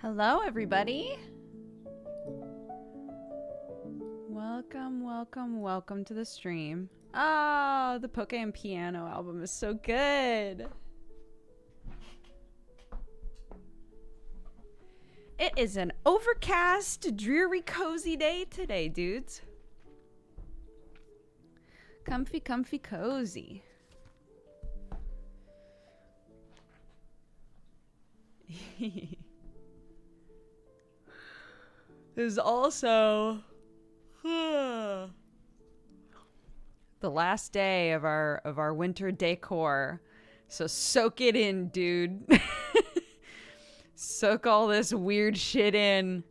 Hello, everybody. Welcome, welcome, welcome to the stream. Oh, the Poke and Piano album is so good. It is an overcast, dreary, cozy day today, dudes. Comfy, comfy, cozy. There's also the last day of our winter decor. So soak it in, dude. Soak all this weird shit in.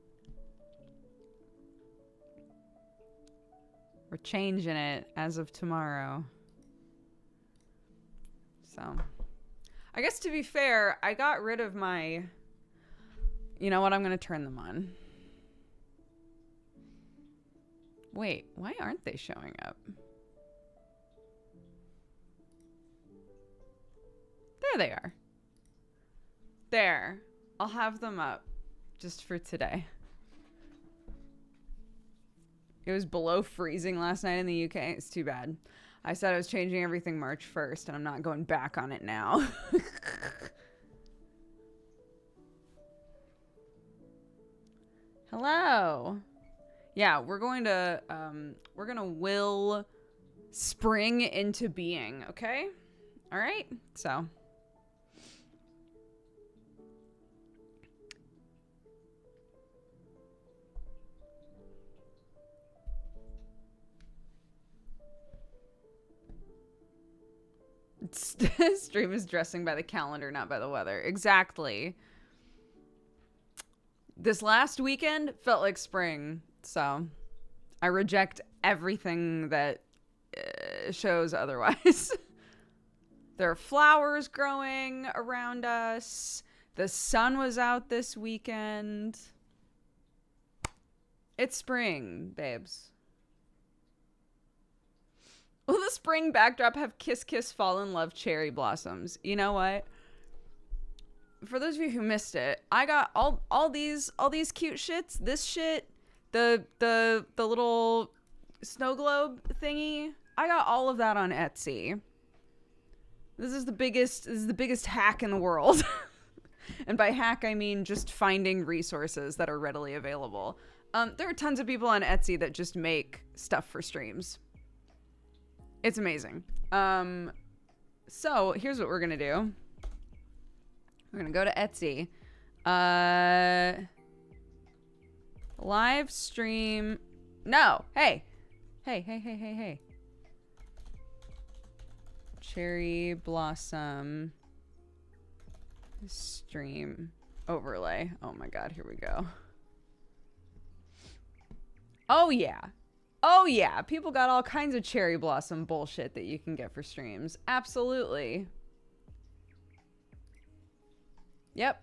We're changing it as of tomorrow. So, I guess to be fair, I got rid of my... You know what? I'm going to turn them on. Wait, why aren't they showing up? There they are. There. I'll have them up just for today. It was below freezing last night in the UK. It's too bad. I said I was changing everything March 1st, and I'm not going back on it now. Hello. Yeah, we're going to will spring into being, okay? All right? So... Stream is dressing by the calendar, not by the weather. Exactly. This last weekend felt like spring, so I reject everything that shows otherwise. There are flowers growing around us. The sun was out this weekend. It's spring, babes. Will the spring backdrop have Kiss Kiss Fall in Love cherry blossoms? You know what? For those of you who missed it, I got all these cute shits. This shit, the little snow globe thingy. I got all of that on Etsy. This is the biggest hack in the world. And by hack I mean just finding resources that are readily available. There are tons of people on Etsy that just make stuff for streams. It's amazing. So here's what we're gonna do. We're gonna go to Etsy. Live stream. No. Hey. Hey. Cherry blossom stream overlay. Oh my god, here we go. Oh yeah, people got all kinds of cherry blossom bullshit that you can get for streams. Absolutely. Yep.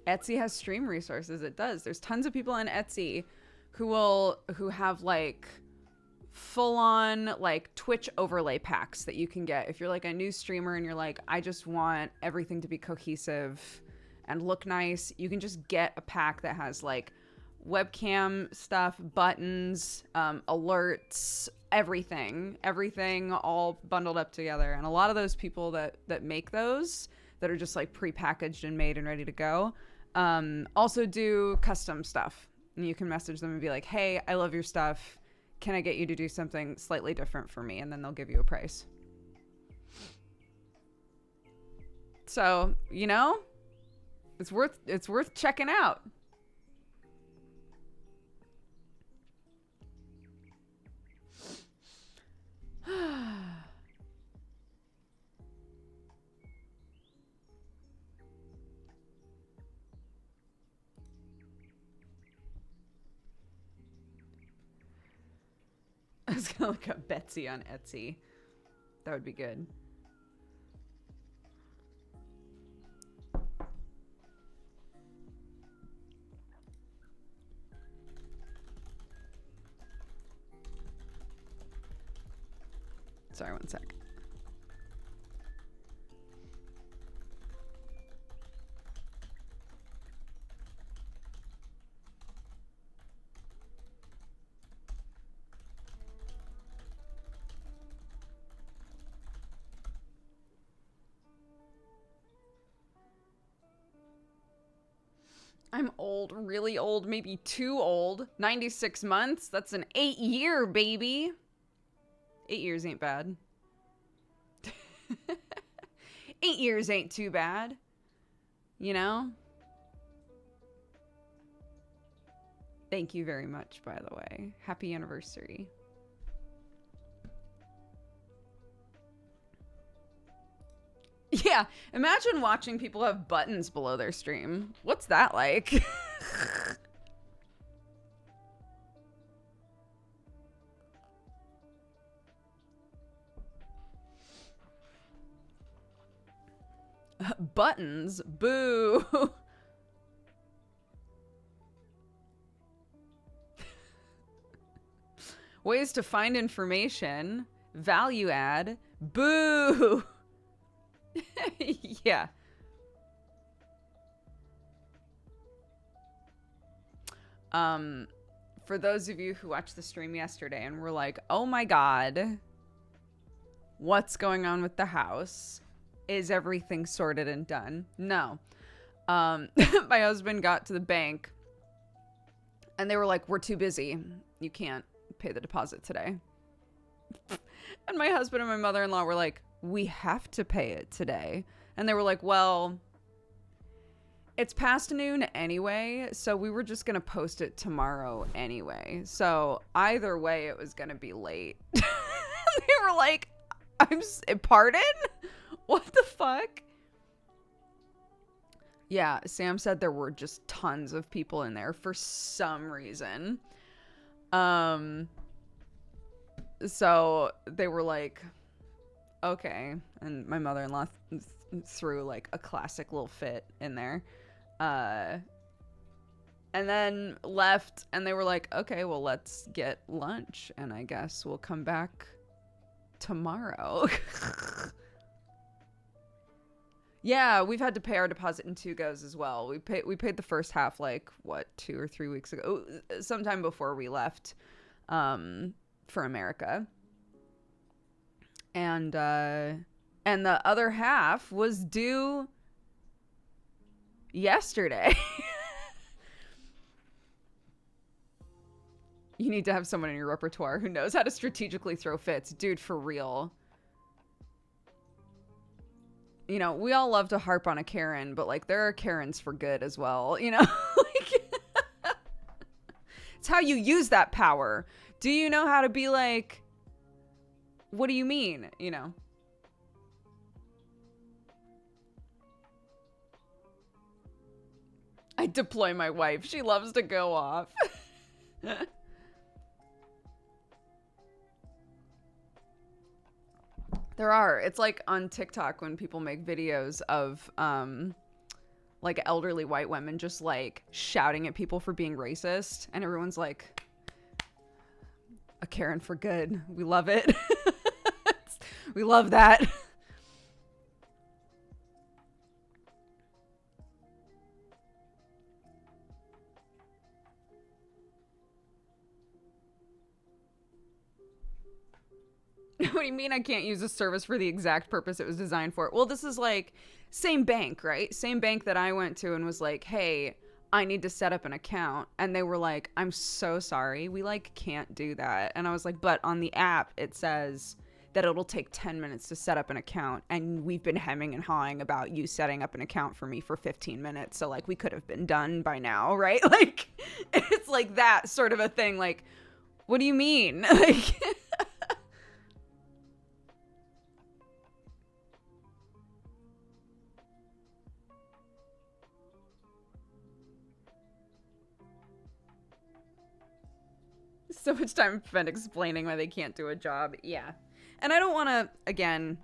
Etsy has stream resources. It does. There's tons of people on Etsy who have like full-on like Twitch overlay packs that you can get if you're like a new streamer and you're like, I just want everything to be cohesive and look nice. You can just get a pack that has like webcam stuff, buttons, alerts, everything all bundled up together. And a lot of those people that make those that are just like pre-packaged and made and ready to go also do custom stuff, and you can message them and be like, hey, I love your stuff, can I get you to do something slightly different for me? And then they'll give you a price. So, you know, it's worth checking out. I was gonna look up Betsy on Etsy. That would be good. Sorry, one sec. I'm old, really old, maybe too old. 96 months. That's an 8-year, baby. 8 years ain't bad. 8 years ain't too bad. You know? Thank you very much, by the way. Happy anniversary. Yeah, imagine watching people have buttons below their stream. What's that like? Buttons? Boo. Ways to find information. Value add. Boo. Yeah. For those of you who watched the stream yesterday and were like, oh my god, what's going on with the house? Is everything sorted and done? No. My husband got to the bank and they were like, we're too busy. You can't pay the deposit today. And my husband and my mother-in-law were like, we have to pay it today. And they were like, well, it's past noon anyway, so we were just gonna post it tomorrow anyway. So either way, it was gonna be late. They were like, pardon? What the fuck? Yeah, Sam said there were just tons of people in there for some reason. So they were like, okay. And my mother-in-law threw like a classic little fit in there. And then left and they were like, okay, well, let's get lunch. And I guess we'll come back tomorrow. Yeah, we've had to pay our deposit in 2 goes as well. We paid the first half like, what, 2 or 3 weeks ago? Sometime before we left for America. And the other half was due yesterday. You need to have someone in your repertoire who knows how to strategically throw fits. Dude, for real. You know, we all love to harp on a Karen, but like there are Karens for good as well, you know? Like, it's how you use that power. Do you know how to be like, what do you mean? You know? I deploy my wife. She loves to go off. There are. It's like on TikTok when people make videos of like elderly white women just like shouting at people for being racist, and everyone's like, a Karen for good. We love it. We love that. What do you mean I can't use a service for the exact purpose it was designed for? Well, this is like same bank, right? Same bank that I went to and was like, hey, I need to set up an account. And they were like, I'm so sorry. We like can't do that. And I was like, but on the app, it says that it'll take 10 minutes to set up an account. And we've been hemming and hawing about you setting up an account for me for 15 minutes. So like we could have been done by now, right? Like it's like that sort of a thing. Like, what do you mean? Like, so much time spent explaining why they can't do a job. Yeah. And I don't want to, again,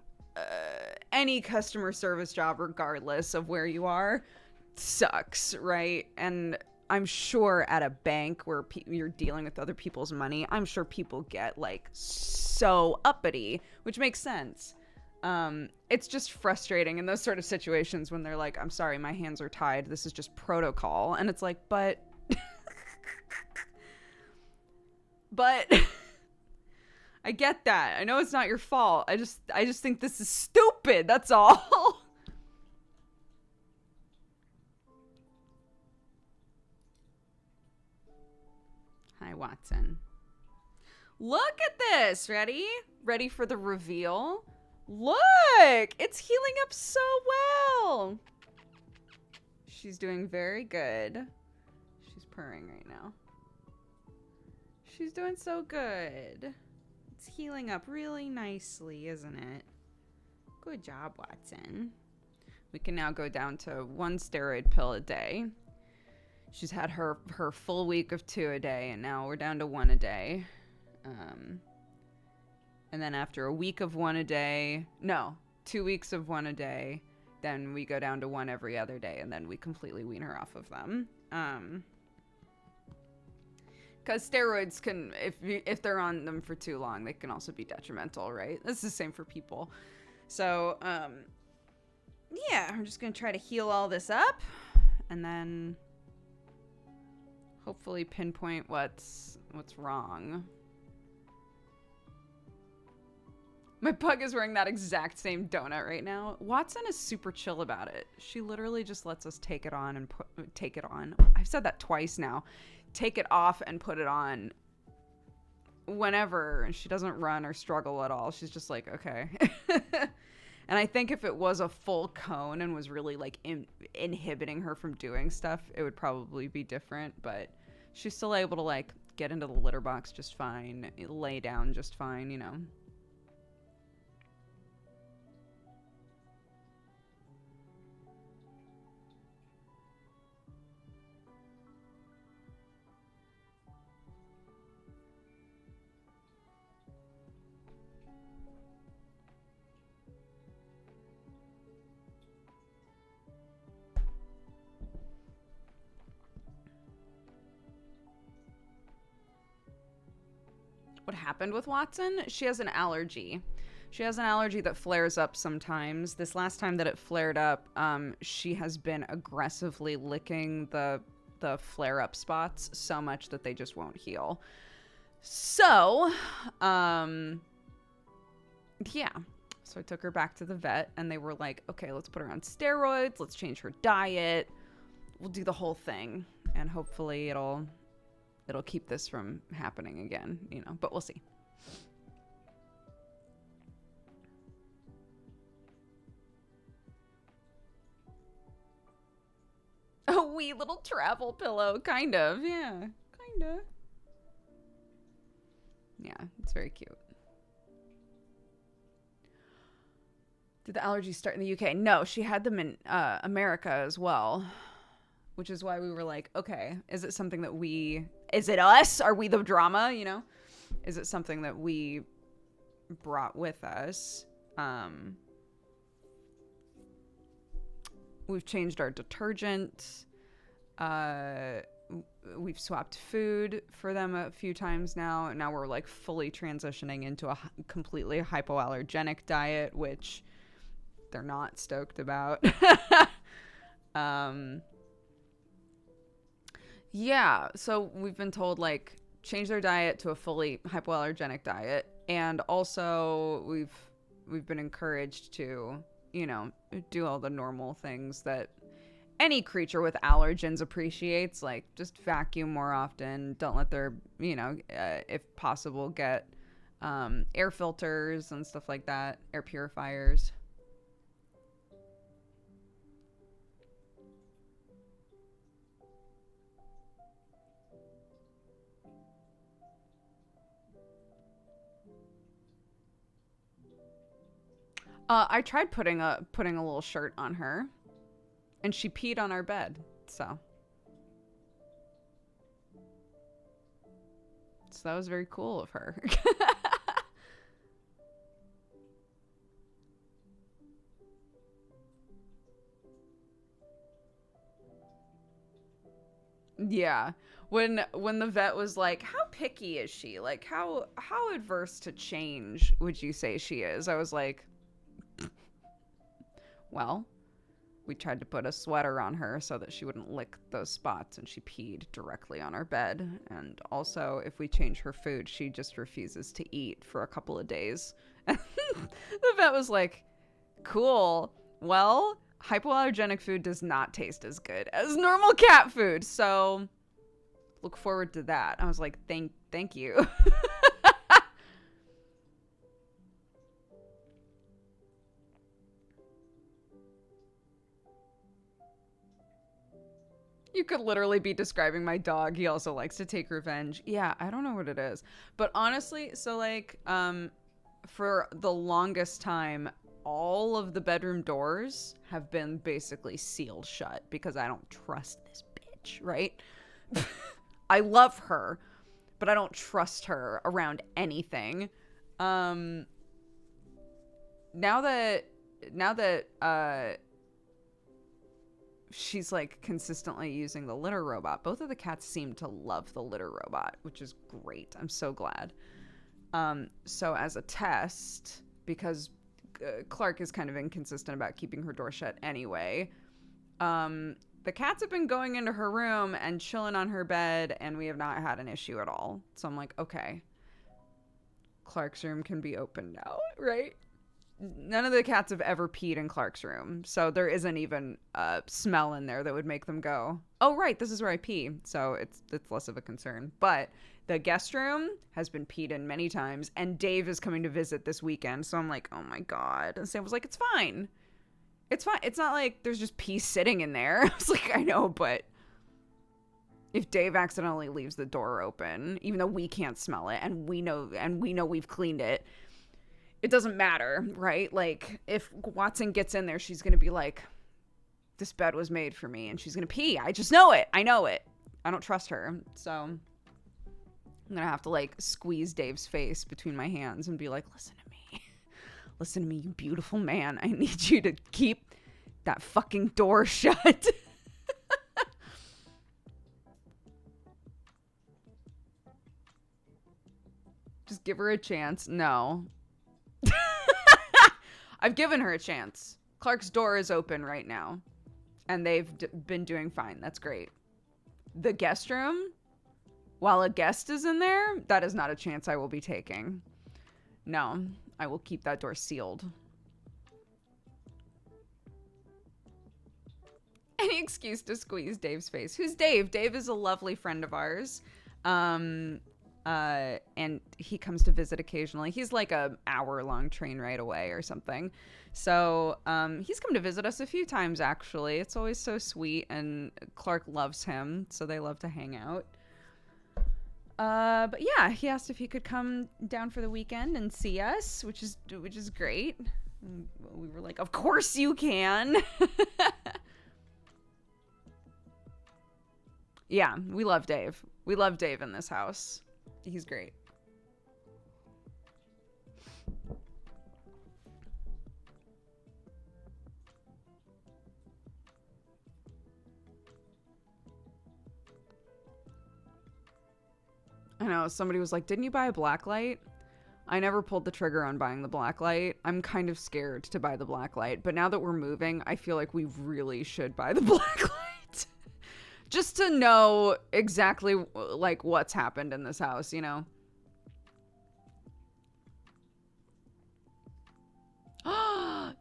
any customer service job, regardless of where you are, sucks, right? And I'm sure at a bank where you're dealing with other people's money, I'm sure people get like so uppity, which makes sense. It's just frustrating in those sort of situations when they're like, I'm sorry, my hands are tied. This is just protocol. And it's like, but I get that. I know it's not your fault. I just think this is stupid. That's all. Watson. Look at this. Ready? Ready for the reveal? Look! It's healing up so well. She's doing very good. She's purring right now. She's doing so good. It's healing up really nicely, isn't it? Good job, Watson. We can now go down to 1 steroid pill a day. She's had her full week of 2 a day, and now we're down to 1 a day. And then after a week of 1 a day, no, 2 weeks of 1 a day, then we go down to 1 every other day, and then we completely wean her off of them. Because steroids can, if they're on them for too long, they can also be detrimental, right? That's the same for people. So, yeah, I'm just going to try to heal all this up, and then hopefully pinpoint what's wrong. My pug is wearing that exact same donut right now. Watson is super chill about it. She literally just lets us take it on and take it on. I've said that twice now. Take it off and put it on whenever. She doesn't run or struggle at all. She's just like, okay. And I think if it was a full cone and was really like inhibiting her from doing stuff, it would probably be different. But she's still able to like get into the litter box just fine, lay down just fine, you know. What happened with Watson? She has an allergy. She has an allergy that flares up sometimes. This last time that it flared up, she has been aggressively licking the flare-up spots so much that they just won't heal. So, yeah. So I took her back to the vet, and they were like, okay, let's put her on steroids. Let's change her diet. We'll do the whole thing, and hopefully it'll keep this from happening again, you know, but we'll see. A wee little travel pillow, kind of, yeah, kind of. Yeah, it's very cute. Did the allergies start in the UK? No, she had them in America as well. Which is why we were like, okay, is it something that is it us? Are we the drama, you know? Is it something that we brought with us? We've changed our detergent. We've swapped food for them a few times now. Now we're like fully transitioning into a completely hypoallergenic diet, which they're not stoked about. Yeah, so we've been told, like, change their diet to a fully hypoallergenic diet, and also we've been encouraged to, you know, do all the normal things that any creature with allergens appreciates, like just vacuum more often, don't let their, you know, if possible, get air filters and stuff like that, air purifiers. I tried putting a little shirt on her, and she peed on our bed. So that was very cool of her. Yeah. When the vet was like, how picky is she? Like, how adverse to change would you say she is? I was like, well, we tried to put a sweater on her so that she wouldn't lick those spots, and she peed directly on our bed. And also, if we change her food, she just refuses to eat for a couple of days. The vet was like, cool. Well, hypoallergenic food does not taste as good as normal cat food. So look forward to that. I was like, thank you. You could literally be describing my dog. He also likes to take revenge. Yeah, I don't know what it is. But honestly, so like, for the longest time, all of the bedroom doors have been basically sealed shut because I don't trust this bitch, right? I love her, but I don't trust her around anything. Now that she's like consistently using the litter robot, both of the cats seem to love the litter robot, which is great. I'm so glad. So as a test, because Clark is kind of inconsistent about keeping her door shut anyway, the cats have been going into her room and chilling on her bed, and we have not had an issue at all. So I'm like, okay, Clark's room can be open now, right? None of the cats have ever peed in Clark's room, so there isn't even a smell in there that would make them go, oh, right, this is where I pee. So it's less of a concern. But the guest room has been peed in many times, and Dave is coming to visit this weekend, so I'm like, oh my God. And Sam was like, it's fine. It's fine. It's not like there's just pee sitting in there. I was like, I know, but if Dave accidentally leaves the door open, even though we can't smell it, and we know we've cleaned it, it doesn't matter, right? Like, if Watson gets in there, she's going to be like, this bed was made for me, and she's going to pee. I just know it. I know it. I don't trust her. So I'm going to have to, like, squeeze Dave's face between my hands and be like, listen to me. Listen to me, you beautiful man. I need you to keep that fucking door shut. Just give her a chance. No. I've given her a chance. Clark's door is open right now, and they've been doing fine. That's great. The guest room, while a guest is in there, that is not a chance I will be taking. No, I will keep that door sealed. Any excuse to squeeze Dave's face. Who's Dave? Dave is a lovely friend of ours. And he comes to visit occasionally. He's like a hour-long train ride away or something. So he's come to visit us a few times, actually. It's always so sweet, and Clark loves him, so they love to hang out. But yeah, he asked if he could come down for the weekend and see us, which is great. We were like, of course you can. Yeah, we love Dave. We love Dave in this house. He's great. I know, somebody was like, didn't you buy a black light? I never pulled the trigger on buying the black light. I'm kind of scared to buy the black light, but now that we're moving, I feel like we really should buy the black light. Just to know exactly, like, what's happened in this house, you know?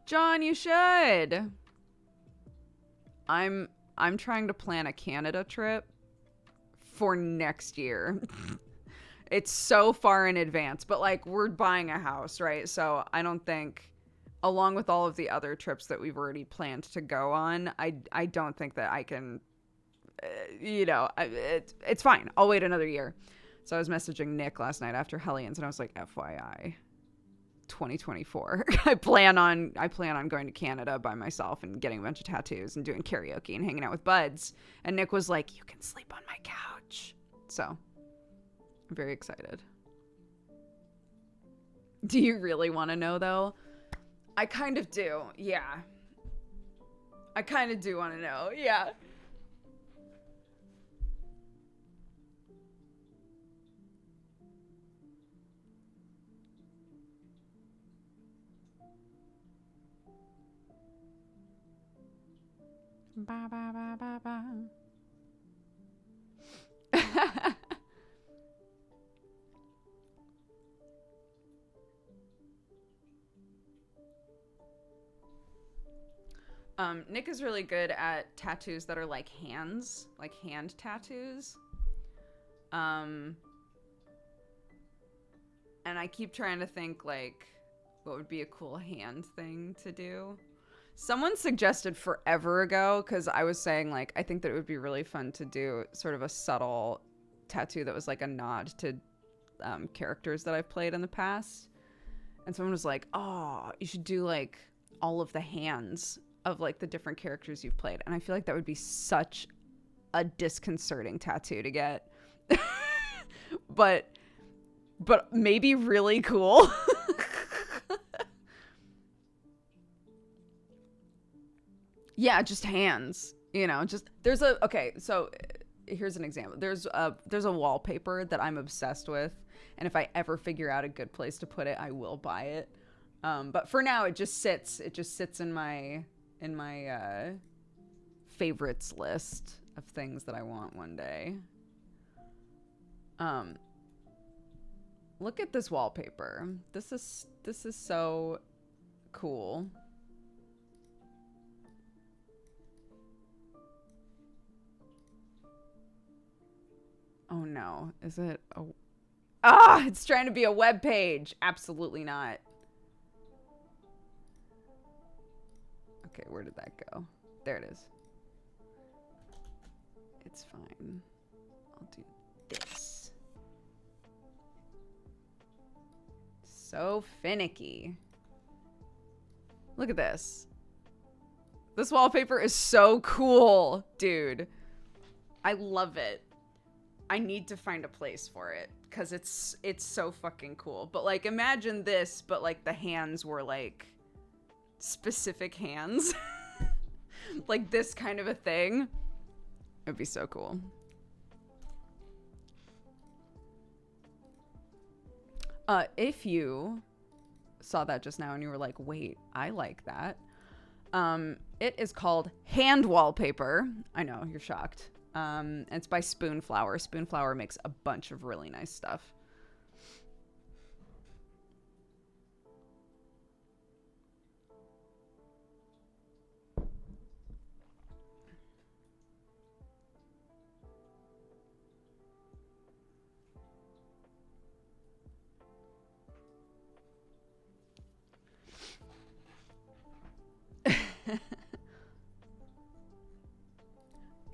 John, you should. I'm trying to plan a Canada trip for next year. It's so far in advance, but like, we're buying a house, right? So I don't think, along with all of the other trips that we've already planned to go on, I don't think that I can, it's fine. I'll wait another year. So I was messaging Nick last night after Hellions, and I was like, FYI, 2024. I plan on going to Canada by myself and getting a bunch of tattoos and doing karaoke and hanging out with buds. And Nick was like, you can sleep on my couch. So I'm very excited. Do you really want to know, though? I kind of do. Yeah. I kind of do want to know. Yeah. Ba ba ba ba ba. Nick is really good at tattoos that are like hands, like hand tattoos. Um, and I keep trying to think, like, what would be a cool hand thing to do. Someone suggested forever ago, because I was saying, like, I think that it would be really fun to do sort of a subtle tattoo that was like a nod to characters that I've played in the past. And someone was like, oh, you should do like all of the hands of like the different characters you've played. And I feel like that would be such a disconcerting tattoo to get. but maybe really cool. Yeah, just hands, you know, just there's a okay, so here's an example. There's a wallpaper that I'm obsessed with, and if I ever figure out a good place to put it, I will buy it. But for now, it just sits in my favorites list of things that I want one day. Look at this wallpaper. This is so cool. Oh no, is it a... Ah, it's trying to be a web page. Absolutely not. Okay, where did that go? There it is. It's fine. I'll do this. So finicky. Look at this. This wallpaper is so cool, dude. I love it. I need to find a place for it because it's so fucking cool. But like, imagine this, but like the hands were like specific hands. Like this kind of a thing. It'd be so cool. If you saw that just now and you were like, wait, I like that. It is called Hand Wallpaper. I know, you're shocked. It's by Spoonflower. Spoonflower makes a bunch of really nice stuff.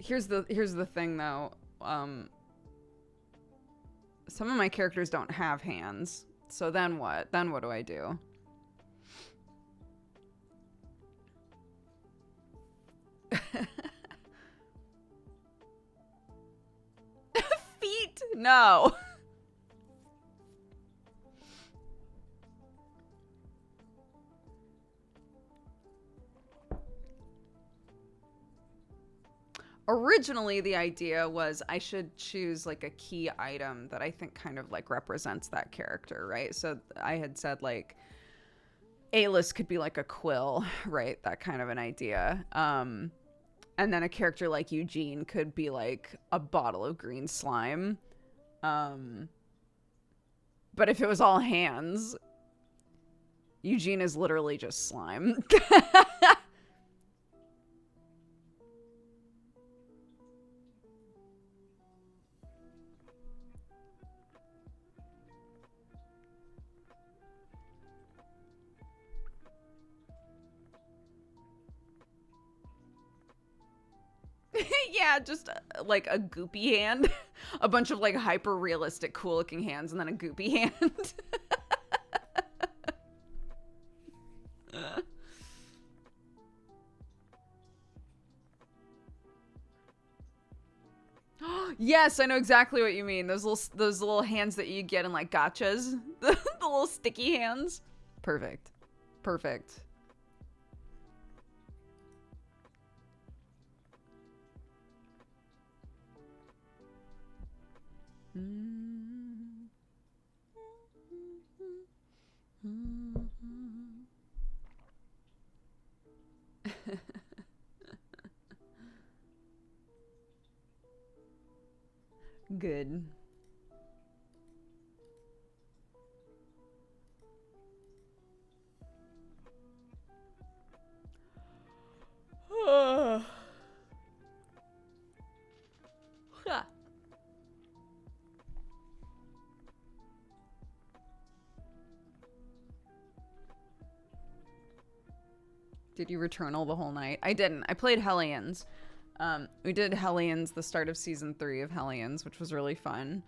Here's the thing though. Some of my characters don't have hands. So then what? Then what do I do? Feet? No. Originally, the idea was I should choose like a key item that I think kind of like represents that character, right? So I had said like A-list could be like a quill, right? That kind of an idea. And then a character like Eugene could be like a bottle of green slime. But if it was all hands, Eugene is literally just slime. Yeah, just like a goopy hand. A bunch of like hyper realistic, cool looking hands, and then a goopy hand. Yes, I know exactly what you mean. Those little hands that you get in like gotchas. The little sticky hands. Perfect. Perfect. Good. Did you Returnal the whole night? I didn't. I played Hellions. We did Hellions, the start of season 3 of Hellions, which was really fun.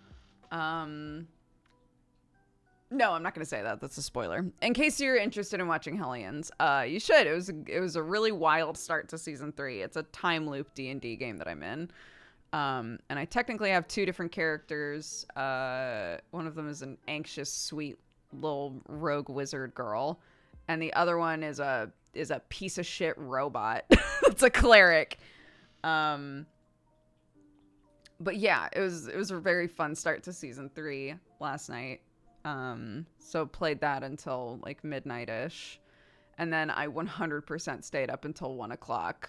No, I'm not going to say that. That's a spoiler. In case you're interested in watching Hellions, you should. It was a really wild start to season 3. It's a time loop D&D game that I'm in. And I technically have 2 different characters. One of them is an anxious, sweet little rogue wizard girl, and the other one is a piece of shit robot. It's a cleric. But yeah, it was a very fun start to season 3 last night. So played that until like midnight-ish, and then I 100% stayed up until 1 o'clock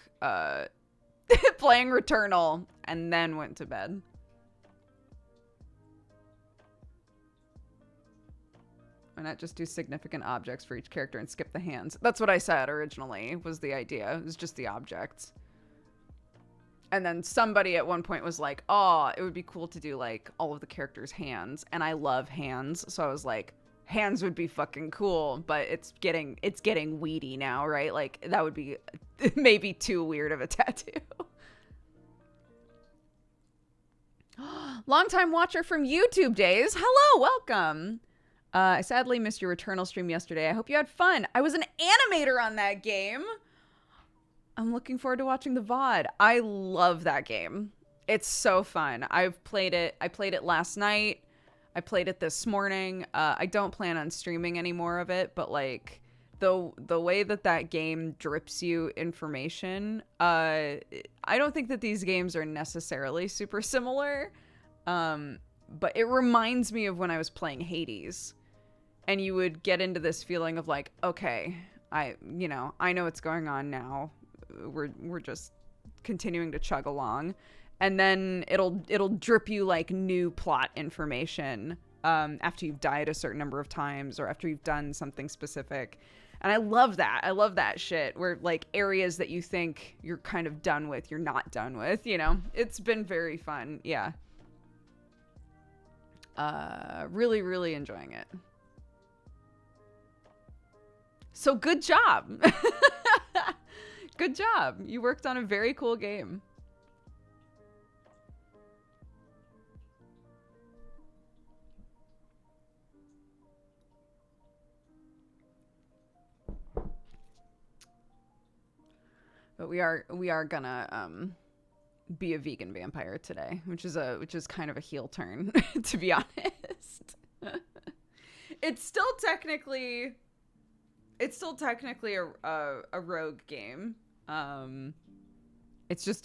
playing Returnal, and then went to bed. Why not just do significant objects for each character and skip the hands? That's what I said originally, was the idea. It was just the objects. And then somebody at one point was like, oh, it would be cool to do like all of the characters' hands. And I love hands. So I was like, hands would be fucking cool, but it's getting weedy now, right? Like that would be maybe too weird of a tattoo. Longtime watcher from YouTube days. Hello, welcome. I sadly missed your Returnal stream yesterday. I hope you had fun. I was an animator on that game. I'm looking forward to watching the VOD. I love that game. It's so fun. I've played it. I played it last night. I played it this morning. I don't plan on streaming any more of it, but like the way that game drips you information, I don't think that these games are necessarily super similar. But it reminds me of when I was playing Hades. And you would get into this feeling of like, okay, I know what's going on now. We're just continuing to chug along. And then it'll drip you like new plot information after you've died a certain number of times or after you've done something specific. And I love that. I love that shit where like areas that you think you're kind of done with, you're not done with, you know? It's been very fun. Yeah. Really, really enjoying it. So good job. Good job. You worked on a very cool game. But we are gonna be a vegan vampire today, which is kind of a heel turn, to be honest. It's still technically a rogue game. It's just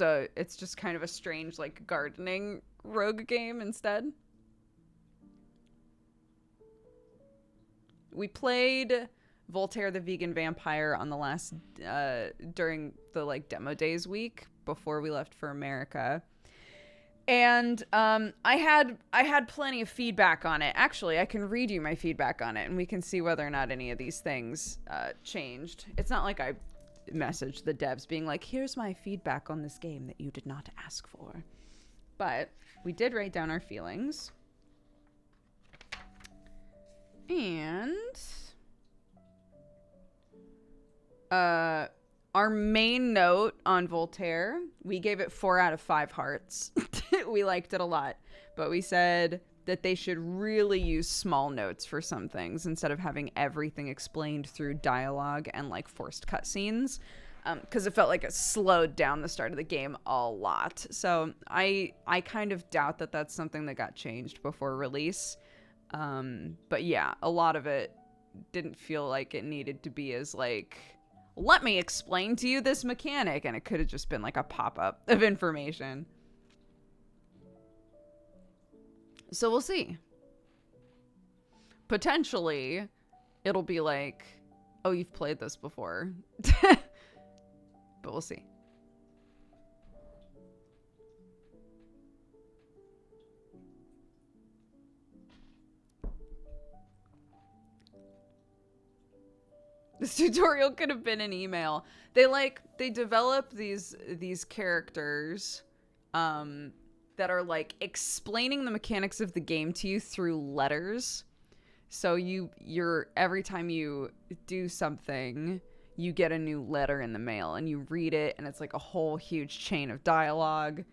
kind of a strange like gardening rogue game instead. We played Voltaire the Vegan Vampire on the last during the like demo days week before we left for America. And I had plenty of feedback on it. Actually, I can read you my feedback on it, and we can see whether or not any of these things changed. It's not like I messaged the devs being like, here's my feedback on this game that you did not ask for. But we did write down our feelings. And our main note on Voltaire, we gave it 4 out of 5 hearts. We liked it a lot, but we said that they should really use small notes for some things instead of having everything explained through dialogue and like forced cutscenes, because it felt like it slowed down the start of the game a lot. So I kind of doubt that that's something that got changed before release. But yeah, a lot of it didn't feel like it needed to be as like, let me explain to you this mechanic, and it could have just been like a pop-up of information. So we'll see. Potentially, it'll be like, oh, you've played this before. But we'll see. This tutorial could have been an email. They develop these characters that are like explaining the mechanics of the game to you through letters. So you're every time you do something, you get a new letter in the mail and you read it, and it's like a whole huge chain of dialogue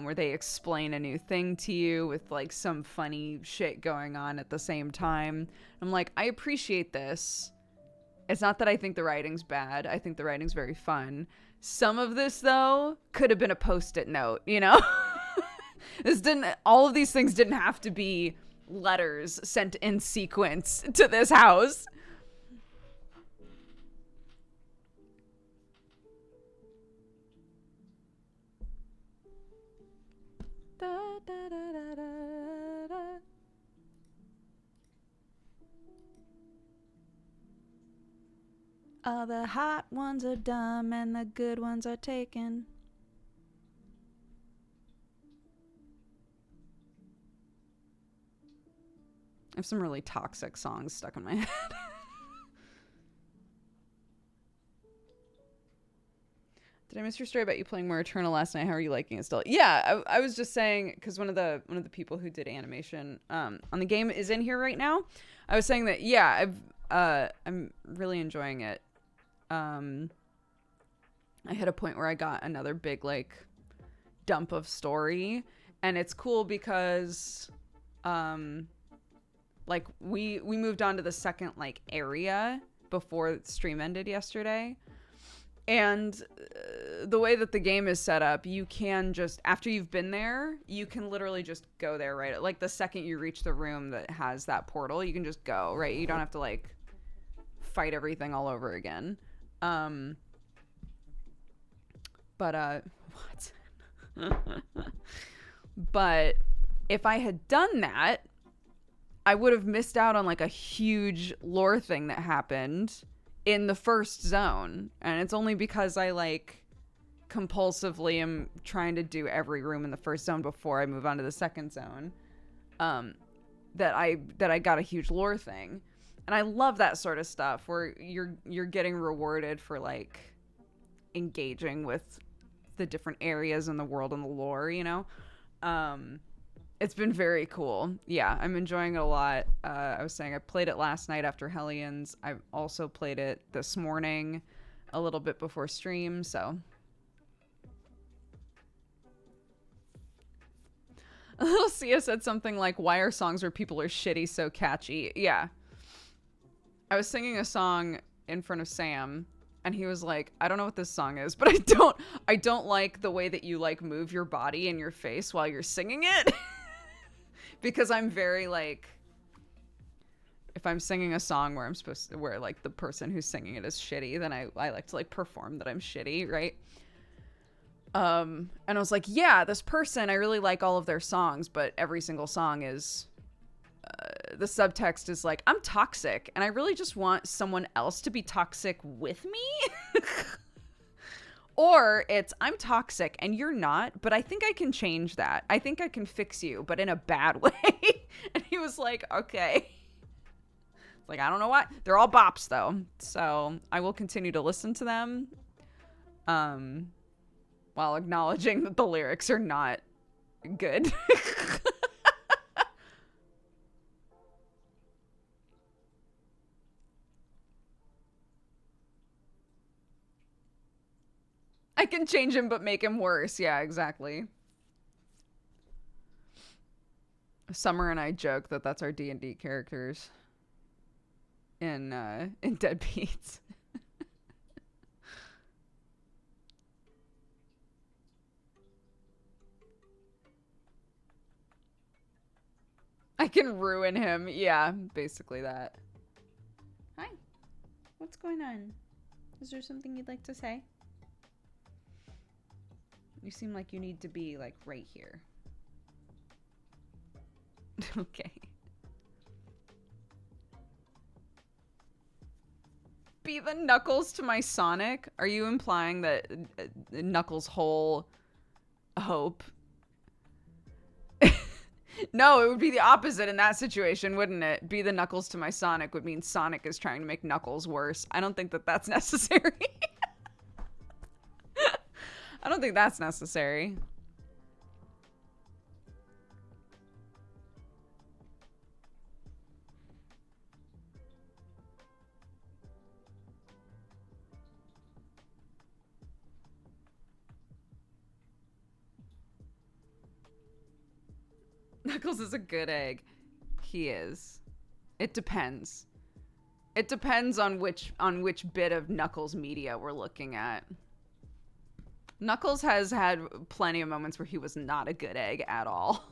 where they explain a new thing to you with like some funny shit going on at the same time. I'm like, I appreciate this. It's not that I think the writing's bad. I think the writing's very fun. Some of this, though, could have been a post-it note, you know? All of these things didn't have to be letters sent in sequence to this house. Da, da, da, da, da, da. All the hot ones are dumb and the good ones are taken. I have some really toxic songs stuck in my head. Did I miss your story about you playing more Eternal last night? How are you liking it still? Yeah, I was just saying, because one of the people who did animation on the game is in here right now. I was saying that, yeah, I'm really enjoying it. I hit a point where I got another big like dump of story, and it's cool because like we moved on to the second like area before the stream ended yesterday. And the way that the game is set up, you can just, after you've been there, you can literally just go there, right? Like the second you reach the room that has that portal, you can just go, right? You don't have to like fight everything all over again. But but if I had done that, I would have missed out on like a huge lore thing that happened in the first zone. And it's only because I like compulsively am trying to do every room in the first zone before I move on to the second zone, that I got a huge lore thing. And I love that sort of stuff where you're getting rewarded for like engaging with the different areas in the world and the lore, you know? It's been very cool. Yeah, I'm enjoying it a lot. I was saying I played it last night after Hellions. I also played it this morning a little bit before stream, so. Sia said something like, why are songs where people are shitty so catchy? Yeah. I was singing a song in front of Sam, and he was like, I don't know what this song is, but I don't like the way that you like move your body and your face while you're singing it. Because I'm very like, if I'm singing a song where where like the person who's singing it is shitty, then I like to like perform that I'm shitty, right? And I was like, yeah, this person, I really like all of their songs, but every single song is, the subtext is like, I'm toxic and I really just want someone else to be toxic with me. Or it's, I'm toxic and you're not, but I think I can change that. I think I can fix you, but in a bad way. And he was like, okay. It's like, I don't know what. They're all bops though. So I will continue to listen to them. While acknowledging that the lyrics are not good. I can change him but make him worse. Yeah, exactly. Summer and I joke that that's our D&D characters in Deadbeats. I can ruin him. Yeah, basically that. Hi. What's going on? Is there something you'd like to say? You seem like you need to be, like, right here. Okay. Be the Knuckles to my Sonic? Are you implying that Knuckles' whole hope... No, it would be the opposite in that situation, wouldn't it? Be the Knuckles to my Sonic would mean Sonic is trying to make Knuckles worse. I don't think that that's necessary. I don't think that's necessary. Knuckles is a good egg. He is. It depends. It depends on which bit of Knuckles media we're looking at. Knuckles has had plenty of moments where he was not a good egg at all.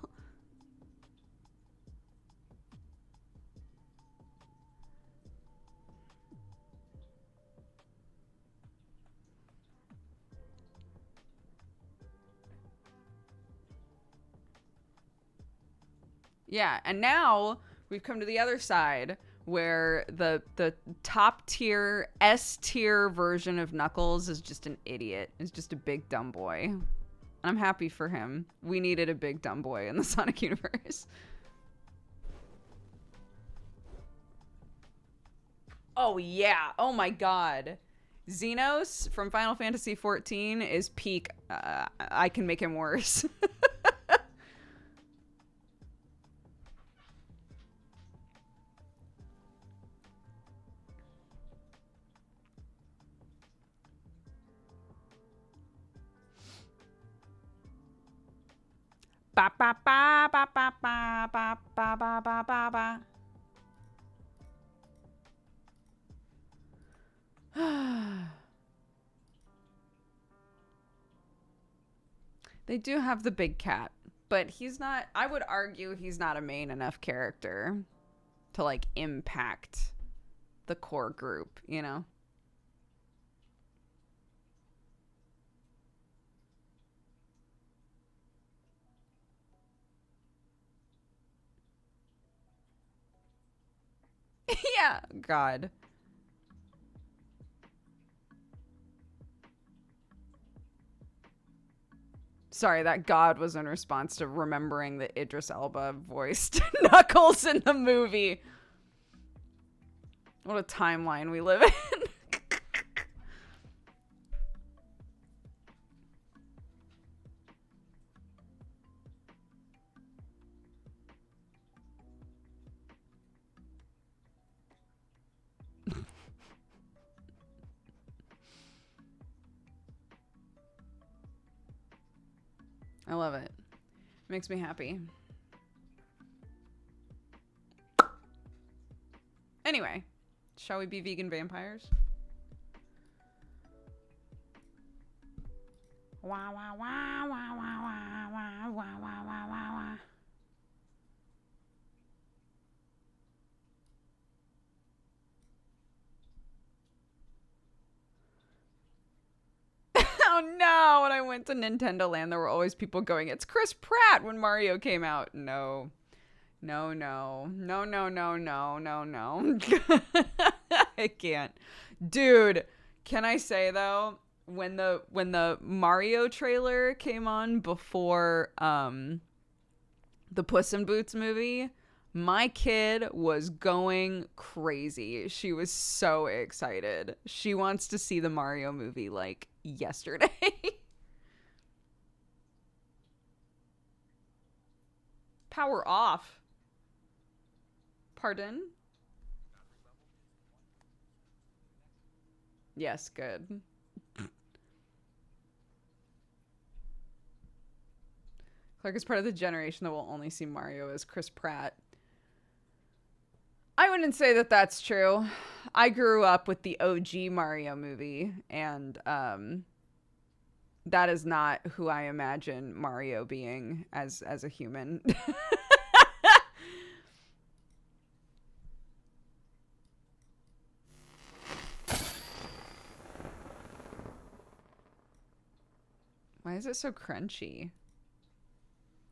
Yeah, and now we've come to the other side where the top tier, S tier version of Knuckles is just an idiot. Is just a big dumb boy. I'm happy for him. We needed a big dumb boy in the Sonic universe. Oh yeah. Oh my god. Xenos from Final Fantasy XIV is peak. I can make him worse. Ba ba ba ba ba ba ba ba ba ba ba ba. They do have the big cat, but he's not, I would argue he's not a main enough character to like impact the core group, you know? Yeah, God. Sorry, that God was in response to remembering that Idris Elba voiced Knuckles in the movie. What a timeline we live in. I love it. Makes me happy. Anyway, shall we be vegan vampires? Wah wah wah wah wah wah wah wah wah wah wah. Oh no, when I went to Nintendo Land, there were always people going, it's Chris Pratt when Mario came out. No. No, no. No, no, no, no, no, no. I can't. Dude, can I say though, when the Mario trailer came on before the Puss in Boots movie, my kid was going crazy. She was so excited. She wants to see the Mario movie like yesterday. Power off. Pardon? Yes, good. Clark is part of the generation that will only see Mario as Chris Pratt. I wouldn't say that that's true. I grew up with the OG Mario movie, and that is not who I imagine Mario being as a human. Why is it so crunchy?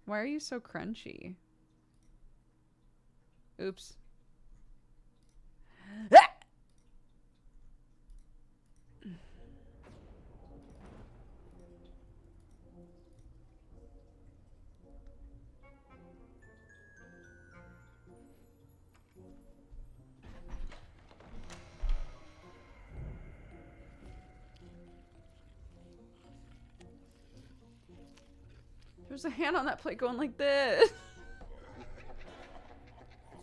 Why are you so crunchy? Oops. There's a hand on that plate going like this.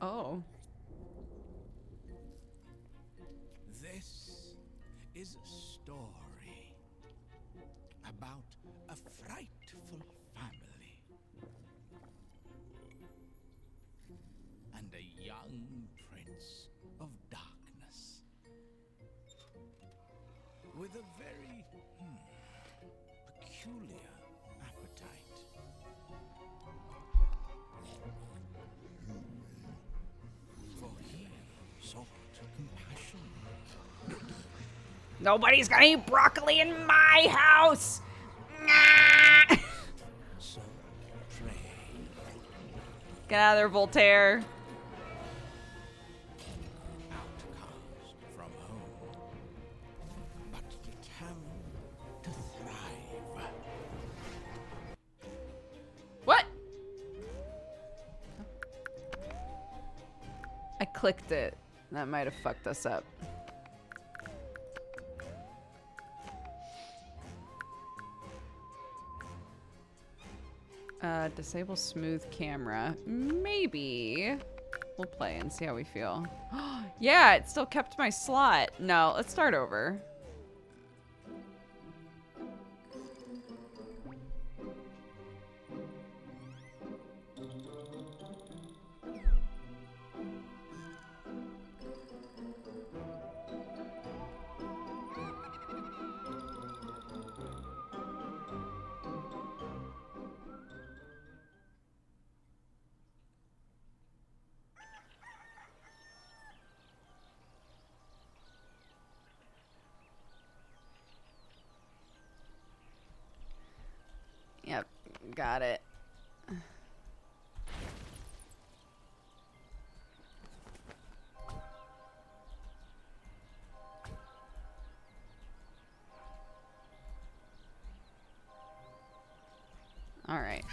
Oh. This is a story about a frightful family. Nobody's gonna eat broccoli in my house! So pray. Get out of there, Voltaire. Outcast from home, but determined to thrive. What? I clicked it. That might have fucked us up. Disable smooth camera. Maybe. We'll play and see how we feel. Yeah, it still kept my slot. No, let's start over. Yep, got it. All right.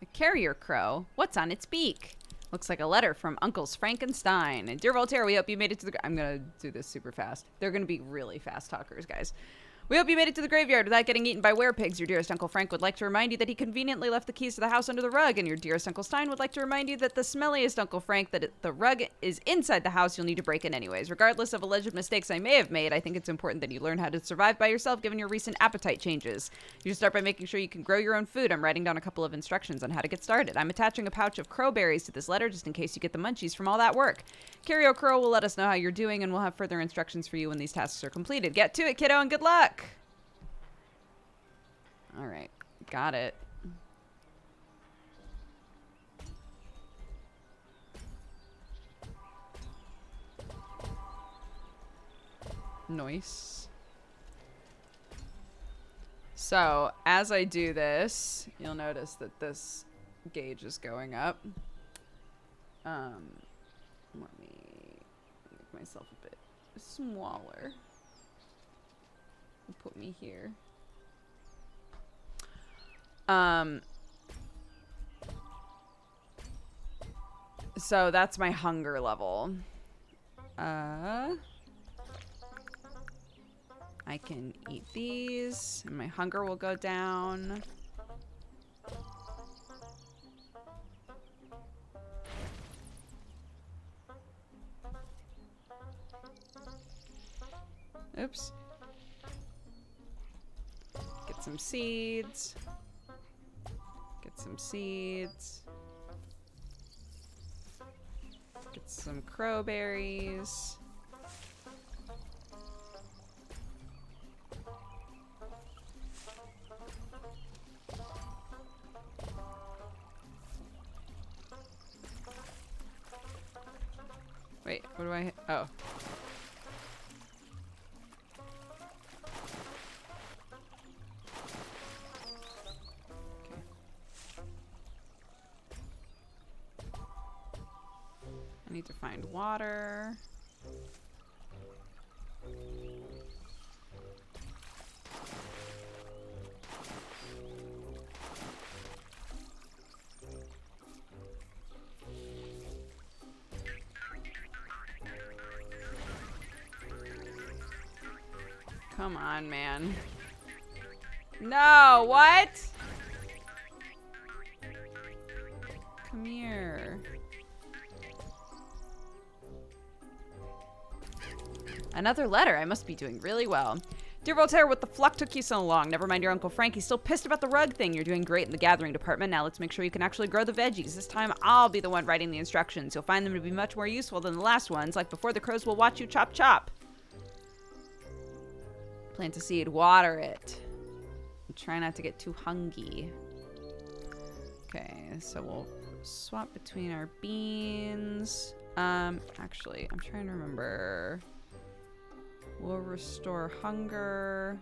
A carrier crow. What's on its beak? Looks like a letter from Uncle's Frankenstein. And dear Voltaire, we hope you made it to the... I'm going to do this super fast. They're going to be really fast talkers, guys. We hope you made it to the graveyard without getting eaten by werepigs. Your dearest Uncle Frank would like to remind you that he conveniently left the keys to the house under the rug. And your dearest Uncle Stein would like to remind you that the smelliest Uncle Frank, the rug is inside the house. You'll need to break in anyways. Regardless of alleged mistakes I may have made, I think it's important that you learn how to survive by yourself given your recent appetite changes. You should start by making sure you can grow your own food. I'm writing down a couple of instructions on how to get started. I'm attaching a pouch of crowberries to this letter just in case you get the munchies from all that work. Carrier Crow will let us know how you're doing and we'll have further instructions for you when these tasks are completed. Get to it, kiddo, and good luck! All right, got it. Nice. So, as I do this, you'll notice that this gauge is going up. Let me make myself a bit smaller. Put me here. So that's my hunger level. I can eat these and my hunger will go down. Oops. Get some seeds. Get some seeds. Get some crowberries. Wait, what do I hit? Oh. I need to find water. Come on, man. No, what? Come here. Another letter. I must be doing really well. Dear Voltaire, what the fuck took you so long? Never mind your Uncle Frank. He's still pissed about the rug thing. You're doing great in the gathering department. Now let's make sure you can actually grow the veggies. This time I'll be the one writing the instructions. You'll find them to be much more useful than the last ones. Like before, the crows will watch you chop chop. Plant a seed. Water it. And try not to get too hungry. Okay, so we'll swap between our beans. Actually, I'm trying to remember. We'll restore hunger.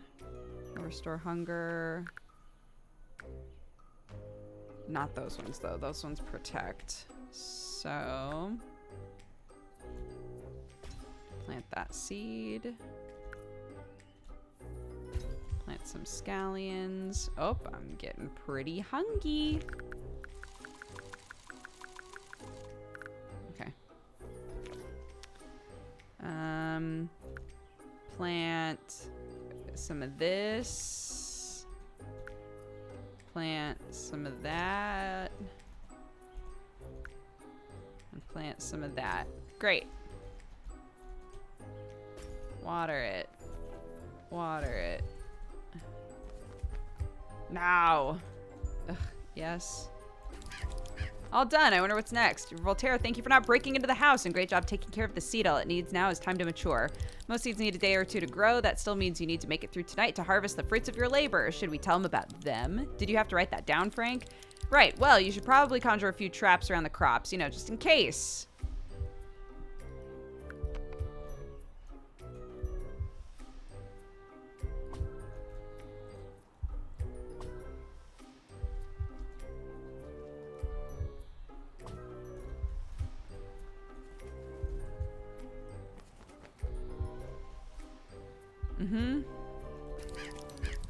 We'll restore hunger. Not those ones, though. Those ones protect. So... plant that seed. Plant some scallions. Oh, I'm getting pretty hungry. Okay. Plant some of this. Plant some of that. And plant some of that. Great. Water it. Water it. Now. Ugh, yes. All done. I wonder what's next. Voltaire, thank you for not breaking into the house, and great job taking care of the seed. All it needs now is time to mature. Most seeds need a day or two to grow. That still means you need to make it through tonight to harvest the fruits of your labor. Should we tell him about them? Did you have to write that down, Frank? Right. Well, you should probably conjure a few traps around the crops, you know, just in case.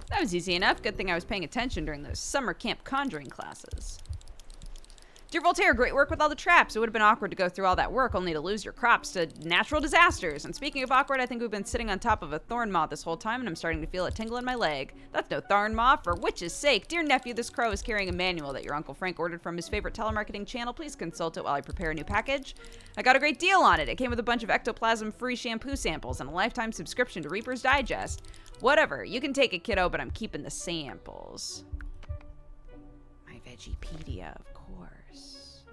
That was easy enough. Good thing I was paying attention during those summer camp conjuring classes. Dear Voltaire, great work with all the traps. It would have been awkward to go through all that work only to lose your crops to natural disasters. And speaking of awkward, I think we've been sitting on top of a thorn maw this whole time, and I'm starting to feel a tingle in my leg. That's no thorn maw, for witch's sake. Dear nephew, this crow is carrying a manual that your Uncle Frank ordered from his favorite telemarketing channel. Please consult it while I prepare a new package. I got a great deal on it. It came with a bunch of ectoplasm-free shampoo samples and a lifetime subscription to Reaper's Digest. Whatever, you can take it, kiddo, but I'm keeping the samples. My Veggiepedia, of course.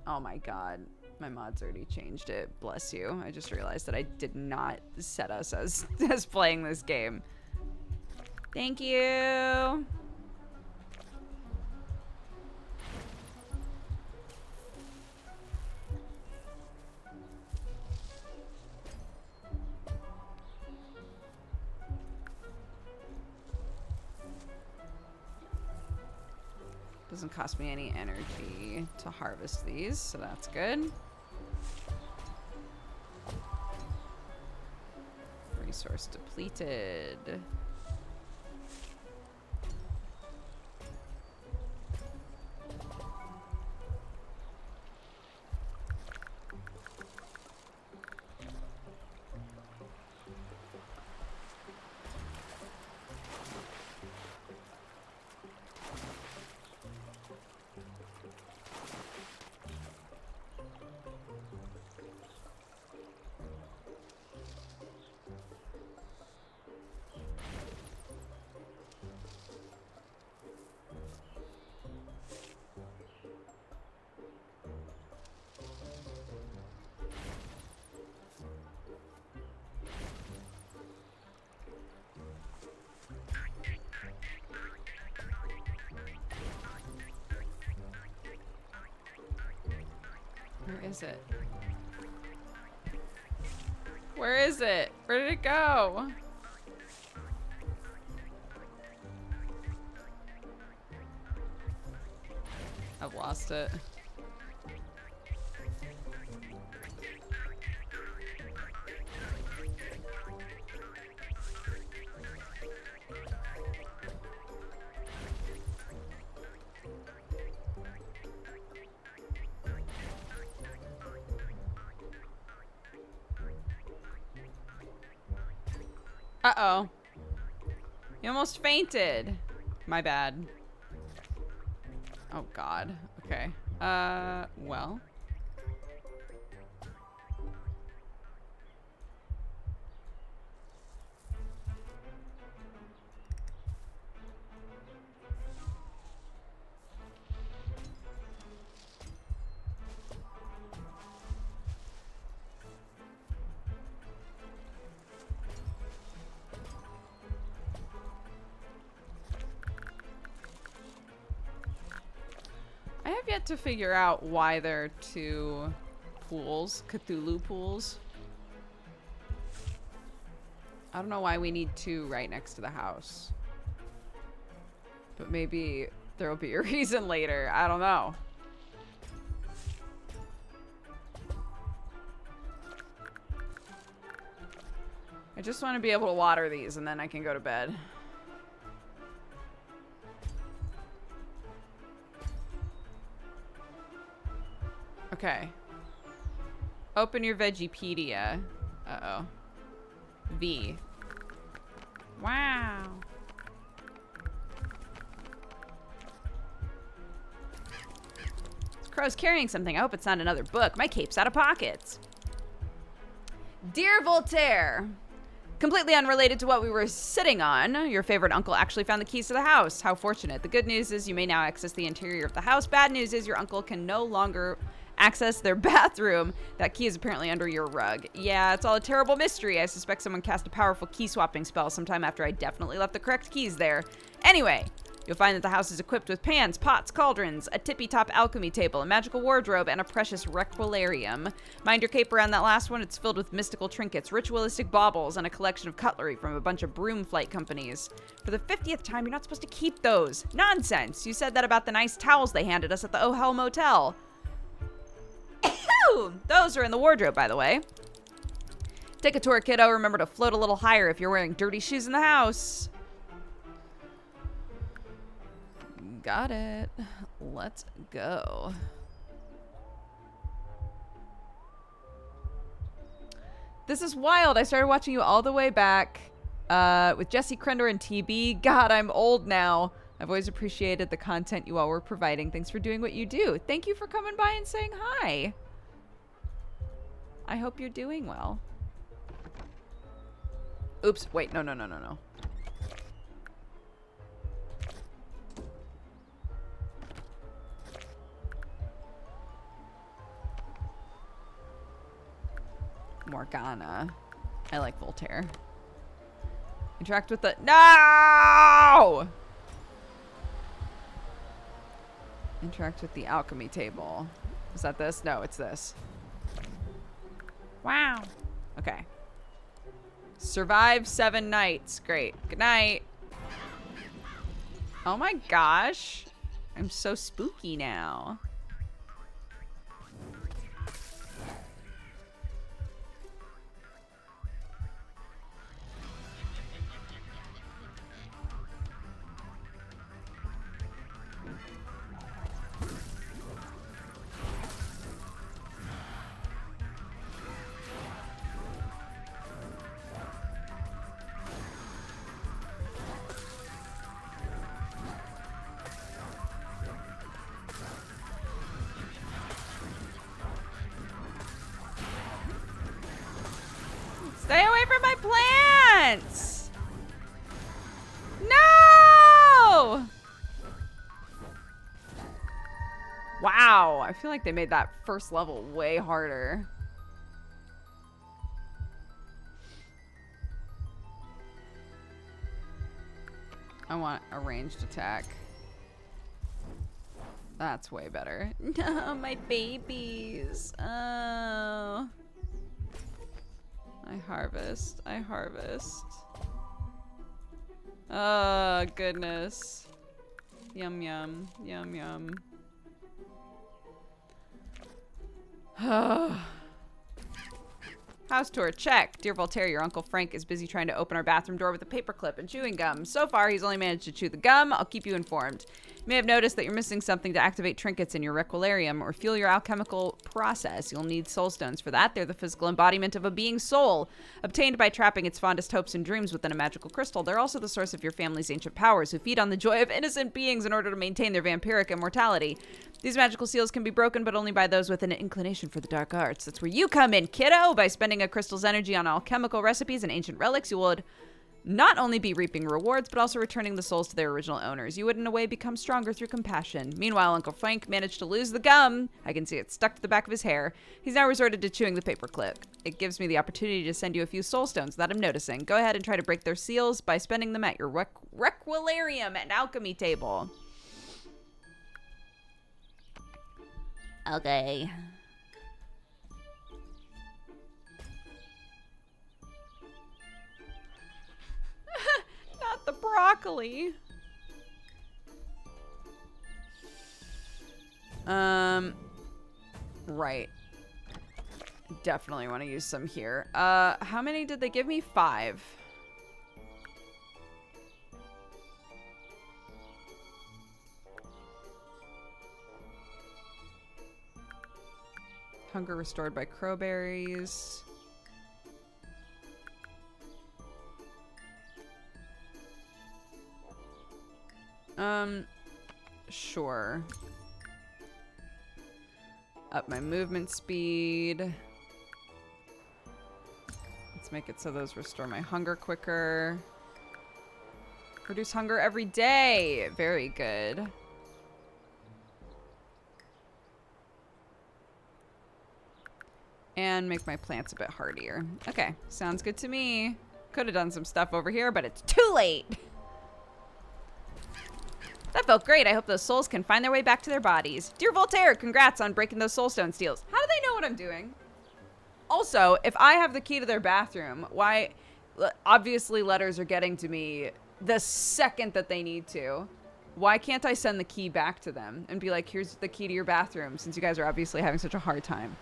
Oh my god, my mod's already changed it. Bless you. I just realized that I did not set us as playing this game. Thank you. Doesn't cost me any energy to harvest these, so that's good. Resource depleted. Where is it? Where is it? Where did it go? I've lost it. Uh-oh. You almost fainted. My bad. Oh, God. Okay. Well. I have yet to figure out why there are two pools, Cthulhu pools. I don't know why we need 2 right next to the house. But maybe there will be a reason later. I don't know. I just want to be able to water these and then I can go to bed. Okay. Open your Veggiepedia. Uh-oh. V. Wow. This crow's carrying something. I hope it's not another book. My cape's out of pockets. Dear Voltaire. Completely unrelated to what we were sitting on, your favorite uncle actually found the keys to the house. How fortunate. The good news is you may now access the interior of the house. Bad news is your uncle can no longer access their bathroom. That key is apparently under your rug. Yeah, it's all a terrible mystery. I suspect someone cast a powerful key swapping spell sometime after I definitely left the correct keys there. Anyway, you'll find that the house is equipped with pans, pots, cauldrons, a tippy-top alchemy table, a magical wardrobe, and a precious requilarium. Mind your cape around that last one. It's filled with mystical trinkets, ritualistic baubles, and a collection of cutlery from a bunch of broom flight companies. For the 50th time, you're not supposed to keep those. Nonsense. You said that about the nice towels they handed us at the Oh Hell Motel. Those are in the wardrobe, by the way. Take a tour, kiddo. Remember to float a little higher if you're wearing dirty shoes in the house. Got it. Let's go. This is wild. I started watching you all the way back with Jesse Krender and TB. God, I'm old now. I've always appreciated the content you all were providing. Thanks for doing what you do. Thank you for coming by and saying hi. I hope you're doing well. Oops. Wait. No. Morgana. I like Voltaire. Interact with the... No! Interact with the alchemy table. Is that this? No, it's this. Wow. Okay. Survive 7 nights. Great. Good night. Oh my gosh. I'm so spooky now. Stay away from my plants! No! Wow, I feel like they made that first level way harder. I want a ranged attack. That's way better. No, my babies. Oh. I harvest. Oh, goodness. Yum, yum. Yum, yum. House tour, check. Dear Voltaire, your Uncle Frank is busy trying to open our bathroom door with a paperclip and chewing gum. So far, he's only managed to chew the gum. I'll keep you informed. You may have noticed that you're missing something to activate trinkets in your requilarium or fuel your alchemical process. You'll need soul stones for that. They're the physical embodiment of a being's soul, obtained by trapping its fondest hopes and dreams within a magical crystal. They're also the source of your family's ancient powers, who feed on the joy of innocent beings in order to maintain their vampiric immortality. These magical seals can be broken, but only by those with an inclination for the dark arts. That's where you come in, kiddo! By spending a crystal's energy on alchemical recipes and ancient relics, you would not only be reaping rewards, but also returning the souls to their original owners. You would, in a way, become stronger through compassion. Meanwhile, Uncle Frank managed to lose the gum. I can see it stuck to the back of his hair. He's now resorted to chewing the paperclip. It gives me the opportunity to send you a few soul stones that I'm noticing. Go ahead and try to break their seals by spending them at your requilarium and alchemy table. Okay. broccoli. Right. Definitely want to use some here. How many did they give me? 5. Hunger restored by crowberries. Sure. Up my movement speed. Let's make it so those restore my hunger quicker. Reduce hunger every day. Very good. And make my plants a bit hardier. Okay, sounds good to me. Could have done some stuff over here, but it's too late. That felt great. I hope those souls can find their way back to their bodies. Dear Voltaire, congrats on breaking those soulstone steals. How do they know what I'm doing? Also, if I have the key to their bathroom, why... Obviously, letters are getting to me the second that they need to. Why can't I send the key back to them and be like, here's the key to your bathroom, since you guys are obviously having such a hard time?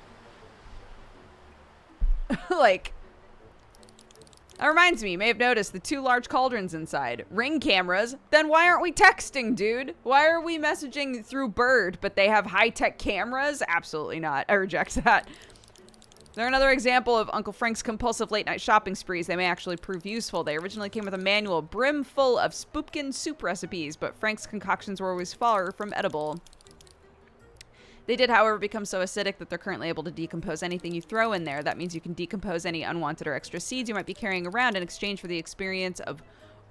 Like... That reminds me, you may have noticed the 2 large cauldrons inside. Ring cameras? Then why aren't we texting, dude? Why are we messaging through Bird, but they have high-tech cameras? Absolutely not. I reject that. They're another example of Uncle Frank's compulsive late-night shopping sprees. They may actually prove useful. They originally came with a manual brim full of spoopkin soup recipes, but Frank's concoctions were always far from edible. They did, however, become so acidic that they're currently able to decompose anything you throw in there. That means you can decompose any unwanted or extra seeds you might be carrying around in exchange for the experience of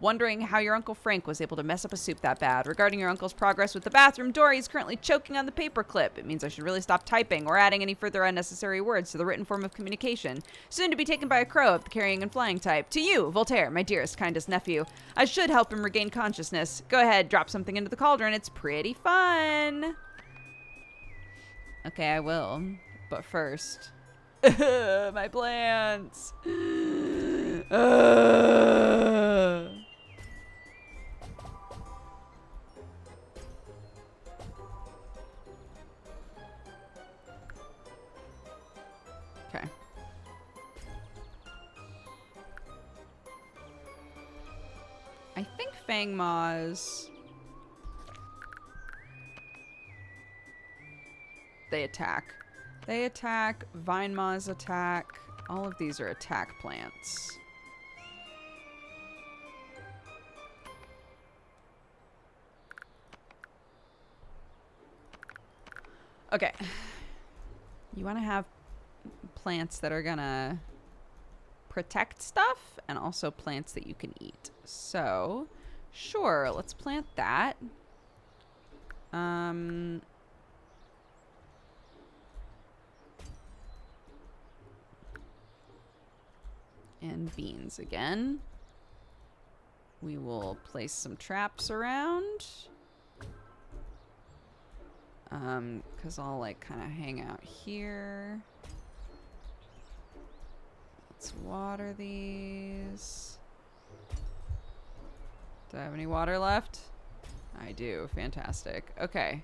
wondering how your Uncle Frank was able to mess up a soup that bad. Regarding your uncle's progress with the bathroom door, he's currently choking on the paperclip. It means I should really stop typing or adding any further unnecessary words to the written form of communication. Soon to be taken by a crow of the carrying and flying type. To you, Voltaire, my dearest, kindest nephew. I should help him regain consciousness. Go ahead, drop something into the cauldron. It's pretty fun. Okay, I will. But first... my plants! Okay. I think Fang Maws... They attack. They attack. Vine Maws attack. All of these are attack plants. Okay. You want to have plants that are gonna protect stuff and also plants that you can eat. So, sure, let's plant that. And beans again. We will place some traps around. Because I'll like kind of hang out here. Let's water these. Do I have any water left? I do. Fantastic. Okay.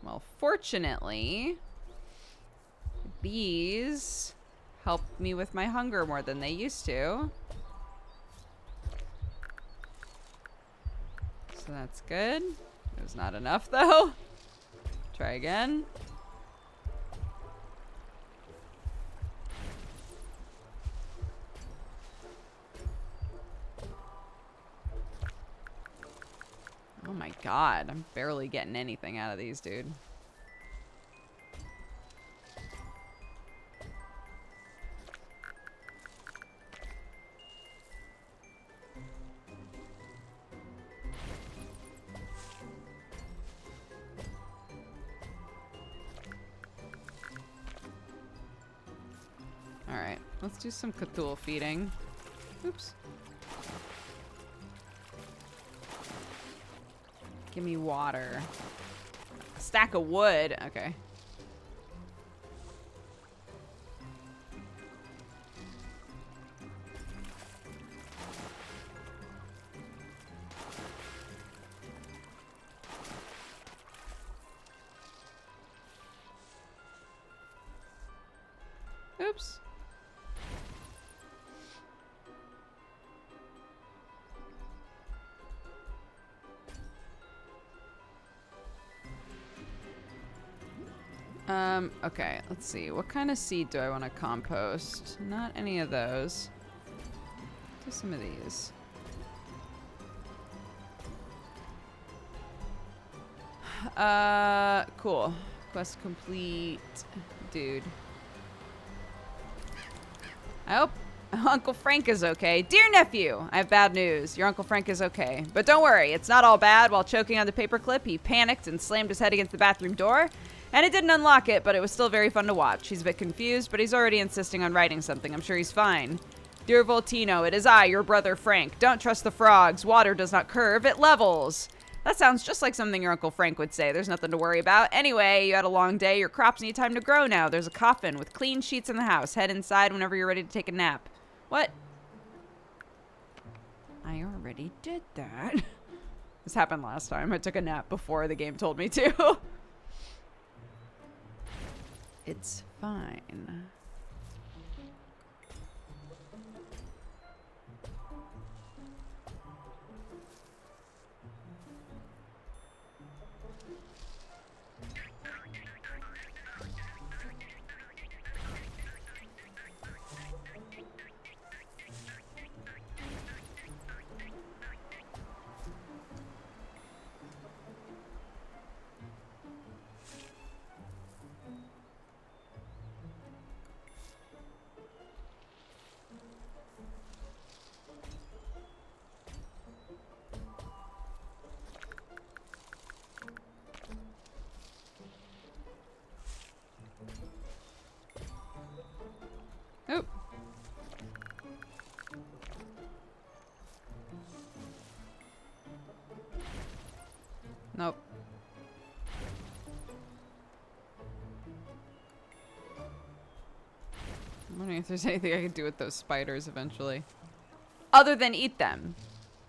Well, fortunately... These help me with my hunger more than they used to. So that's good. It was not enough though. Try again. Oh my god, I'm barely getting anything out of these, dude. Alright, let's do some Cthulhu feeding. Oops. Give me water. A stack of wood. Okay. Oops. Okay, let's see. What kind of seed do I want to compost? Not any of those. Do some of these. Cool. Quest complete. Dude. I hope Uncle Frank is okay. Dear nephew, I have bad news. Your Uncle Frank is okay. But don't worry, it's not all bad. While choking on the paperclip, he panicked and slammed his head against the bathroom door. And it didn't unlock it, but it was still very fun to watch. He's a bit confused, but he's already insisting on writing something. I'm sure he's fine. Dear Voltino, it is I, your brother Frank. Don't trust the frogs. Water does not curve, it levels. That sounds just like something your Uncle Frank would say. There's nothing to worry about. Anyway, you had a long day. Your crops need time to grow now. There's a coffin with clean sheets in the house. Head inside whenever you're ready to take a nap. What? I already did that. This happened last time. I took a nap before the game told me to. It's fine. Oop. Nope. I'm wondering if there's anything I can do with those spiders eventually. Other than eat them.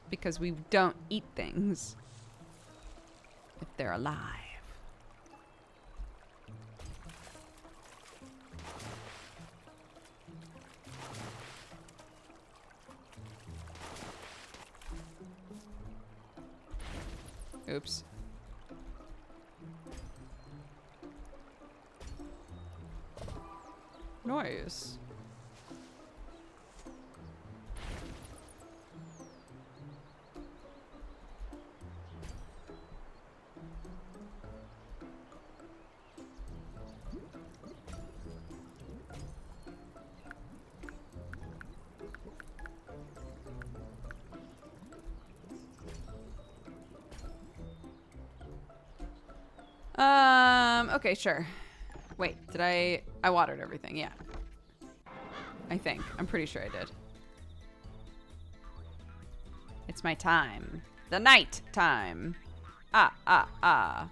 Because we don't eat things. If they're alive. Oops. Noise. Okay, sure. Wait, did I watered everything, yeah. I think. I'm pretty sure I did. It's my time. The night time. Ah.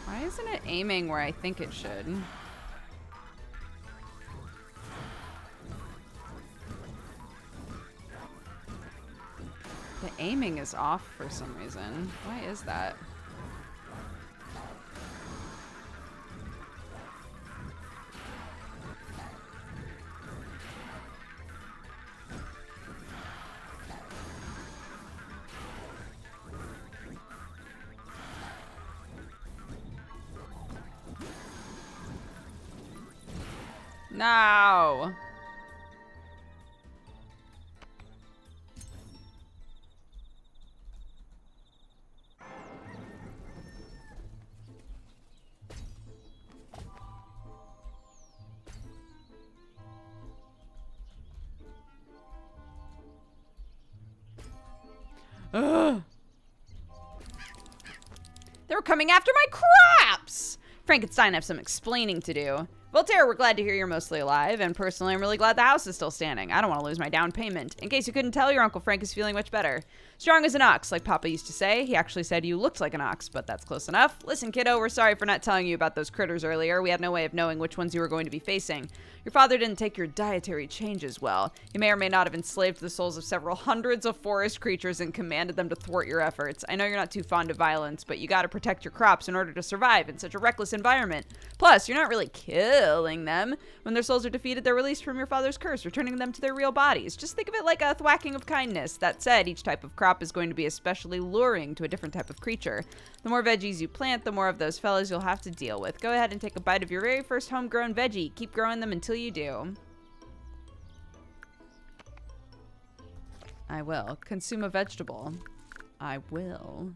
Why isn't it aiming where I think it should? The aiming is off for some reason. Why is that? No. Ugh. They were coming after my crops! Frankenstein, I have some explaining to do. Voltaire, we're glad to hear you're mostly alive, and personally, I'm really glad the house is still standing. I don't want to lose my down payment. In case you couldn't tell, your Uncle Frank is feeling much better. Strong as an ox, like Papa used to say. He actually said you looked like an ox, but that's close enough. Listen, kiddo, we're sorry for not telling you about those critters earlier. We had no way of knowing which ones you were going to be facing. Your father didn't take your dietary changes well. He may or may not have enslaved the souls of several hundreds of forest creatures and commanded them to thwart your efforts. I know you're not too fond of violence, but you gotta protect your crops in order to survive in such a reckless environment. Plus, you're not really killing them. When their souls are defeated, they're released from your father's curse, returning them to their real bodies. Just think of it like a thwacking of kindness. That said, each type of crop is going to be especially luring to a different type of creature. The more veggies you plant, the more of those fellas you'll have to deal with. Go ahead and take a bite of your very first homegrown veggie. Keep growing them until you do. I will. Consume a vegetable. I will.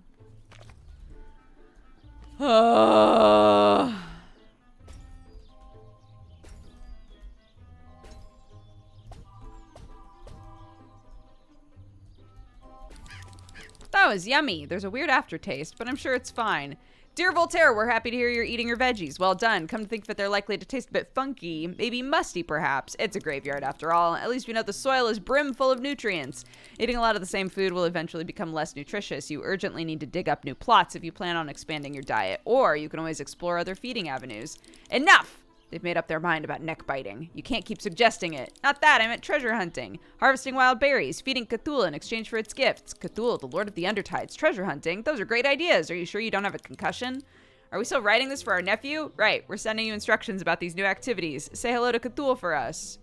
That was yummy. There's a weird aftertaste, but I'm sure it's fine. Dear Voltaire, we're happy to hear you're eating your veggies. Well done. Come to think that they're likely to taste a bit funky, maybe musty perhaps. It's a graveyard after all. At least we know the soil is brimful of nutrients. Eating a lot of the same food will eventually become less nutritious. You urgently need to dig up new plots if you plan on expanding your diet, or you can always explore other feeding avenues. Enough! They've made up their mind about neck biting. You can't keep suggesting it. Not that, I meant treasure hunting. Harvesting wild berries, feeding Cthulhu in exchange for its gifts. Cthulhu, the Lord of the Undertides, treasure hunting. Those are great ideas. Are you sure you don't have a concussion? Are we still writing this for our nephew? Right, we're sending you instructions about these new activities. Say hello to Cthulhu for us.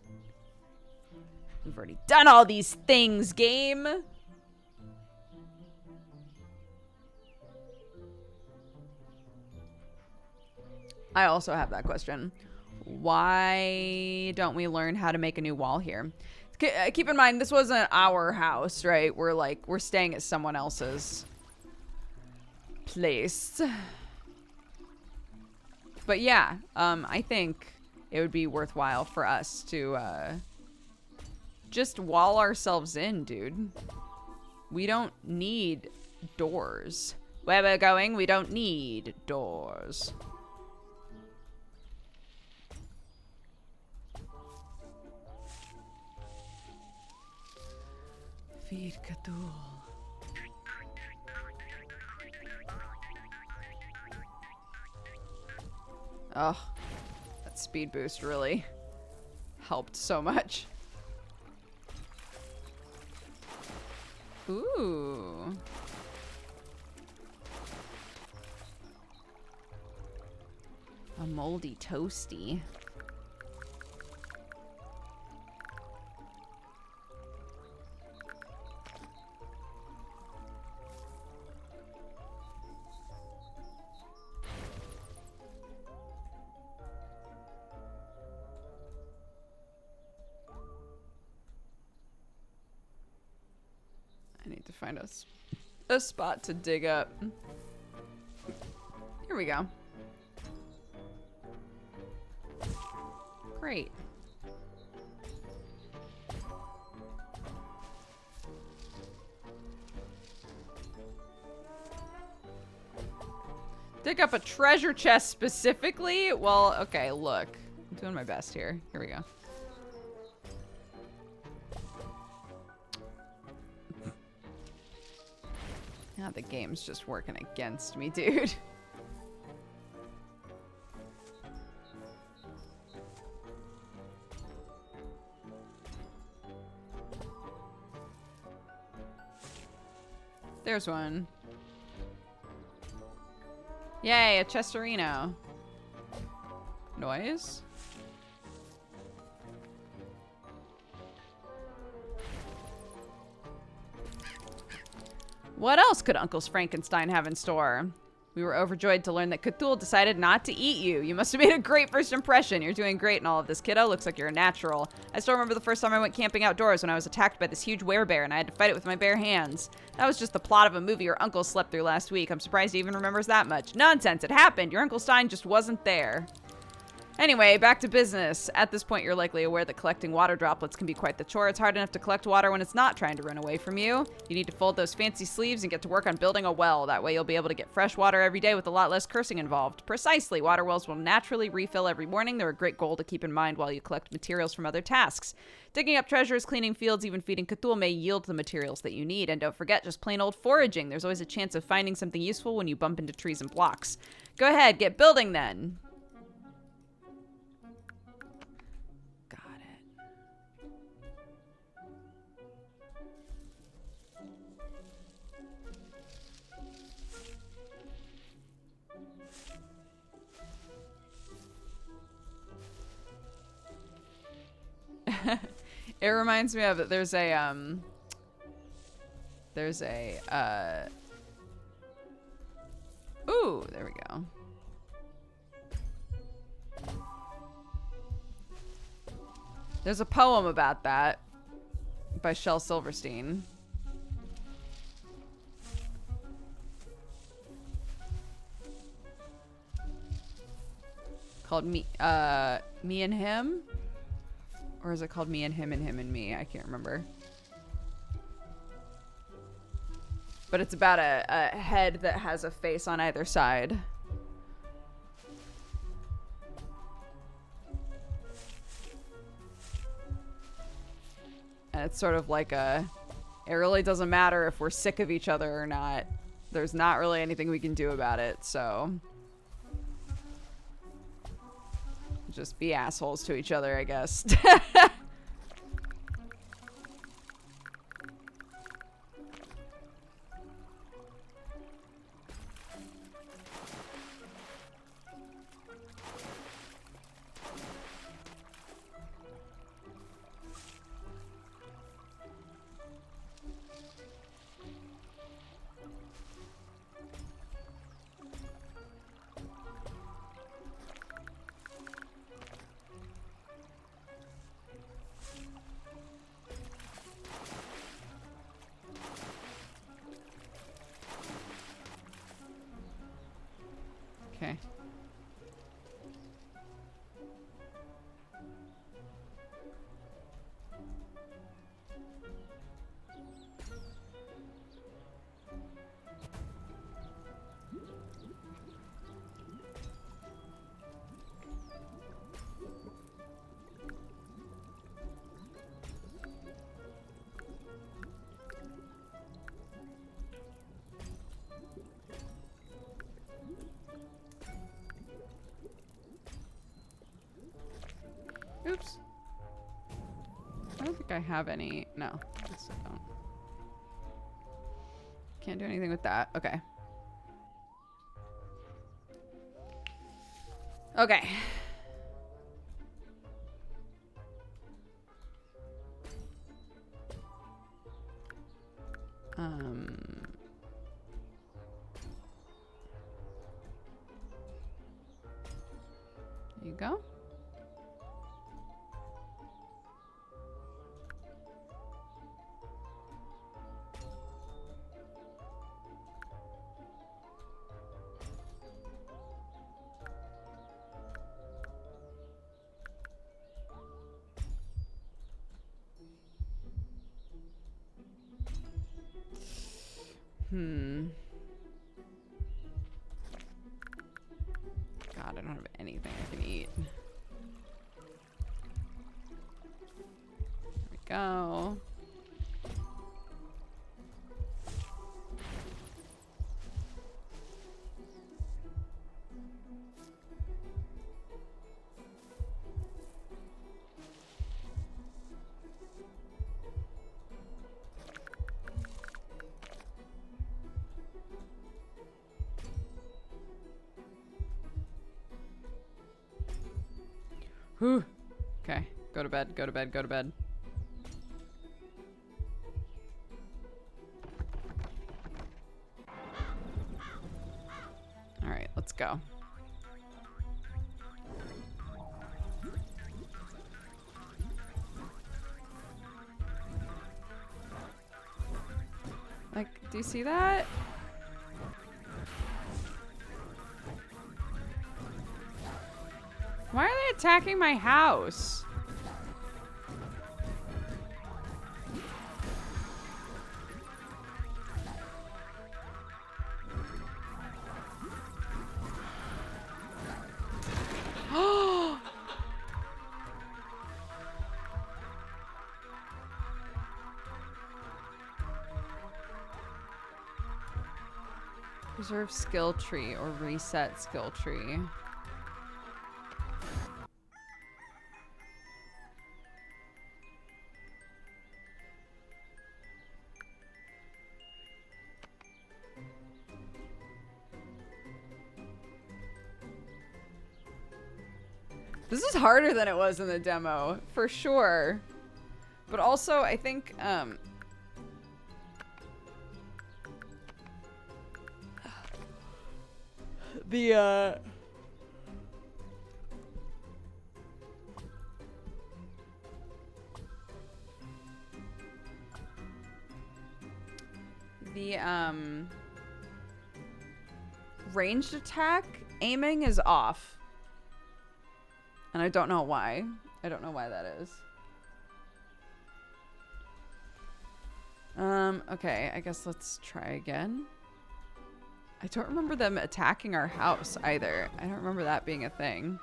We've already done all these things, game. I also have that question. Why don't we learn how to make a new wall here? Keep in mind, this wasn't our house, right? We're staying at someone else's place. But yeah, I think it would be worthwhile for us to just wall ourselves in, dude. We don't need doors. Where we're going, we don't need doors. Feed Cthulhu. Oh, that speed boost really helped so much. Ooh. A moldy toasty. I need to find a spot to dig up. Here we go. Great. Dig up a treasure chest specifically? Well, okay, look. I'm doing my best here. Here we go. Now the game's just working against me, dude. There's one. Yay, a Chesterino. Noise? What else could Uncle Frankenstein have in store? We were overjoyed to learn that Cthulhu decided not to eat you. You must have made a great first impression. You're doing great in all of this, kiddo. Looks like you're a natural. I still remember the first time I went camping outdoors when I was attacked by this huge werebear and I had to fight it with my bare hands. That was just the plot of a movie your uncle slept through last week. I'm surprised he even remembers that much. Nonsense, it happened. Your Uncle Stein just wasn't there. Anyway, back to business. At this point, you're likely aware that collecting water droplets can be quite the chore. It's hard enough to collect water when it's not trying to run away from you. You need to fold those fancy sleeves and get to work on building a well. That way you'll be able to get fresh water every day with a lot less cursing involved. Precisely. Water wells will naturally refill every morning. They're a great goal to keep in mind while you collect materials from other tasks. Digging up treasures, cleaning fields, even feeding Cthulhu may yield the materials that you need. And don't forget, just plain old foraging. There's always a chance of finding something useful when you bump into trees and blocks. Go ahead, get building then. It reminds me of it. There's a ooh, there we go. There's a poem about that by Shel Silverstein. Called Me and Him? Or is it called Me and Him and Him and Me? I can't remember. But it's about a head that has a face on either side. And it's sort of like it really doesn't matter if we're sick of each other or not. There's not really anything we can do about it, so just be assholes to each other, I guess. Okay. Oops. I don't think I have any. No, I guess I don't. Can't do anything with that. Okay. Okay. There you go. God, I don't have anything I can eat. There we go. Whew. Okay, go to bed, go to bed, go to bed. All right, let's go. Like, do you see that? Why are they attacking my house? Preserve skill tree or reset skill tree. This is harder than it was in the demo, for sure. But also, I think, the ranged attack aiming is off. And I don't know why. I don't know why that is. Okay, I guess let's try again. I don't remember them attacking our house either. I don't remember that being a thing.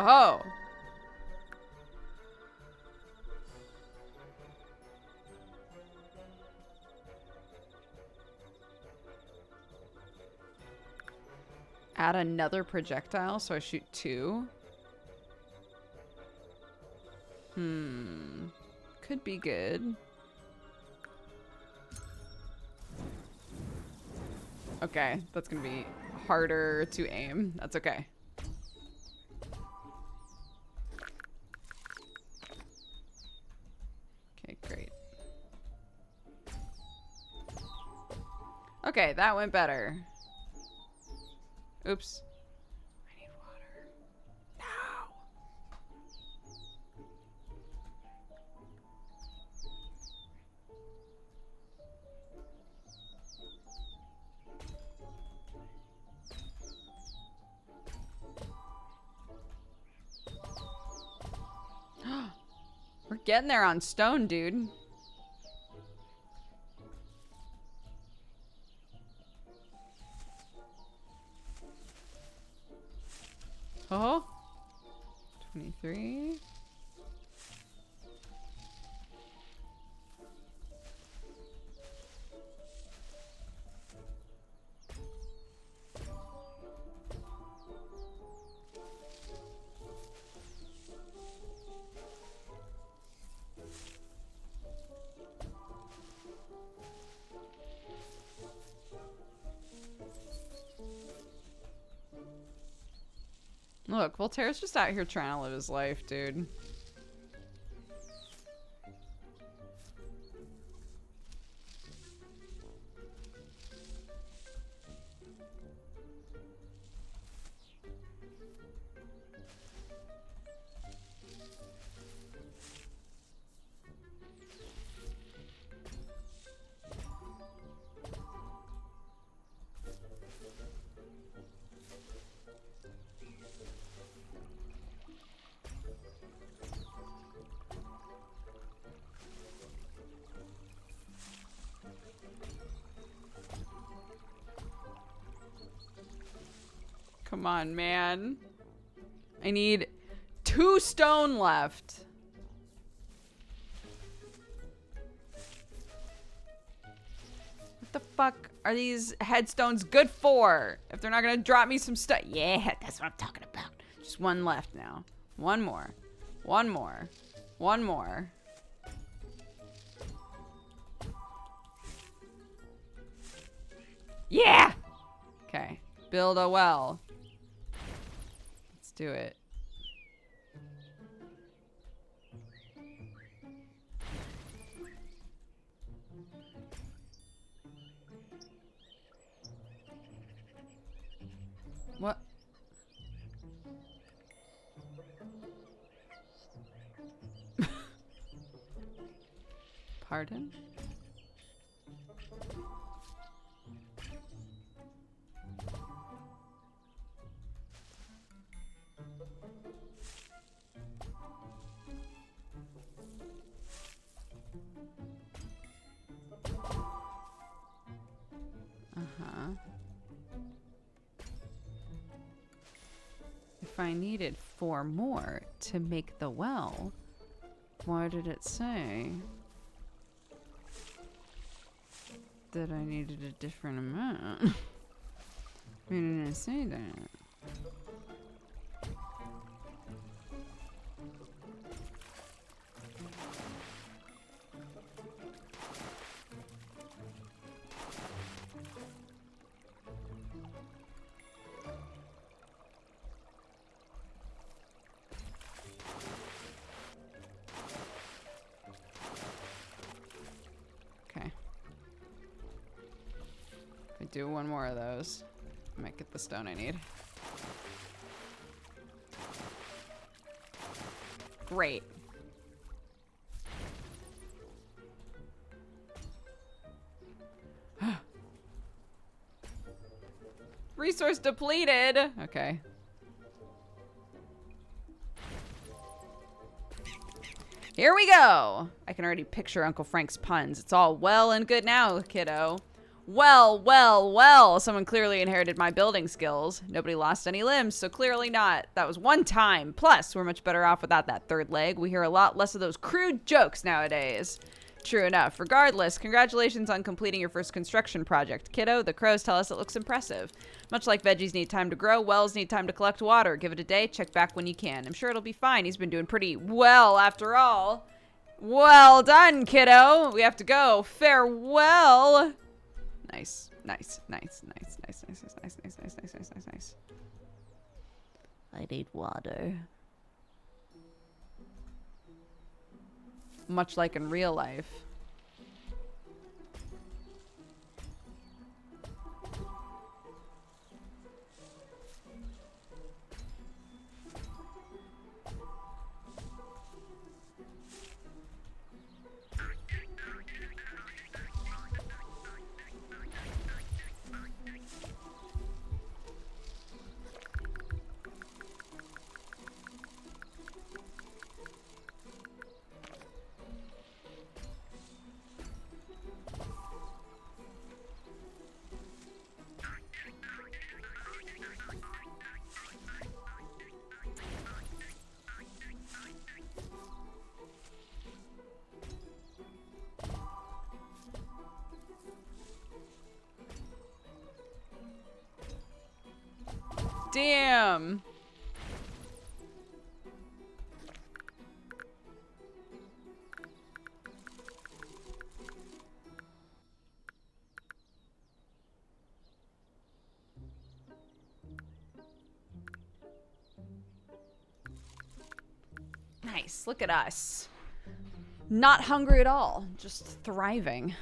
Oh. Add another projectile, so I shoot 2. Could be good. Okay, that's gonna be harder to aim. That's okay. Okay, great. Okay, that went better. Oops. I need water. Now. We're getting there on stone, dude. Oh, 23. Look, Voltaire's just out here trying to live his life, dude. Come on, man. I need 2 stone left. fuck are these headstones good for? If they're not gonna drop me some stuff. Yeah, that's what I'm talking about. Just one left now. One more. One more. One more. Yeah! Okay. Build a well. Let's do it. What? Pardon? Uh-huh. If I needed 4 more to make the well, why did it say that I needed a different amount? Why didn't it say that? Okay. If I do one more of those, I might get the stone I need. Great. Resource depleted. Okay. Here we go. I can already picture Uncle Frank's puns. It's all well and good now, kiddo. Well, well, well. Someone clearly inherited my building skills. Nobody lost any limbs, so clearly not. That was one time. Plus, we're much better off without that third leg. We hear a lot less of those crude jokes nowadays. True enough. Regardless, congratulations on completing your first construction project. Kiddo, the crows tell us it looks impressive. Much like veggies need time to grow, wells need time to collect water. Give it a day, check back when you can. I'm sure it'll be fine. He's been doing pretty well after all. Well done, kiddo. We have to go. Farewell. Nice, nice, nice, nice, nice, nice, nice, nice, nice, nice, nice, nice, nice, nice. I need water. Much like in real life. Damn. Nice. Look at us. Not hungry at all. Just thriving.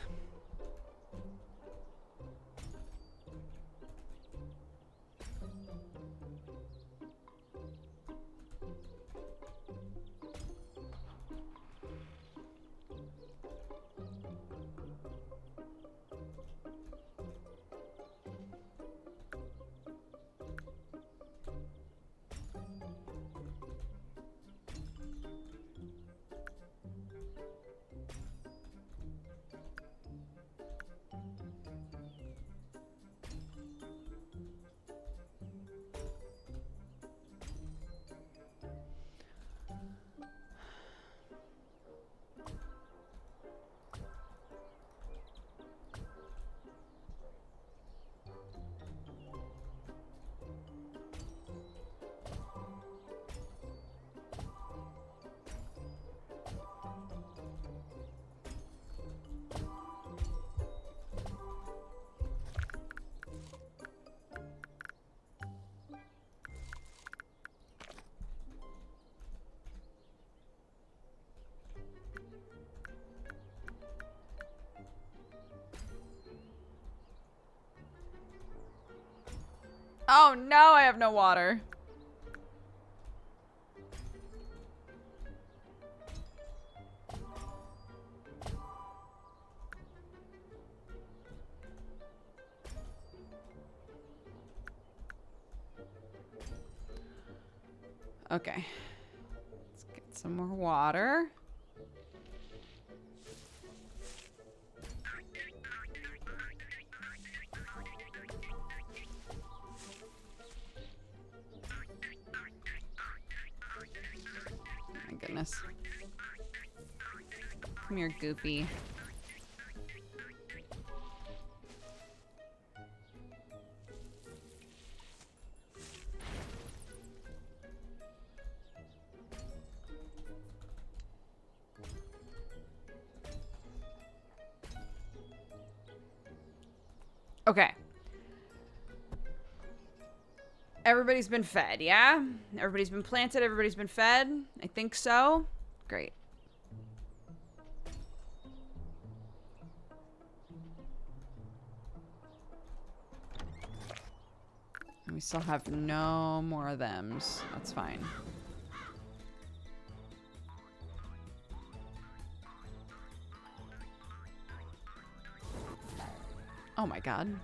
Oh no, I have no water. Okay. Let's get some more water. My goodness. Come here, Goofy. Okay. Everybody's been fed, yeah? Everybody's been planted, everybody's been fed? I think so. Great. And we still have no more of thems. That's fine. Oh my god.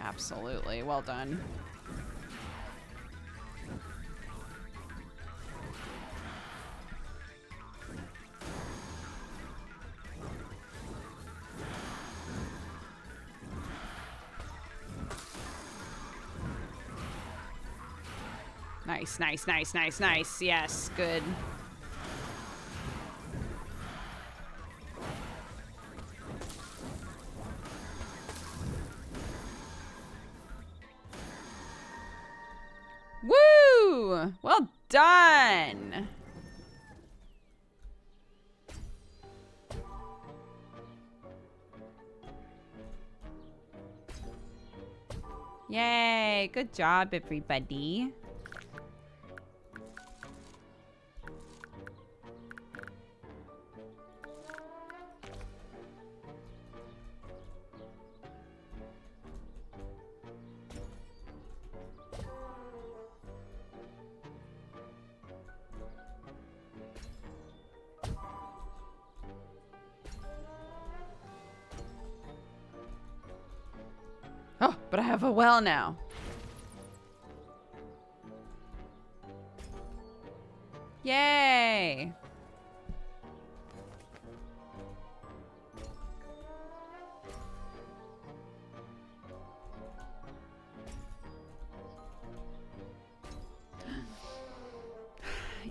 Absolutely. Well done. Nice, nice, nice, nice, nice. Yes, good. Woo! Well done! Yay! Good job, everybody. Oh, but I have a well now. Yay!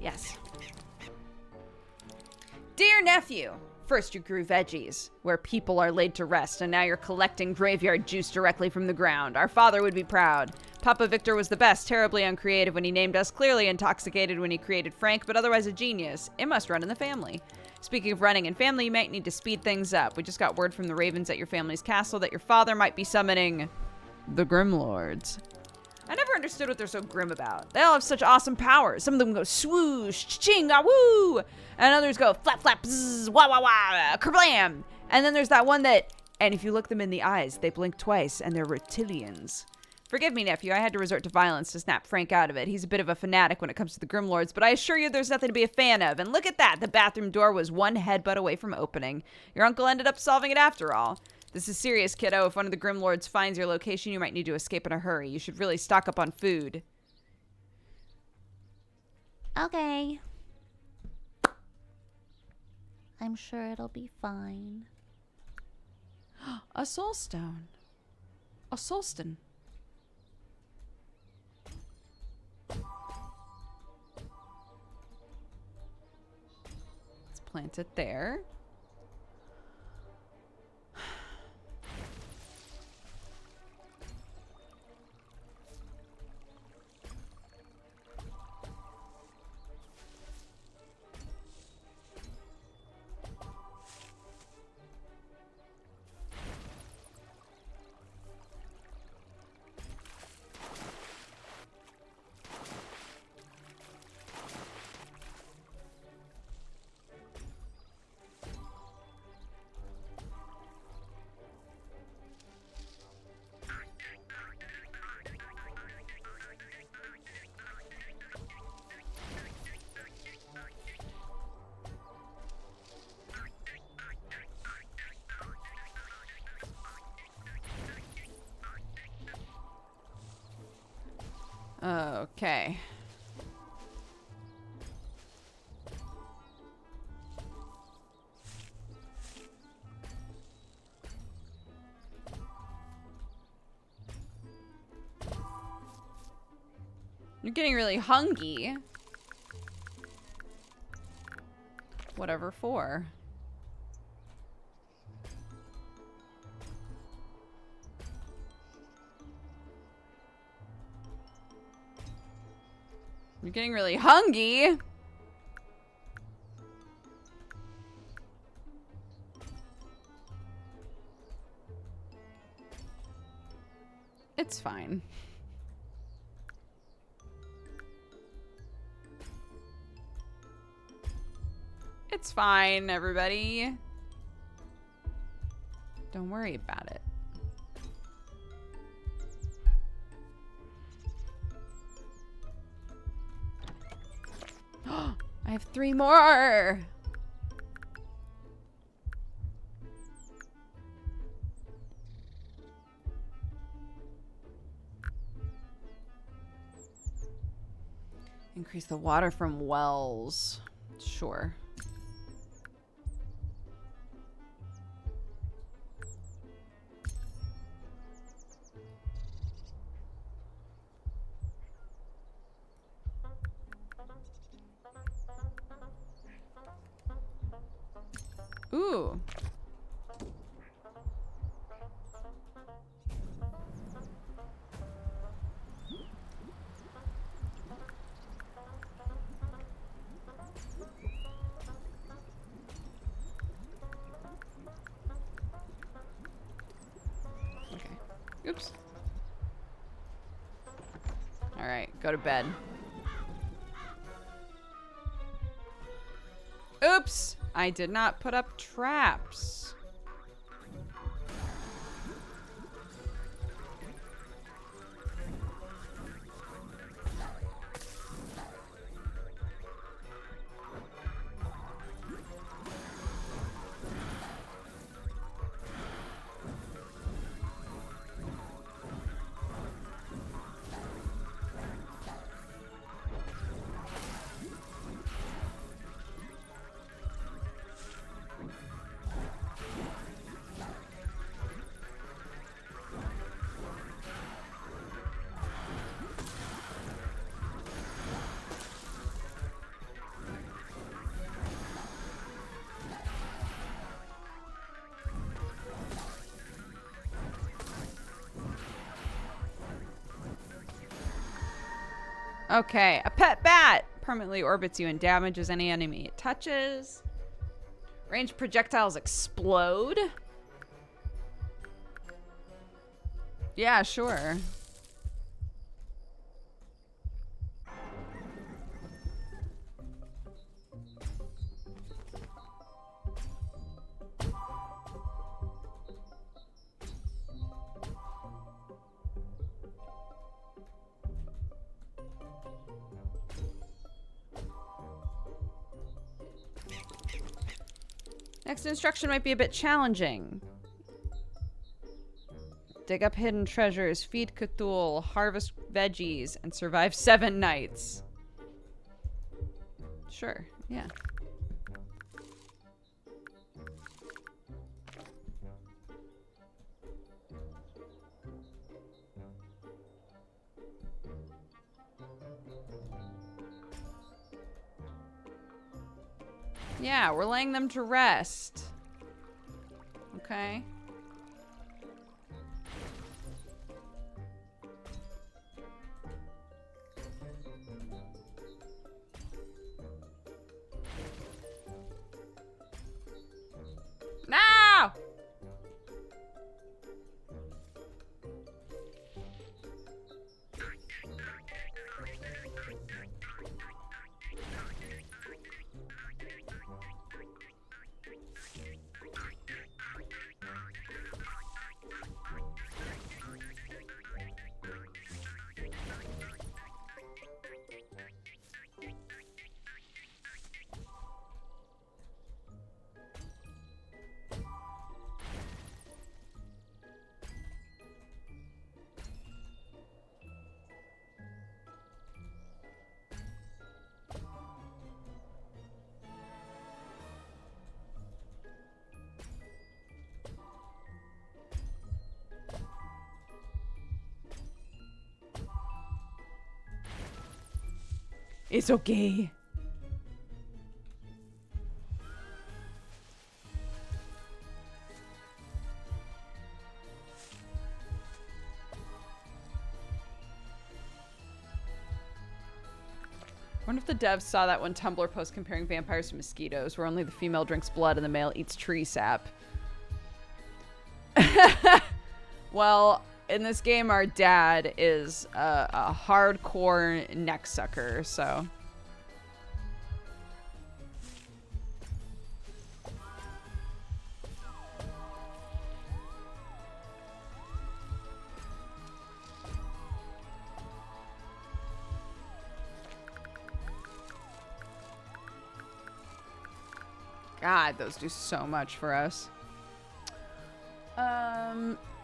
Yes. Dear nephew, first you grew veggies, where people are laid to rest, and now you're collecting graveyard juice directly from the ground. Our father would be proud. Papa Victor was the best, terribly uncreative when he named us, clearly intoxicated when he created Frank, but otherwise a genius. It must run in the family. Speaking of running in family, you might need to speed things up. We just got word from the ravens at your family's castle that your father might be summoning the Grimlords. I never understood what they're so grim about. They all have such awesome powers. Some of them go swoosh, ching, ah, woo, and others go flap, flap, zzz, wah, wah, wah, kerblam. And then there's that one that, and if you look them in the eyes, they blink twice, and they're reptilians. Forgive me, nephew, I had to resort to violence to snap Frank out of it. He's a bit of a fanatic when it comes to the Grimlords, but I assure you there's nothing to be a fan of. And look at that, the bathroom door was one headbutt away from opening. Your uncle ended up solving it after all. This is serious, kiddo. If one of the Grimlords finds your location, you might need to escape in a hurry. You should really stock up on food. Okay. I'm sure it'll be fine. A soul stone. A soulstone. Let's plant it there. Okay. You're getting really hungry. Whatever for. You're getting really hungry. It's fine. It's fine, everybody. Don't worry about it. I have 3 more. Increase the water from wells. Sure. Ooh. Okay. Oops. All right, go to bed. Oops! I did not put up traps. Okay, a pet bat permanently orbits you and damages any enemy it touches. Ranged projectiles explode. Yeah, sure. Next instruction might be a bit challenging. Dig up hidden treasures, feed Cthulhu, harvest veggies, and survive 7 nights. Sure, yeah. Yeah, we're laying them to rest. Okay. No! It's okay. I wonder if the devs saw that one Tumblr post comparing vampires to mosquitoes, where only the female drinks blood and the male eats tree sap. Well, in this game, our dad is a hardcore neck sucker, so... God, those do so much for us.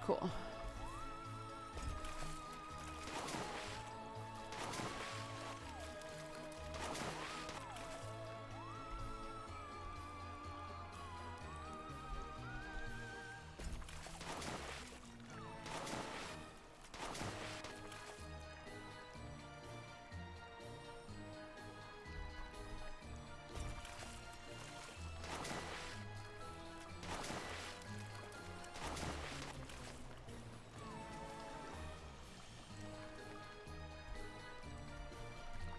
Cool.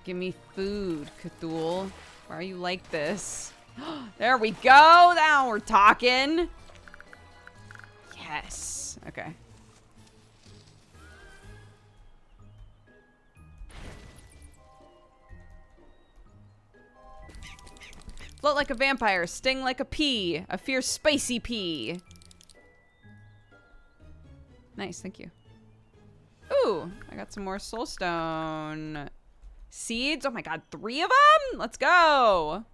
Give me food, Cthulhu. Why are you like this? There we go. Now we're talking. Yes. Okay. Float like a vampire, sting like a pea, a fierce spicy pea. Nice, thank you. Ooh, I got some more soulstone seeds. Oh my god, 3 of them? Let's go.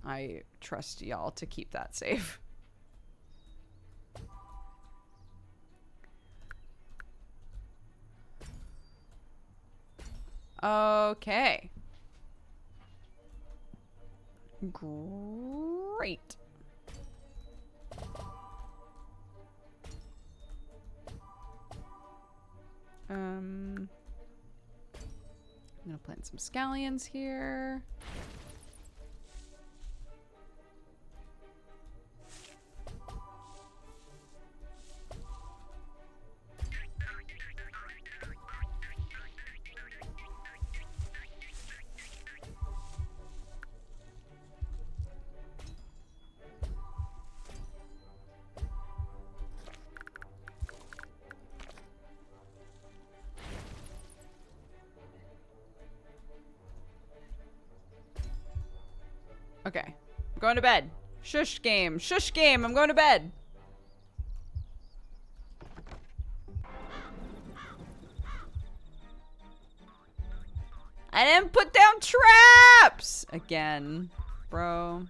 I trust y'all to keep that safe. Okay. Great. I'm gonna plant some scallions here. Okay. I'm going to bed. Shush game. Shush game. I'm going to bed. I didn't put down traps! Again. Bro.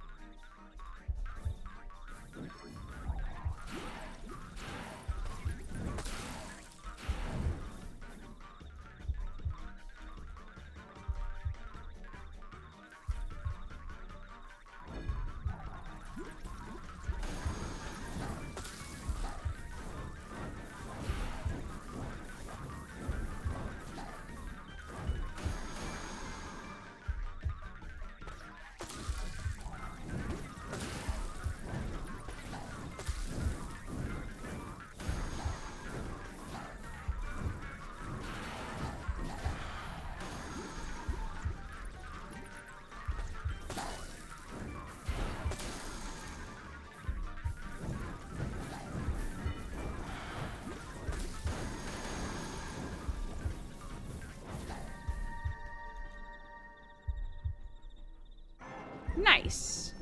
Nice.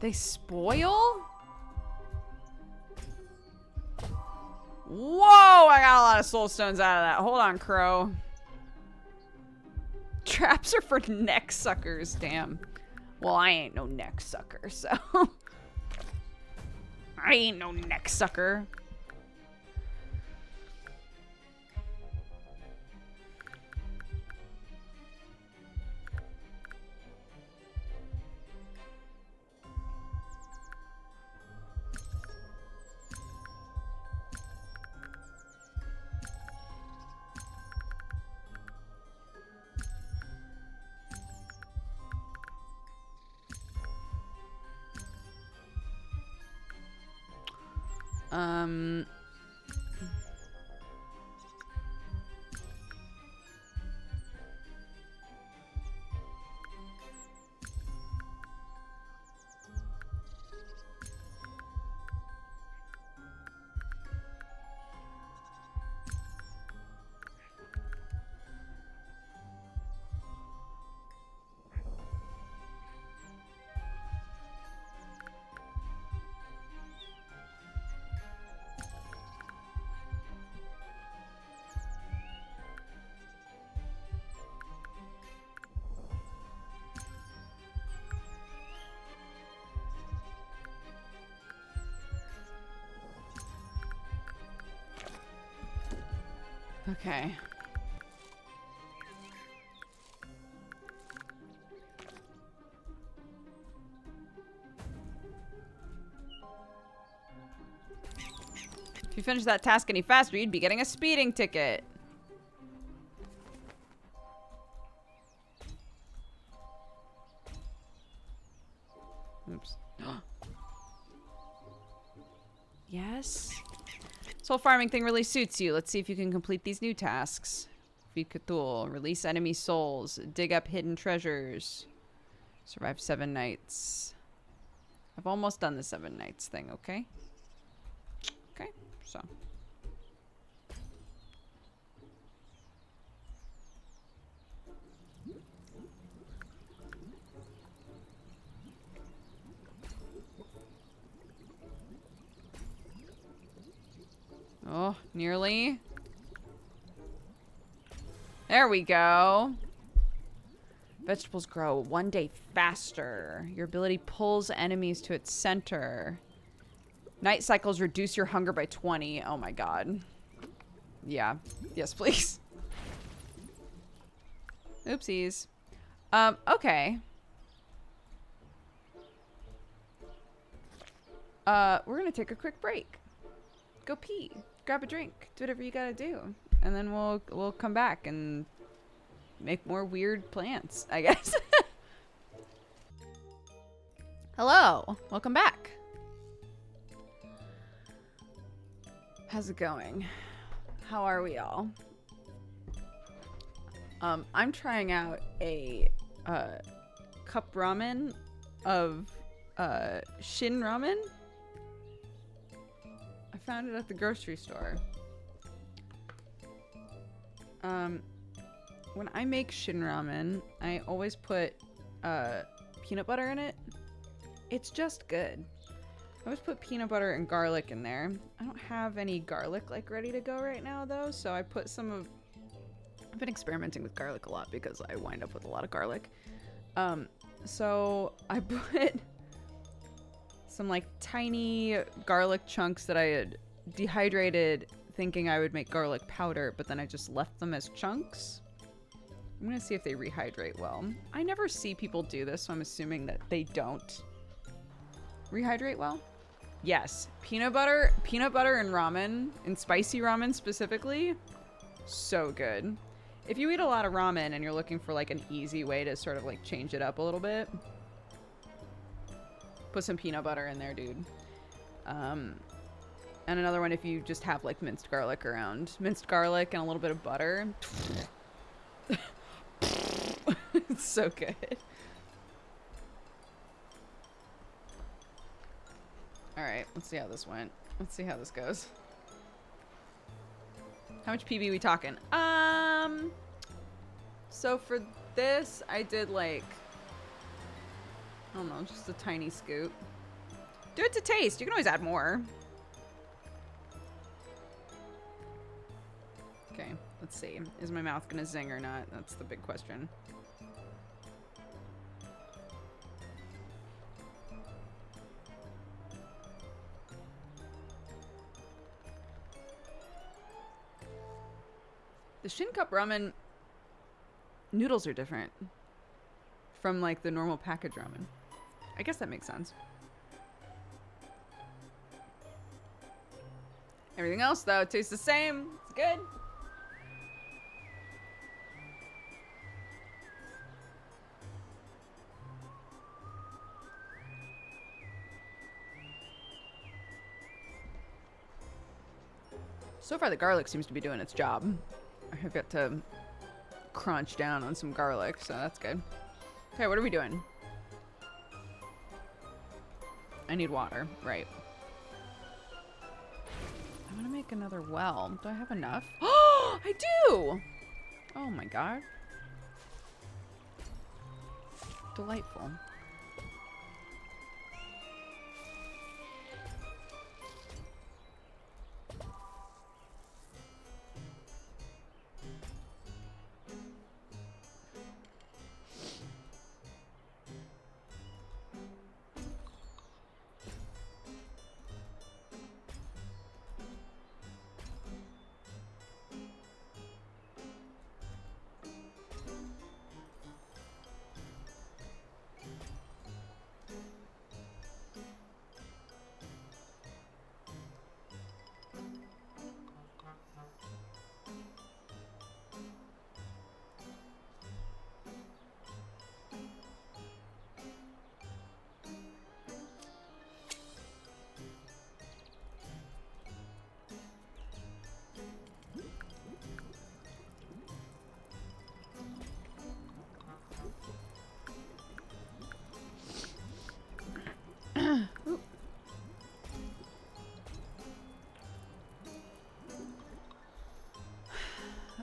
They spoil? Whoa, I got a lot of soul stones out of that. Hold on, Crow. Traps are for neck suckers, damn. Well, I ain't no neck sucker, so... I ain't no neck sucker. Um... Okay. If you finish that task any faster, you'd be getting a speeding ticket. Oops. Yes. This whole farming thing really suits you. Let's see if you can complete these new tasks. Feed Cthulhu, release enemy souls, dig up hidden treasures, survive 7 nights. I've almost done the 7 nights thing, okay? Okay, so. Oh, nearly. There we go. Vegetables grow 1 day faster. Your ability pulls enemies to its center. Night cycles reduce your hunger by 20. Oh my god. Yeah. Yes, please. Oopsies. Okay. We're gonna take a quick break. Go pee. Grab a drink. Do whatever you gotta do. And then we'll come back and make more weird plants, I guess. Hello. Welcome back. How's it going? How are we all? I'm trying out a cup ramen of Shin ramen. I found it at the grocery store. When I make Shin ramen, I always put peanut butter in it. It's just good. I always put peanut butter and garlic in there. I don't have any garlic like ready to go right now though, so I put some of... I've been experimenting with garlic a lot because I wind up with a lot of garlic. So I put some like tiny garlic chunks that I had dehydrated thinking I would make garlic powder, but then I just left them as chunks. I'm gonna see if they rehydrate well. I never see people do this, so I'm assuming that they don't rehydrate well. Yes, peanut butter and ramen, and spicy ramen specifically, so good. If you eat a lot of ramen and you're looking for like an easy way to sort of like change it up a little bit, put some peanut butter in there, dude. And another one if you just have like minced garlic around. Minced garlic and a little bit of butter. It's so good. Alright, let's see how this went. Let's see how this goes. How much PB we talking? So for this, I did like, I don't know, just a tiny scoop. Do it to taste. You can always add more. Okay, let's see. Is my mouth gonna zing or not? That's the big question. The Shin Cup ramen noodles are different from like the normal package ramen. I guess that makes sense. Everything else though tastes the same. It's good. So far, the garlic seems to be doing its job. I have got to crunch down on some garlic, so that's good. Okay, what are we doing? I need water, right. I'm gonna make another well. Do I have enough? Oh, I do! Oh my god. Delightful.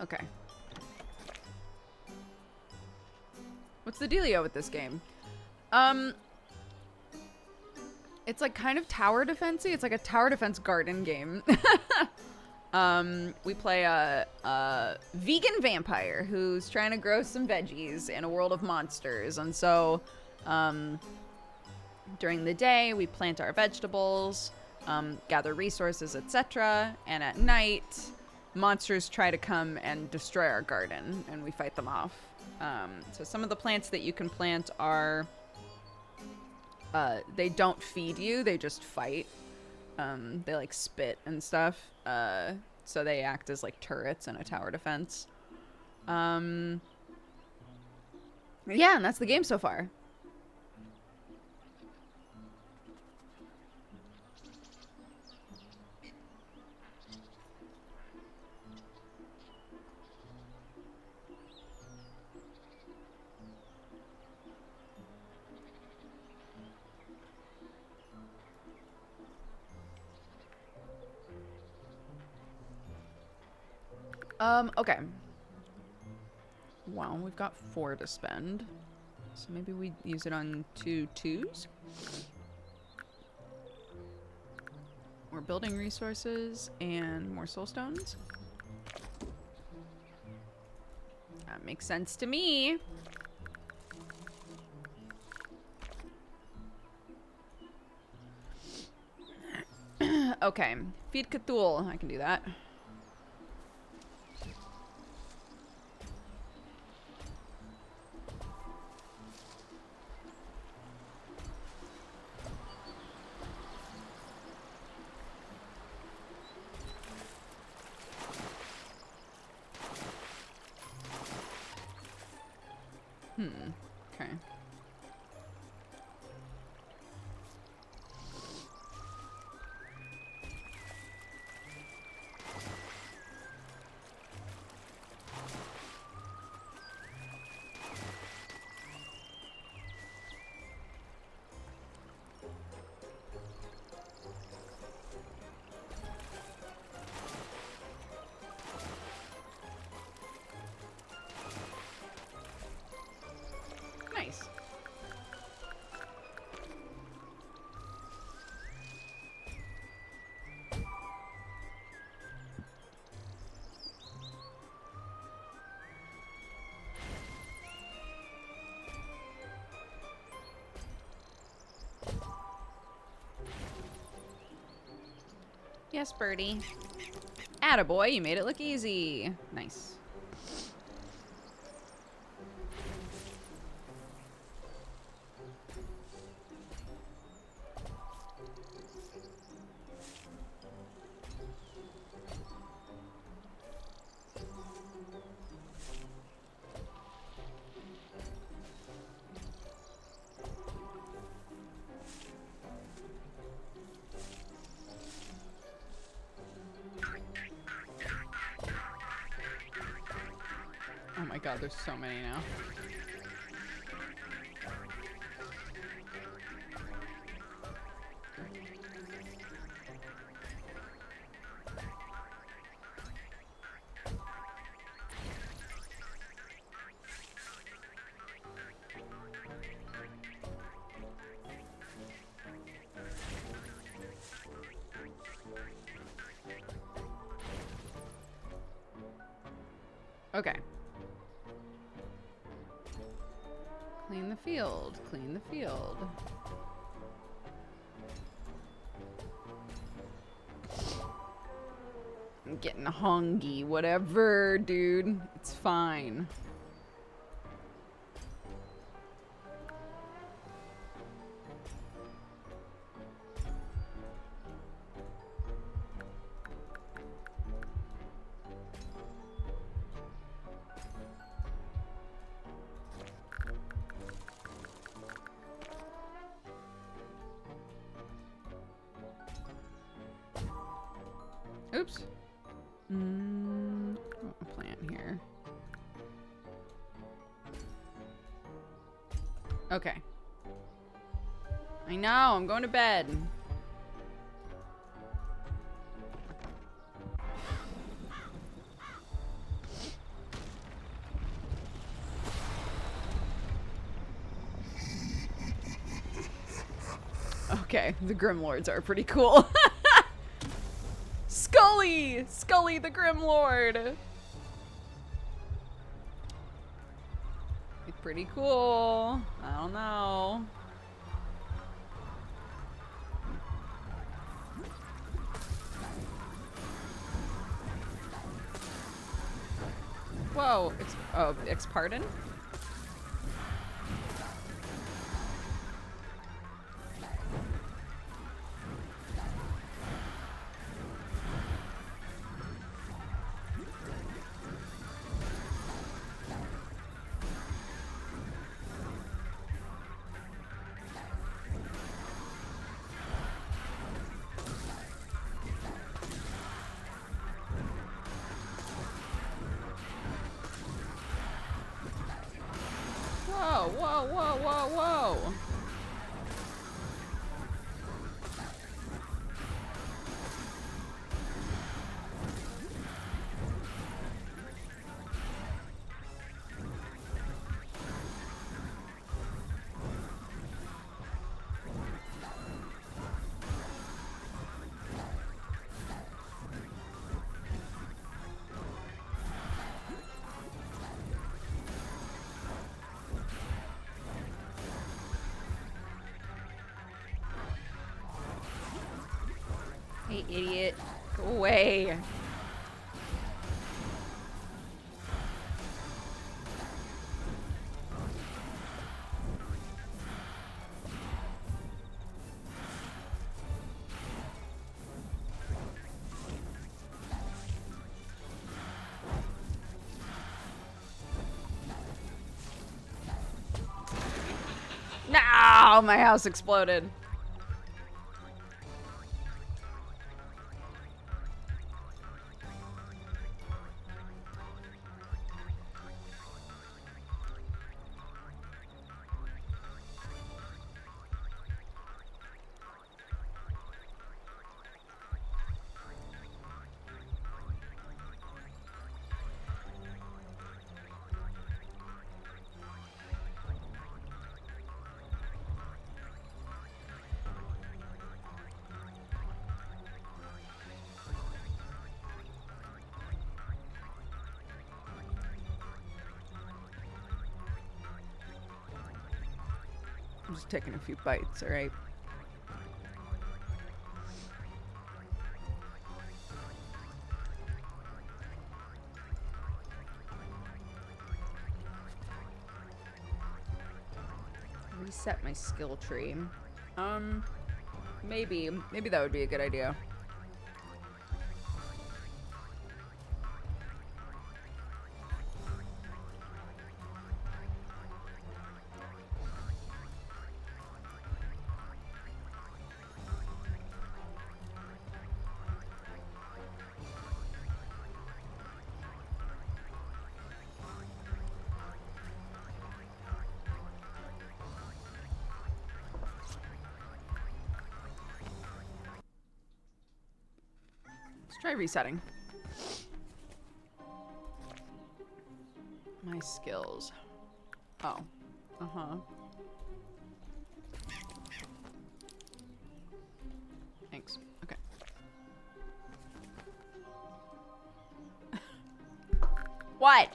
Okay. What's the dealio with this game? It's like kind of tower defense-y. It's like a tower defense garden game. We play a vegan vampire who's trying to grow some veggies in a world of monsters. And so, during the day, we plant our vegetables, gather resources, etc. And at night, monsters try to come and destroy our garden, and we fight them off. So some of the plants that you can plant are, they don't feed you, they just fight. They like spit and stuff. So they act as like turrets in a tower defense. Yeah, and that's the game so far. Okay. Well, we've got 4 to spend. So maybe we use it on 2 twos? More building resources and more soul stones. That makes sense to me. Okay. Feed Cthulhu. I can do that. Okay. Nice. Yes, birdie. Attaboy, you made it look easy. Nice. Oh my god, there's so many now. Okay. Clean the field. Clean the field. I'm getting hungry. Whatever, dude. It's fine. Oops. A plant here. Okay. I know, I'm going to bed. Okay, the Grim Lords are pretty cool. Scully! Scully the Grim Lord! It's pretty cool. I don't know. Whoa, pardon? Whoa, whoa, whoa, whoa, whoa. Hey, idiot. Go away. No, my house exploded. I'm just taking a few bites, all right? Reset my skill tree. Maybe that would be a good idea. Let's try resetting. My skills. Oh. Uh-huh. Thanks. Okay. What?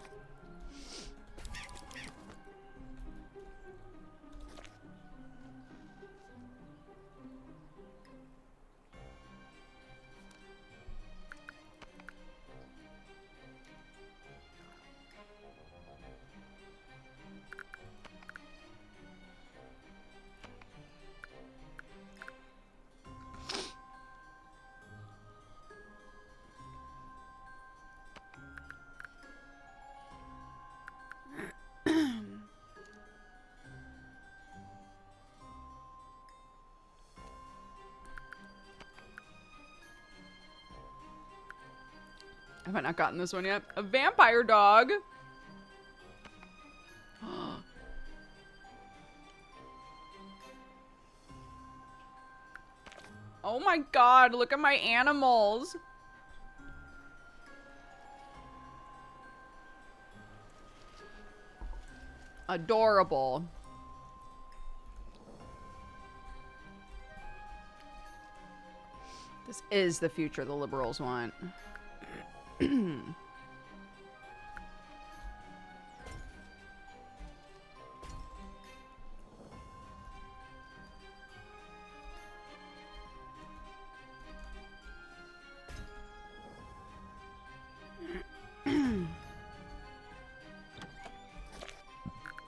Have I not gotten this one yet? A vampire dog. Oh my god, look at my animals. Adorable. This is the future the liberals want.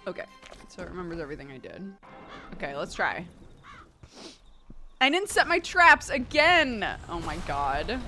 Okay, so it remembers everything I did. Okay, let's try. I didn't set my traps again! Oh my god.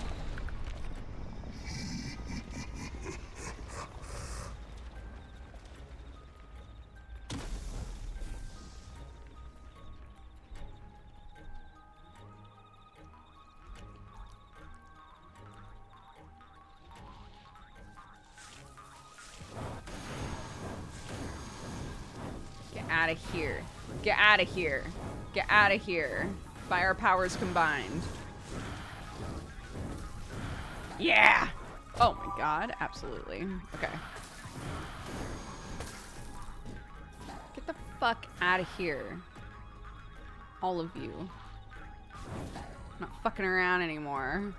Get out of here. Get out of here. Get out of here. By our powers combined. Yeah! Oh my god, absolutely. Okay. Get the fuck out of here. All of you. I'm not fucking around anymore.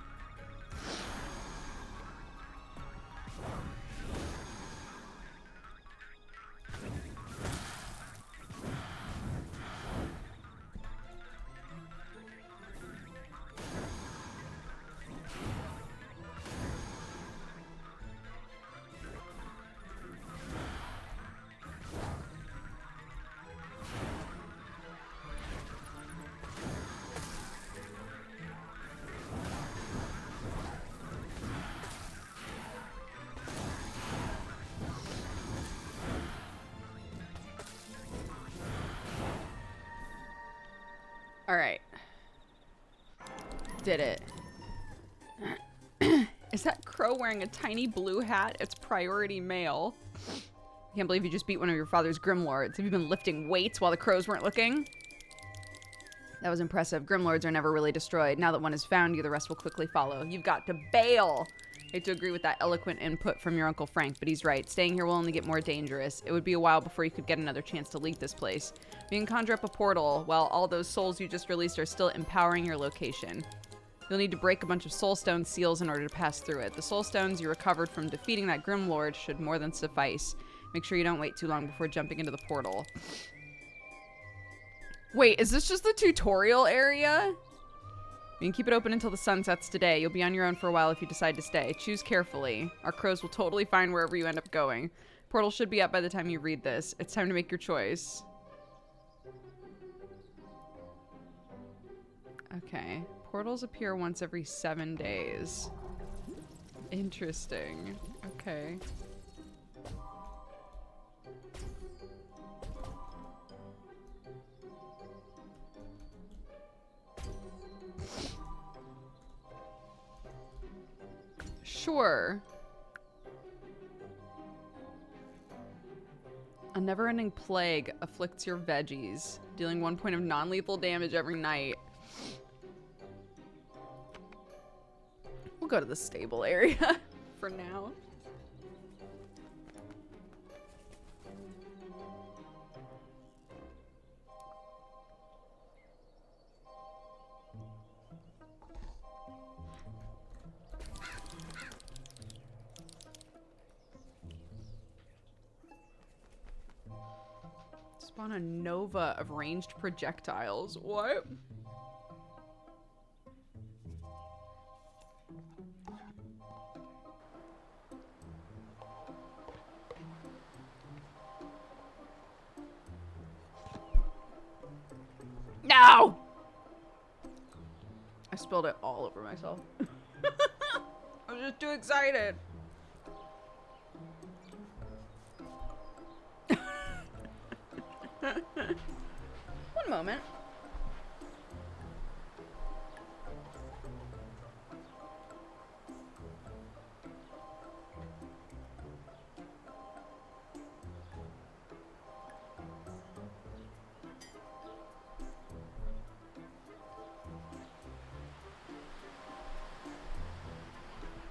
All right. Did it. Is that crow wearing a tiny blue hat? It's priority mail. I can't believe you just beat one of your father's Grimlords. Have you been lifting weights while the crows weren't looking? That was impressive. Grimlords are never really destroyed. Now that one is found you, the rest will quickly follow. You've got to bail. I hate to agree with that eloquent input from your Uncle Frank, but he's right. Staying here will only get more dangerous. It would be a while before you could get another chance to leave this place. You can conjure up a portal while all those souls you just released are still empowering your location. You'll need to break a bunch of soulstone seals in order to pass through it. The soulstones you recovered from defeating that Grimlord should more than suffice. Make sure you don't wait too long before jumping into the portal. Wait, is this just the tutorial area? You can keep it open until the sun sets today. You'll be on your own for a while if you decide to stay. Choose carefully. Our crows will totally find wherever you end up going. Portal should be up by the time you read this. It's time to make your choice. Okay. Portals appear once every 7 days. Interesting. Okay. Sure. A never-ending plague afflicts your veggies, dealing 1 point of non-lethal damage every night. We'll go to the stable area for now. Spawn a nova of ranged projectiles. What? No! I spilled it all over myself. I was just too excited. One moment.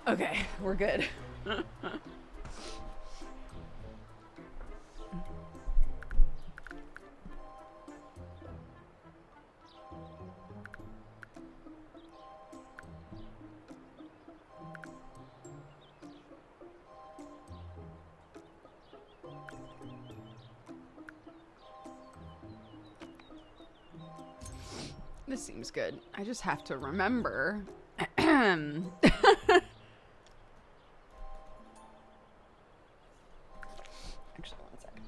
Okay, we're good. This seems good. I just have to remember. Actually, one second.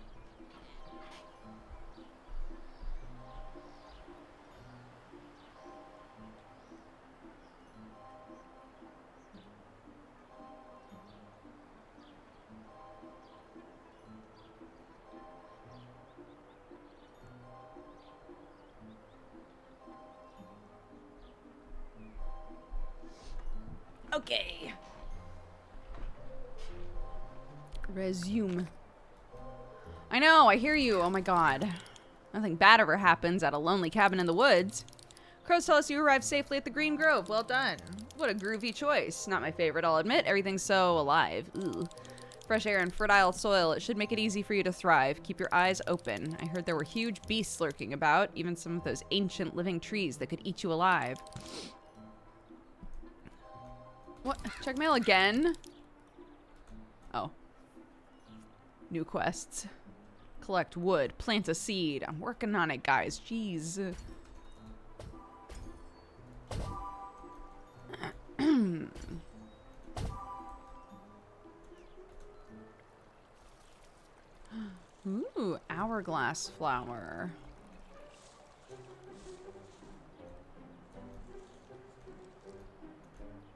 Okay. Resume. I know, I hear you. Oh my god. Nothing bad ever happens at a lonely cabin in the woods. Crows tell us you arrived safely at the Green Grove. Well done. What a groovy choice. Not my favorite, I'll admit. Everything's so alive. Ooh. Fresh air and fertile soil. It should make it easy for you to thrive. Keep your eyes open. I heard there were huge beasts lurking about. Even some of those ancient living trees that could eat you alive. What? Check mail again? Oh. New quests. Collect wood. Plant a seed. I'm working on it, guys. Jeez. Ooh, hourglass flower.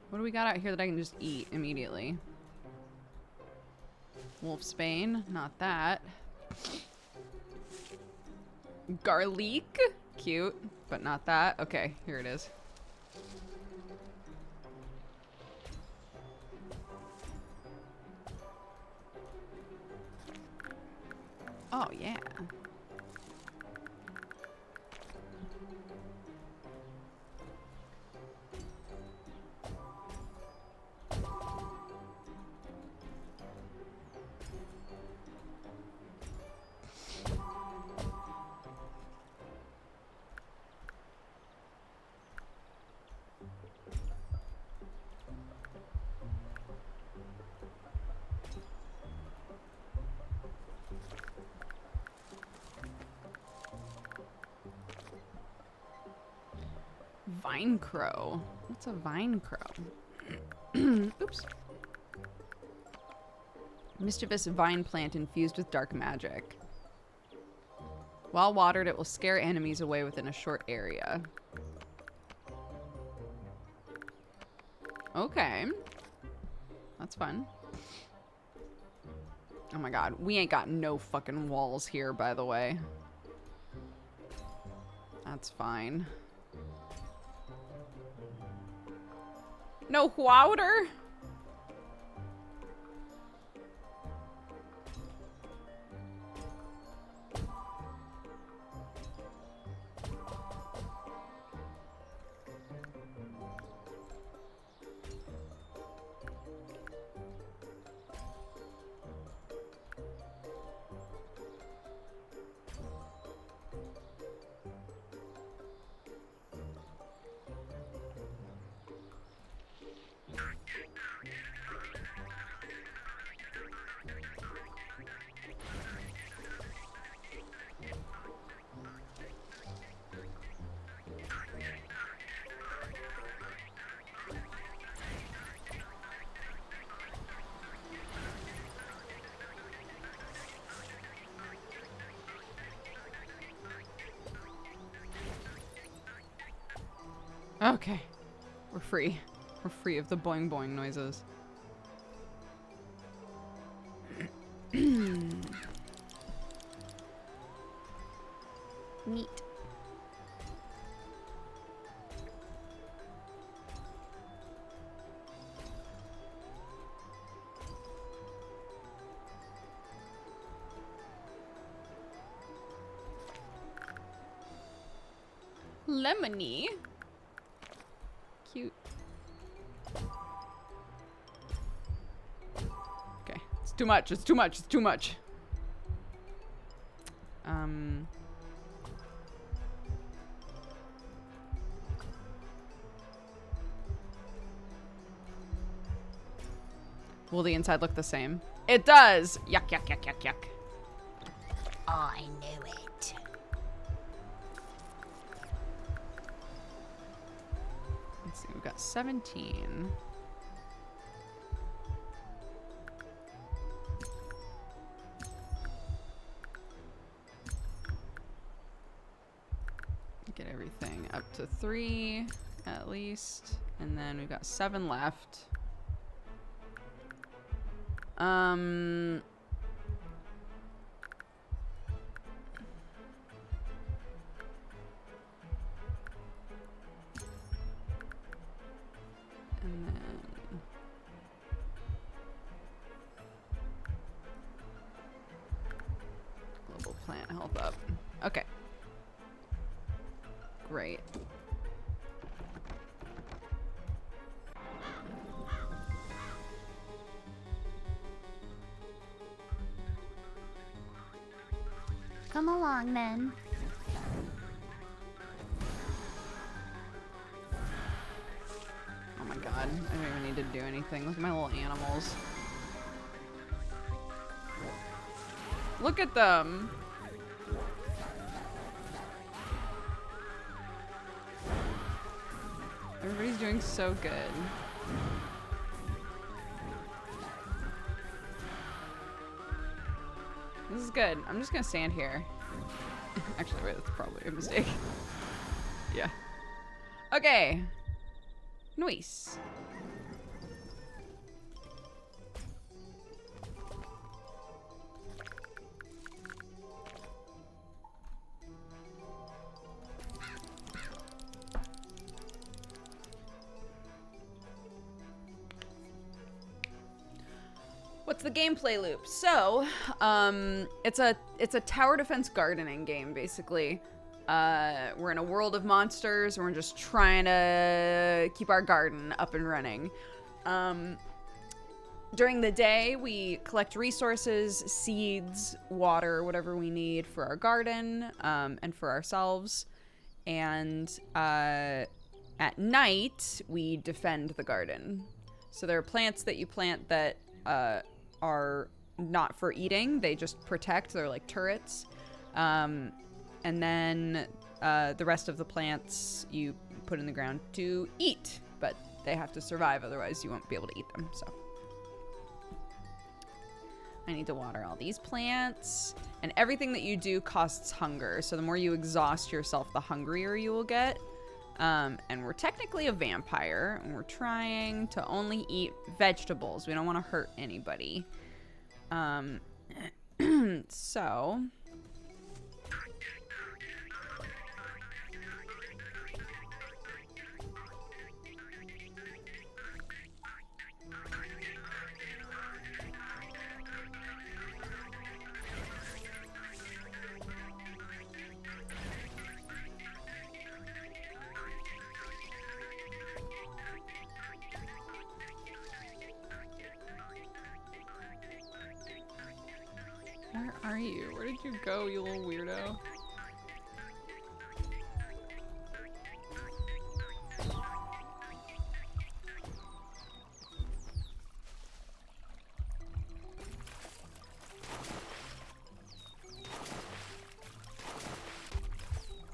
What do we got out here that I can just eat immediately? Wolfsbane, not that. Garlic, cute, but not that. Okay, here it is. Oh, yeah. Vine crow. What's a vine crow? Oops. Mischievous vine plant infused with dark magic. While watered, it will scare enemies away within a short area. Okay. That's fun. Oh my god. We ain't got no fucking walls here, by the way. That's fine. No water? Okay. We're free. We're free of the boing boing noises. Neat. Lemony. Cute. Okay. It's too much. It's too much. It's too much. Will the inside look the same? It does! Yuck, yuck, yuck, yuck, yuck. Oh, I knew it. Let's see, we've got 17. Get everything up to 3 at least. And then we've got 7 left. And then global plant health up. Okay. Great. Come along then. Oh my god, I don't even need to do anything. Look at my little animals. Look at them. Everybody's doing so good. This is good. I'm just gonna stand here. Actually, wait, that's probably a mistake. Yeah. Okay. Nice. What's the gameplay loop? So, it's a tower defense gardening game, basically. We're in a world of monsters, and we're just trying to keep our garden up and running. During the day, we collect resources, seeds, water, whatever we need for our garden, and for ourselves. And at night, we defend the garden. So there are plants that you plant that are not for eating. They just protect. They're like turrets. And then the rest of the plants you put in the ground to eat. But they have to survive, otherwise you won't be able to eat them. So I need to water all these plants. And everything that you do costs hunger. So the more you exhaust yourself, the hungrier you will get. And we're technically a vampire, and we're trying to only eat vegetables. We don't want to hurt anybody. So... Where are you? Where did you go, you little weirdo?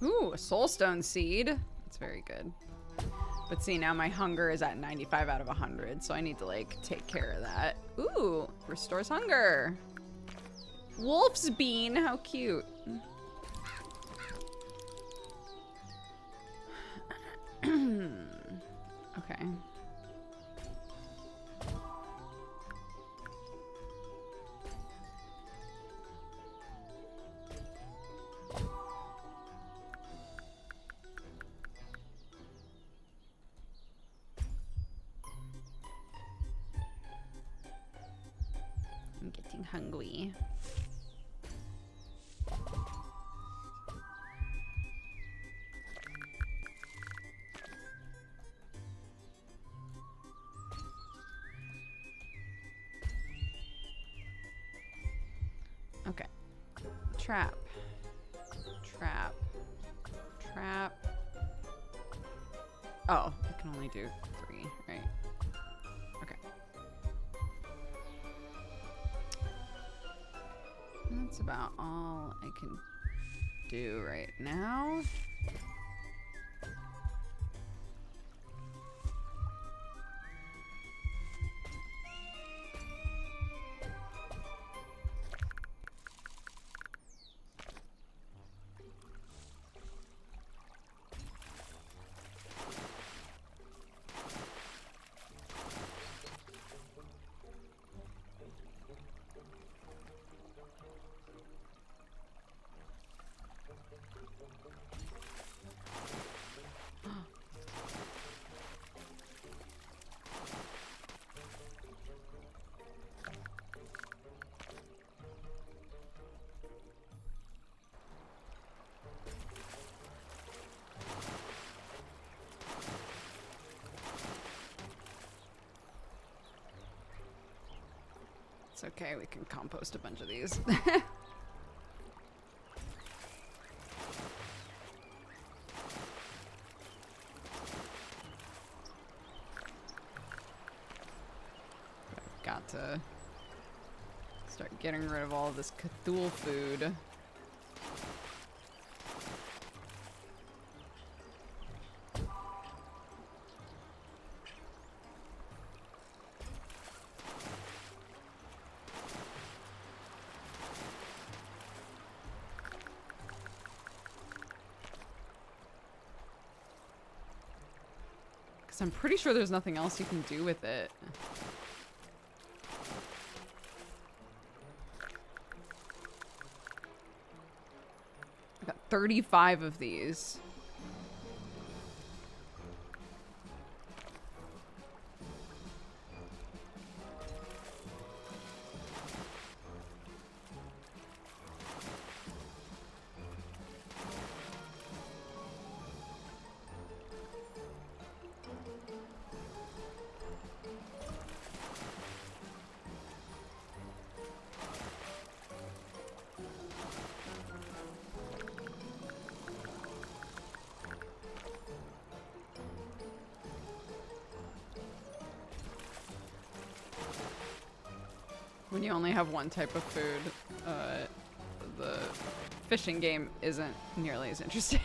Ooh, a soulstone seed. That's very good. But see, now my hunger is at 95 out of 100, so I need to, like, take care of that. Ooh, restores hunger. Wolf's bean, how cute. Okay. I'm getting hungry. Okay. Trap. Trap. Trap. Oh, I can only do 3, right? Okay. That's about all I can do right now. It's okay, we can compost a bunch of these. Got to start getting rid of all of this Cthulhu food. Because I'm pretty sure there's nothing else you can do with it. I got 35 of these. When you only have one type of food, the fishing game isn't nearly as interesting.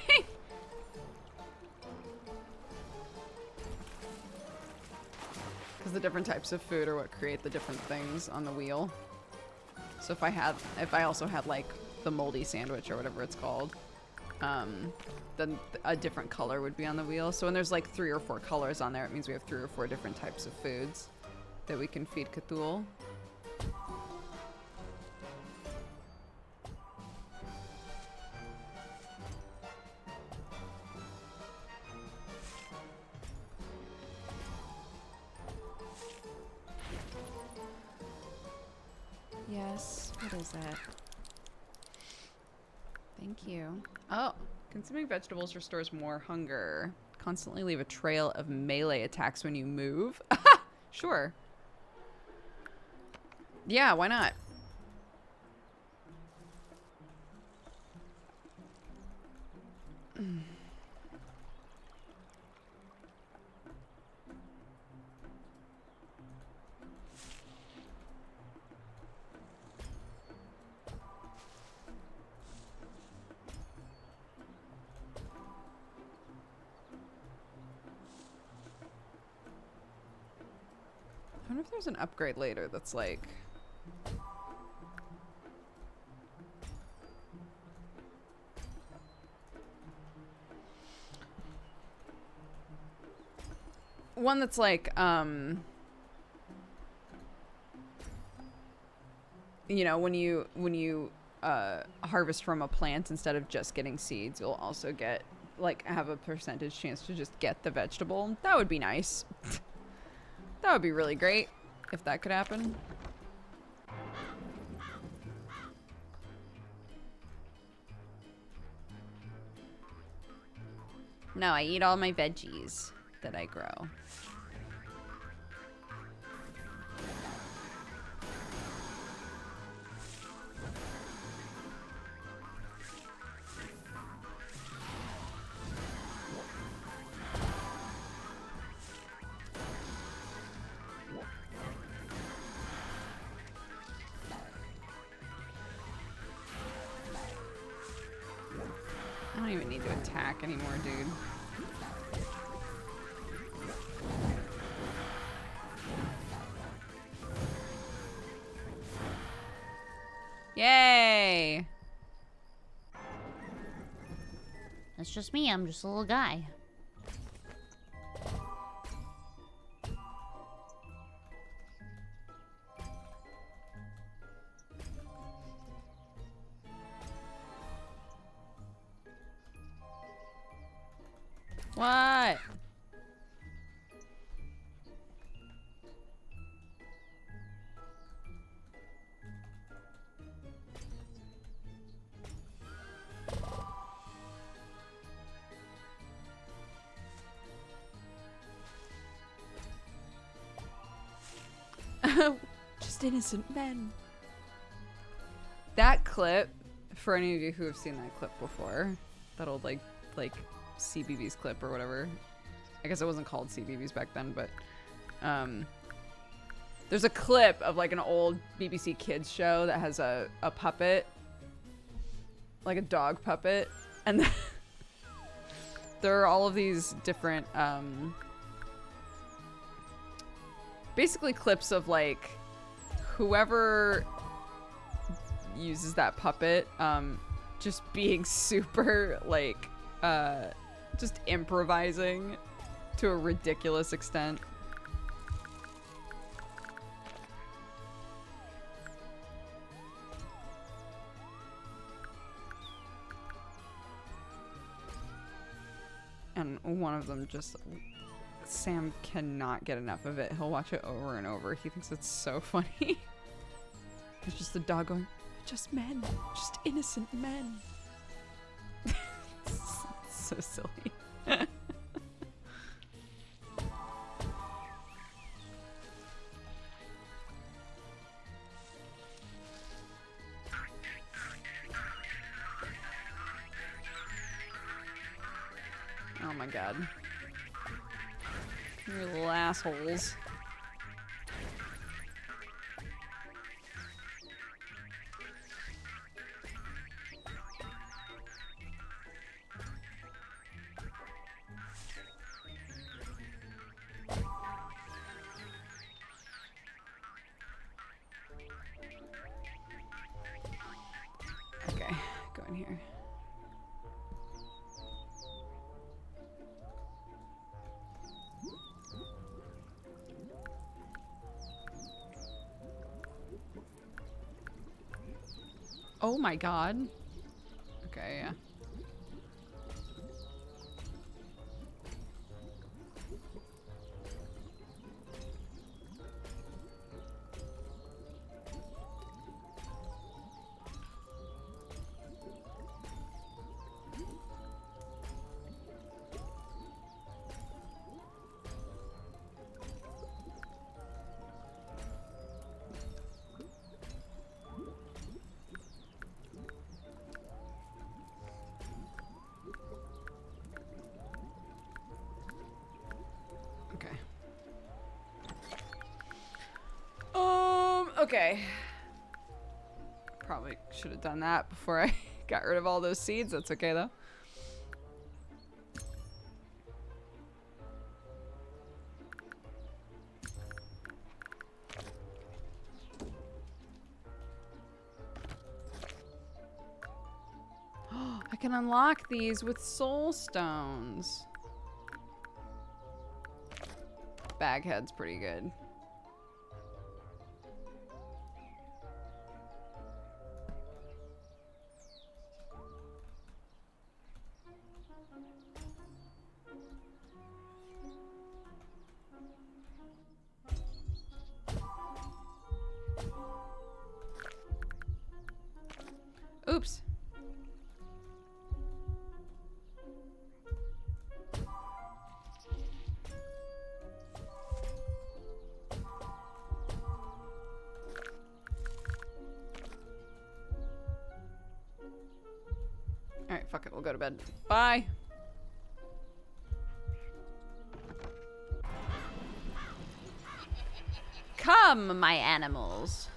Because the different types of food are what create the different things on the wheel. So if I also had like the moldy sandwich or whatever it's called, then a different color would be on the wheel. So when there's like 3 or 4 colors on there, it means we have 3 or 4 different types of foods that we can feed Cthulhu. Yes, what is that? Thank you. Oh, consuming vegetables restores more hunger. Constantly leave a trail of melee attacks when you move. Sure. Yeah, why not? I wonder if there's an upgrade later that's like... one that's like, you know, when you harvest from a plant instead of just getting seeds, you'll also get like have a percentage chance to just get the vegetable. That would be nice. That would be really great if that could happen. No, I eat all my veggies that I grow. I don't even need to attack anymore, dude. Yay! That's just me. I'm just a little guy. What? Just innocent men. That clip, for any of you who have seen that clip before, that old like CBeebies clip or whatever. I guess it wasn't called CBeebies back then, but there's a clip of like an old BBC Kids show that has a puppet, like a dog puppet, and there are all of these different basically clips of like whoever uses that puppet just being super like just improvising to a ridiculous extent. And one of them just, Sam cannot get enough of it. He'll watch it over and over. He thinks it's so funny. It's just the dog going, just men, just innocent men. So silly. Oh my god. You little assholes. Okay, go in here. Oh my god. Okay, yeah. Okay. Probably should have done that before I got rid of all those seeds. That's okay though. I can unlock these with soul stones. Baghead's pretty good. Oops. Alright, fuck it. We'll go to bed. Bye. Come, my animals.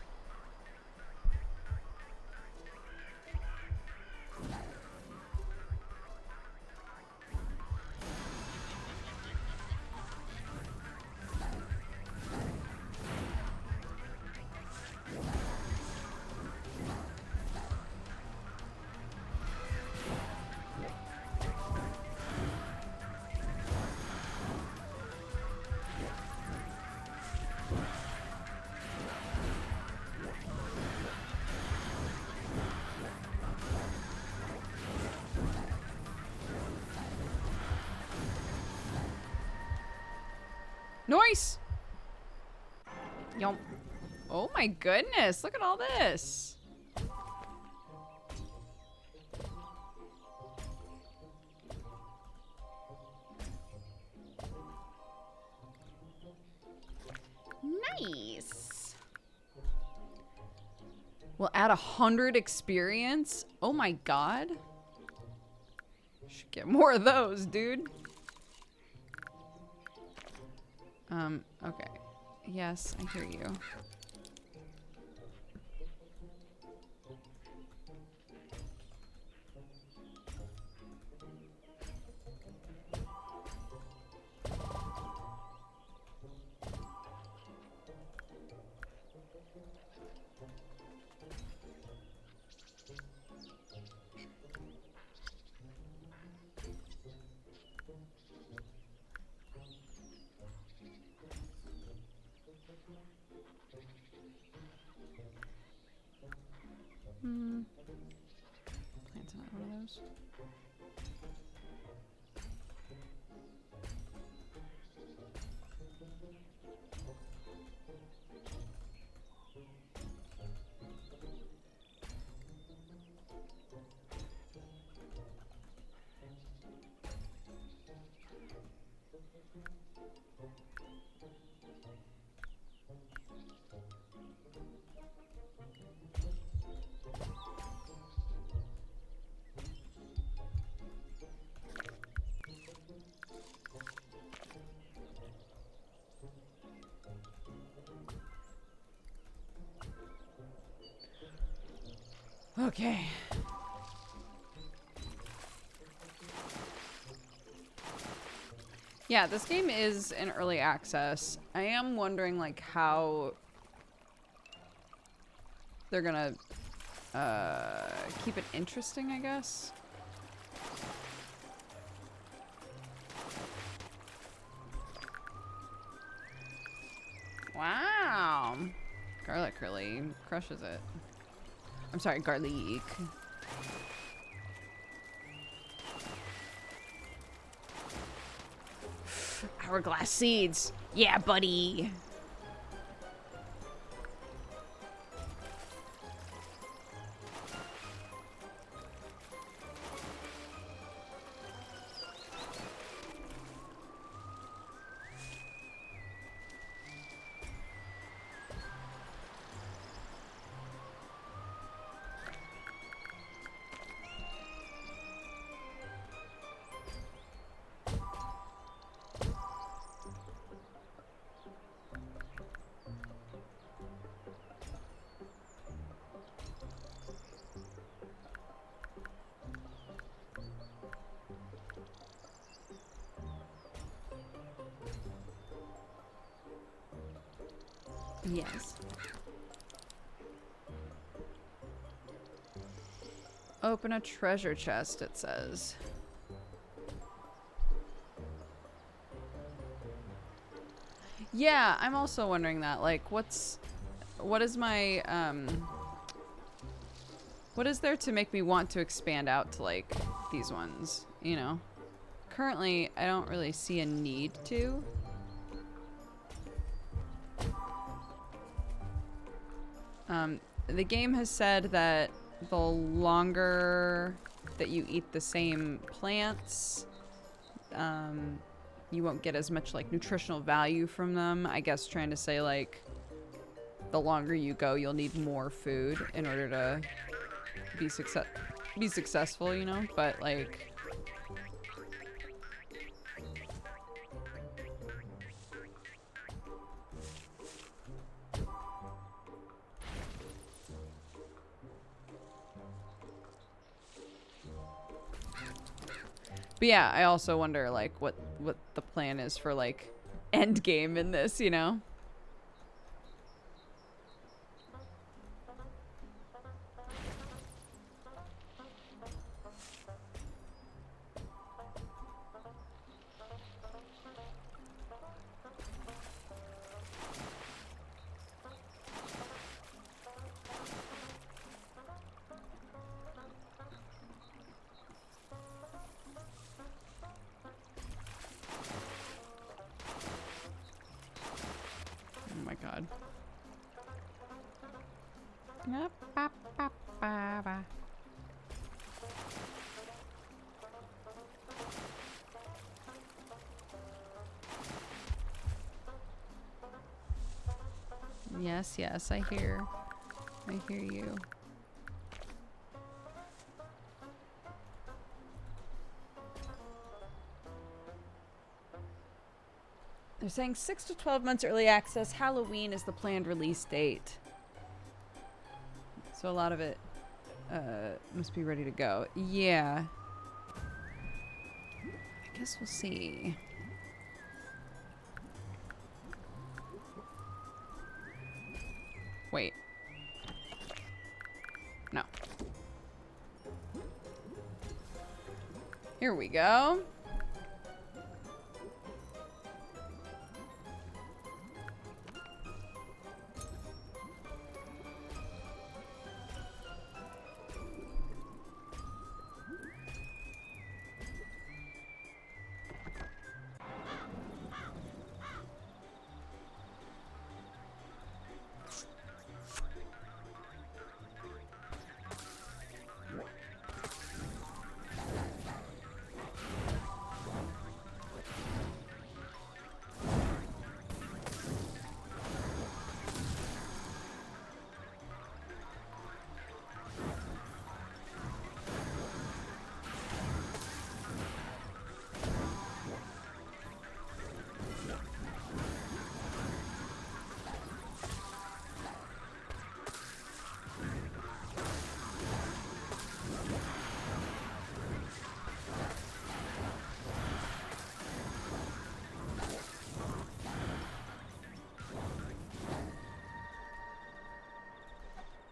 Nice! Yomp. Oh my goodness, look at all this. Nice. We'll add 100 experience. Oh my god. Should get more of those, dude. Okay. Yes, I hear you. Plants not one of those. Okay. Yeah, this game is in early access. I am wondering, like, how they're gonna keep it interesting, I guess. Wow. Garlic really crushes it. I'm sorry, garlic. Hourglass seeds. Yeah, buddy. Yes. Open a treasure chest, it says. Yeah, I'm also wondering that. Like, what is my, what is there to make me want to expand out to, like, these ones, you know? Currently, I don't really see a need to. The game has said that the longer that you eat the same plants, you won't get as much, like, nutritional value from them. I guess trying to say, like, the longer you go, you'll need more food in order to be successful, you know? But, like... But yeah, I also wonder, like, what the plan is for, like, end game in this, you know? Oh my god. Yes, yes, I hear you. They're saying 6 to 12 months early access. Halloween is the planned release date. So a lot of it must be ready to go. Yeah. I guess we'll see. Wait. No. Here we go.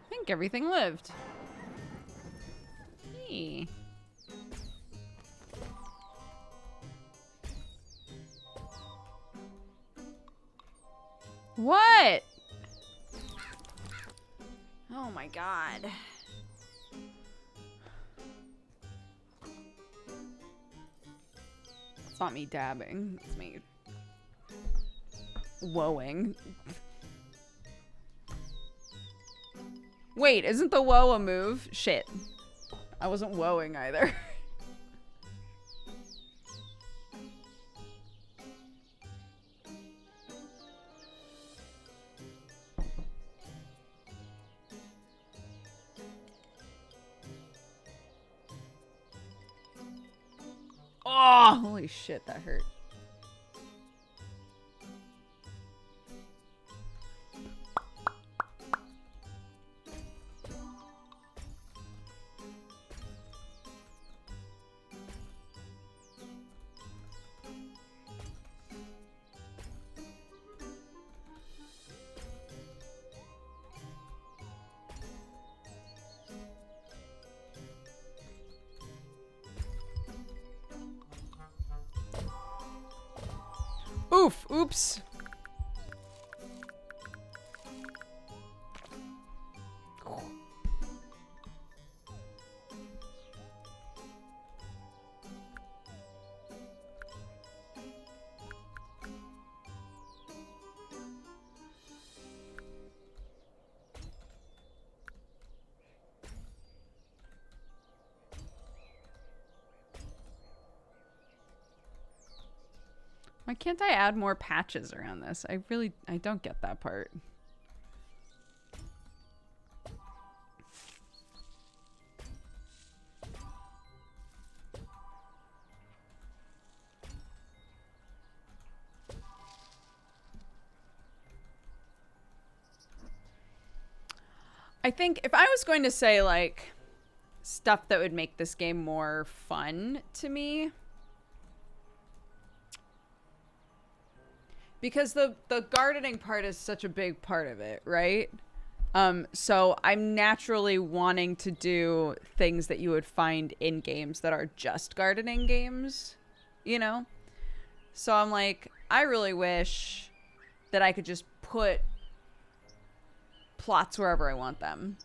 I think everything lived. Hey. What? Oh my god. It's not me dabbing. It's me woeing. Wait, isn't the woe a move? Shit. I wasn't woeing either. Oh, holy shit, that hurt. Oof, oops. Why can't I add more patches around this? I don't get that part. I think if I was going to say, like, stuff that would make this game more fun to me, because the gardening part is such a big part of it, right? So I'm naturally wanting to do things that you would find in games that are just gardening games, you know? So I'm like, I really wish that I could just put plots wherever I want them.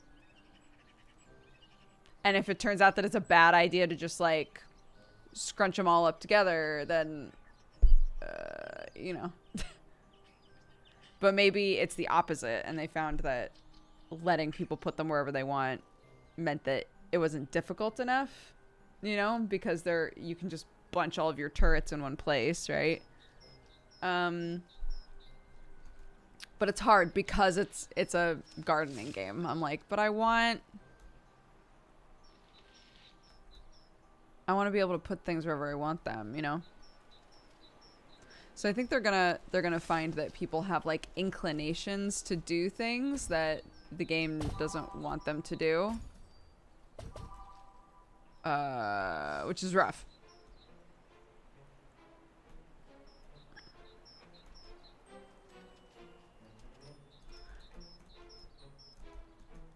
And if it turns out that it's a bad idea to just, like, scrunch them all up together, then, you know. But maybe it's the opposite, and they found that letting people put them wherever they want meant that it wasn't difficult enough, you know, because you can just bunch all of your turrets in one place, right? But it's hard because it's a gardening game. I'm like, but I want to be able to put things wherever I want them, you know? So I think they're gonna find that people have, like, inclinations to do things that the game doesn't want them to do. Which is rough.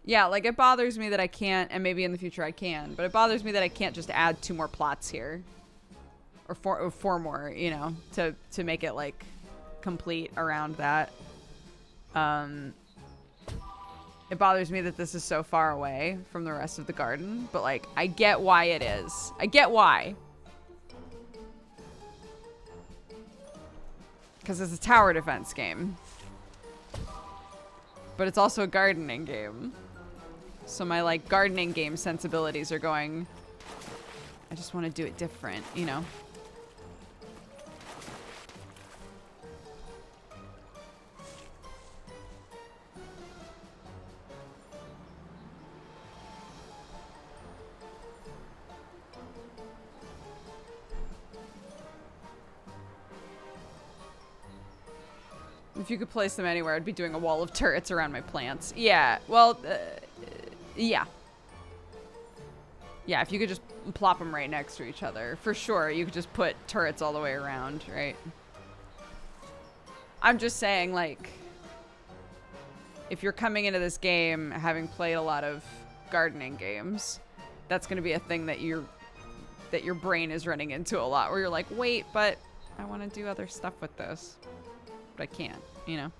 Yeah, like, it bothers me that I can't, and maybe in the future I can, but it bothers me that I can't just add 2 more plots here. Or 4 more, you know, to make it, like, complete around that. It bothers me that this is so far away from the rest of the garden, but, like, I get why it is. I get why. Because it's a tower defense game. But it's also a gardening game. So my, like, gardening game sensibilities are going, I just want to do it different, you know? If you could place them anywhere, I'd be doing a wall of turrets around my plants. Yeah, well, yeah. Yeah, if you could just plop them right next to each other. For sure, you could just put turrets all the way around, right? I'm just saying, like, if you're coming into this game having played a lot of gardening games, that's going to be a thing that your brain is running into a lot, where you're like, wait, but I want to do other stuff with this. But I can't, you know?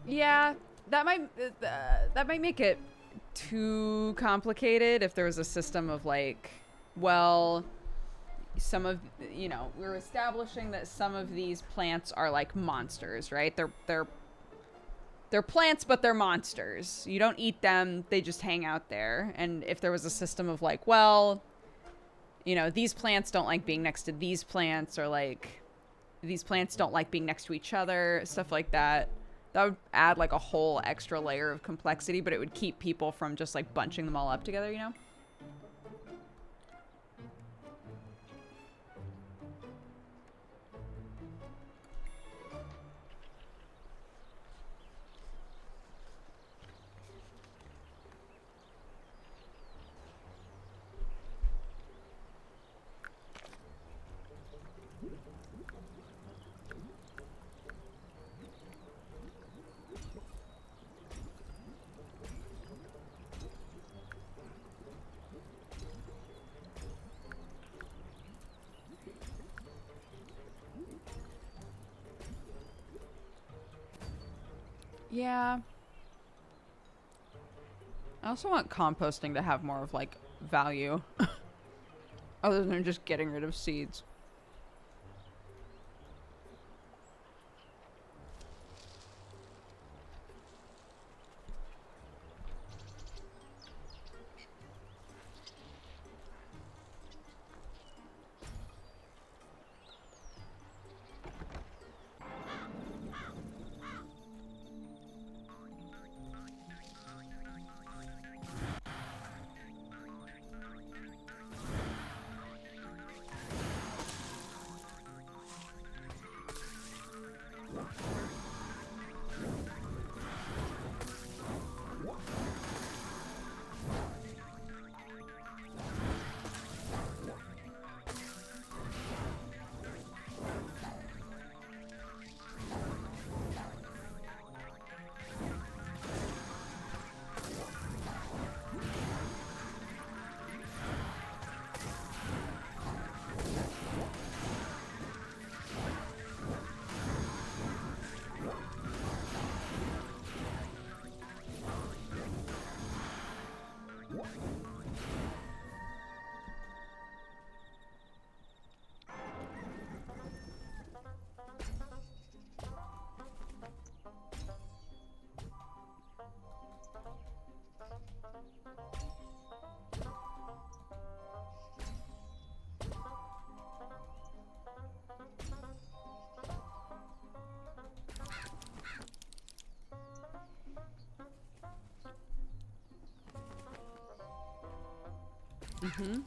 Yeah, that might make it too complicated if there was a system of, like, well, some of, you know, we're establishing that some of these plants are, like, monsters, right? They're plants, but they're monsters. You don't eat them, they just hang out there. And if there was a system of, like, well, you know, these plants don't like being next to these plants, or, like, these plants don't like being next to each other, stuff like that. That would add, like, a whole extra layer of complexity, but it would keep people from just, like, bunching them all up together, you know? Yeah. I also want composting to have more of like value other than just getting rid of seeds. Mm-hmm.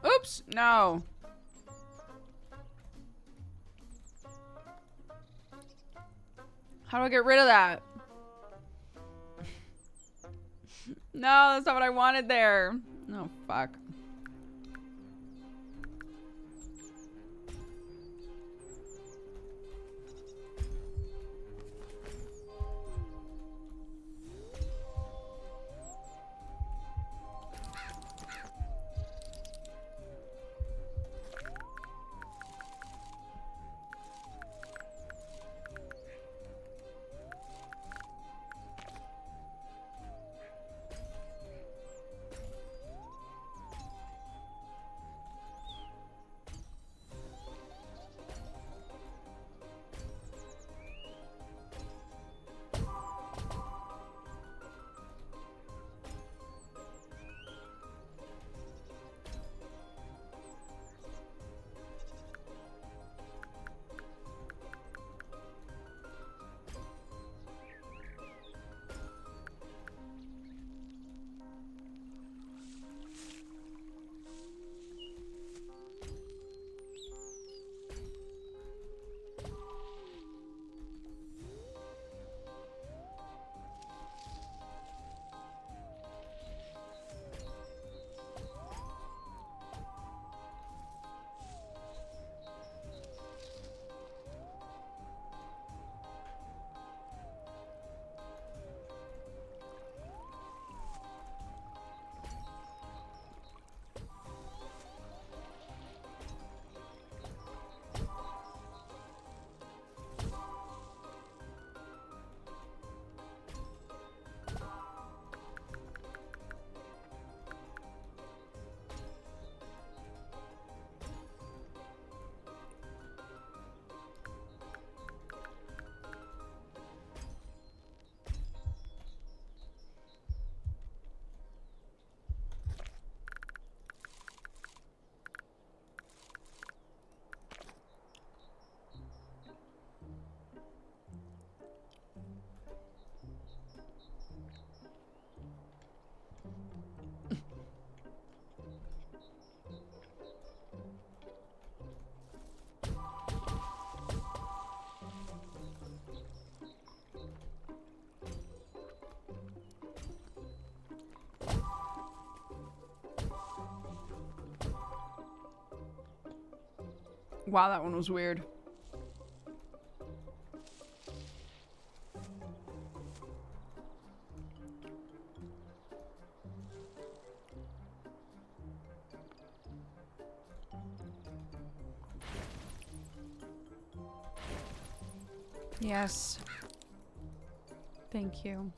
Oops, no. How do I get rid of that? No, that's not what I wanted there. Oh, fuck. Wow, that one was weird. Yes. Thank you.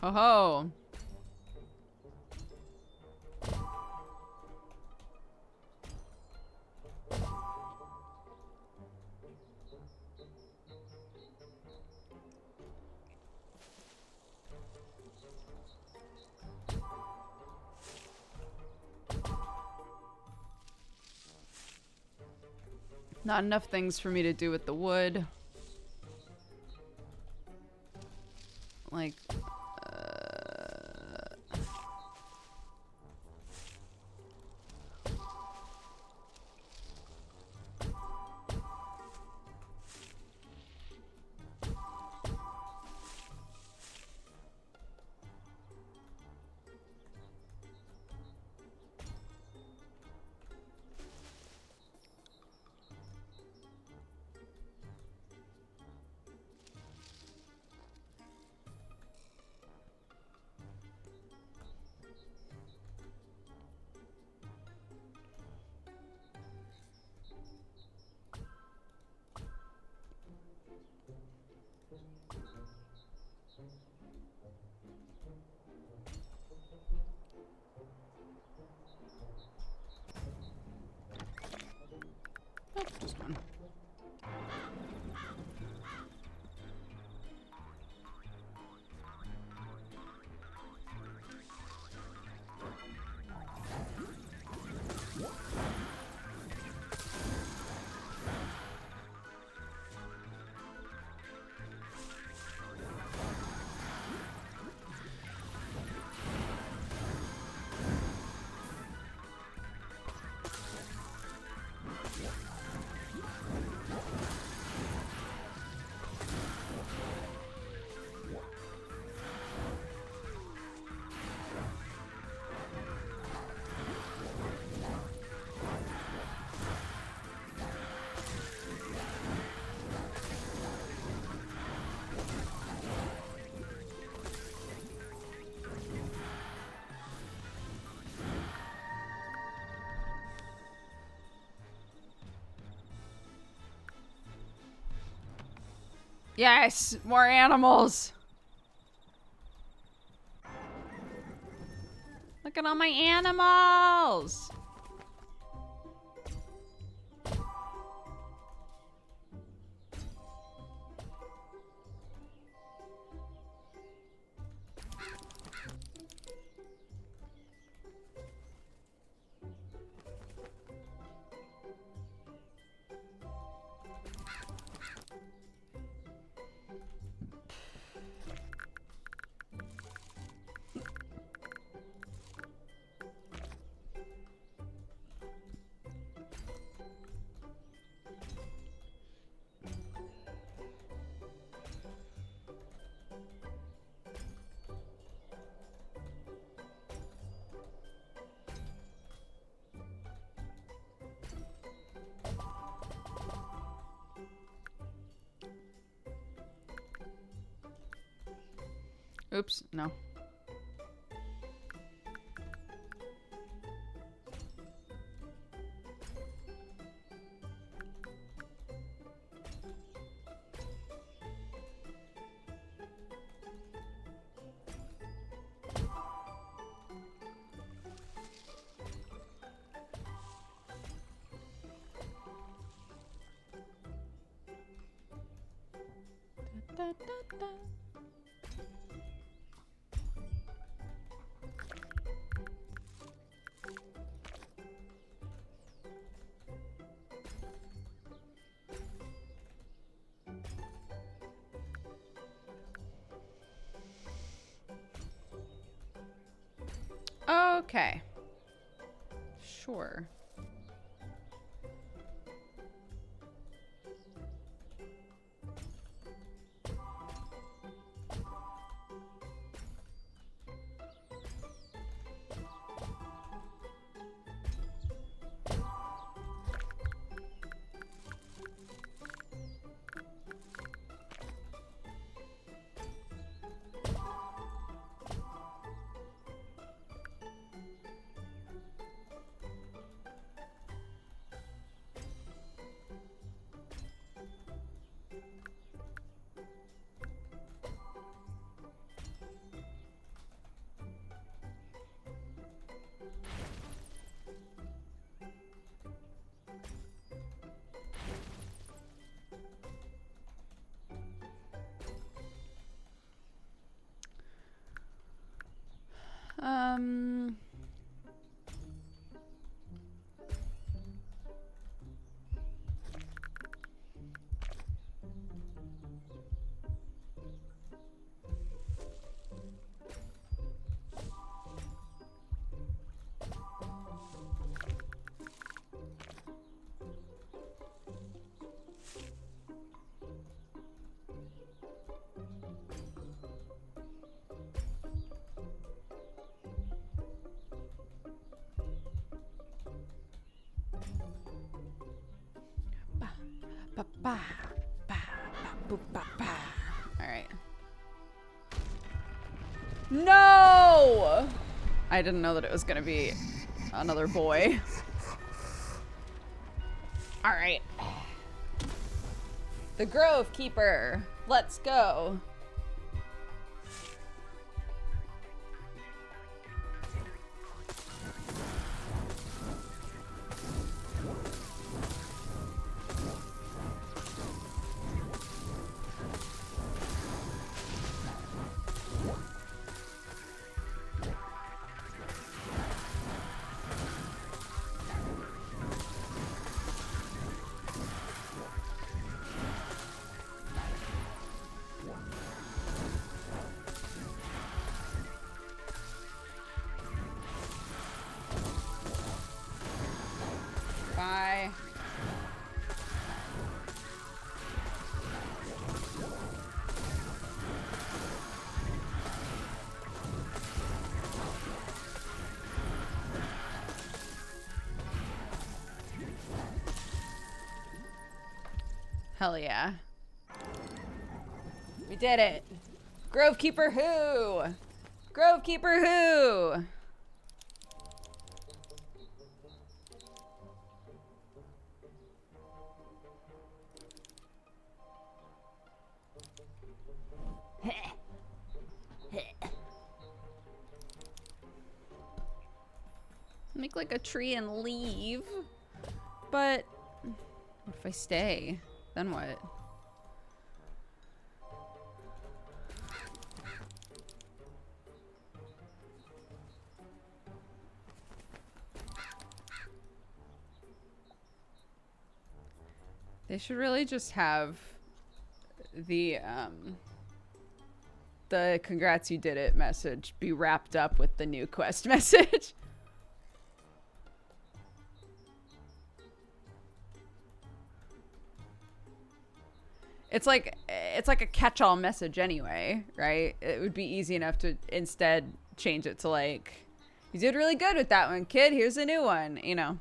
Ho ho. Not enough things for me to do with the wood. Like, oh, just one. Yes, more animals. Look at all my animals. Oops, no. Da, da, da. Okay. Sure. Um, ba, ba, ba, ba, ba, ba. All right. No! I didn't know that it was gonna be another boy. All right. The Grove Keeper. Let's go. Bye. Hell yeah. We did it. Grove Keeper who? Grove Keeper who? Make like a tree and leave. But what if I stay? Then what? They should really just have the congrats you did it message be wrapped up with the new quest message. It's like a catch-all message anyway, right? It would be easy enough to instead change it to like, you did really good with that one, kid. Here's a new one, you know.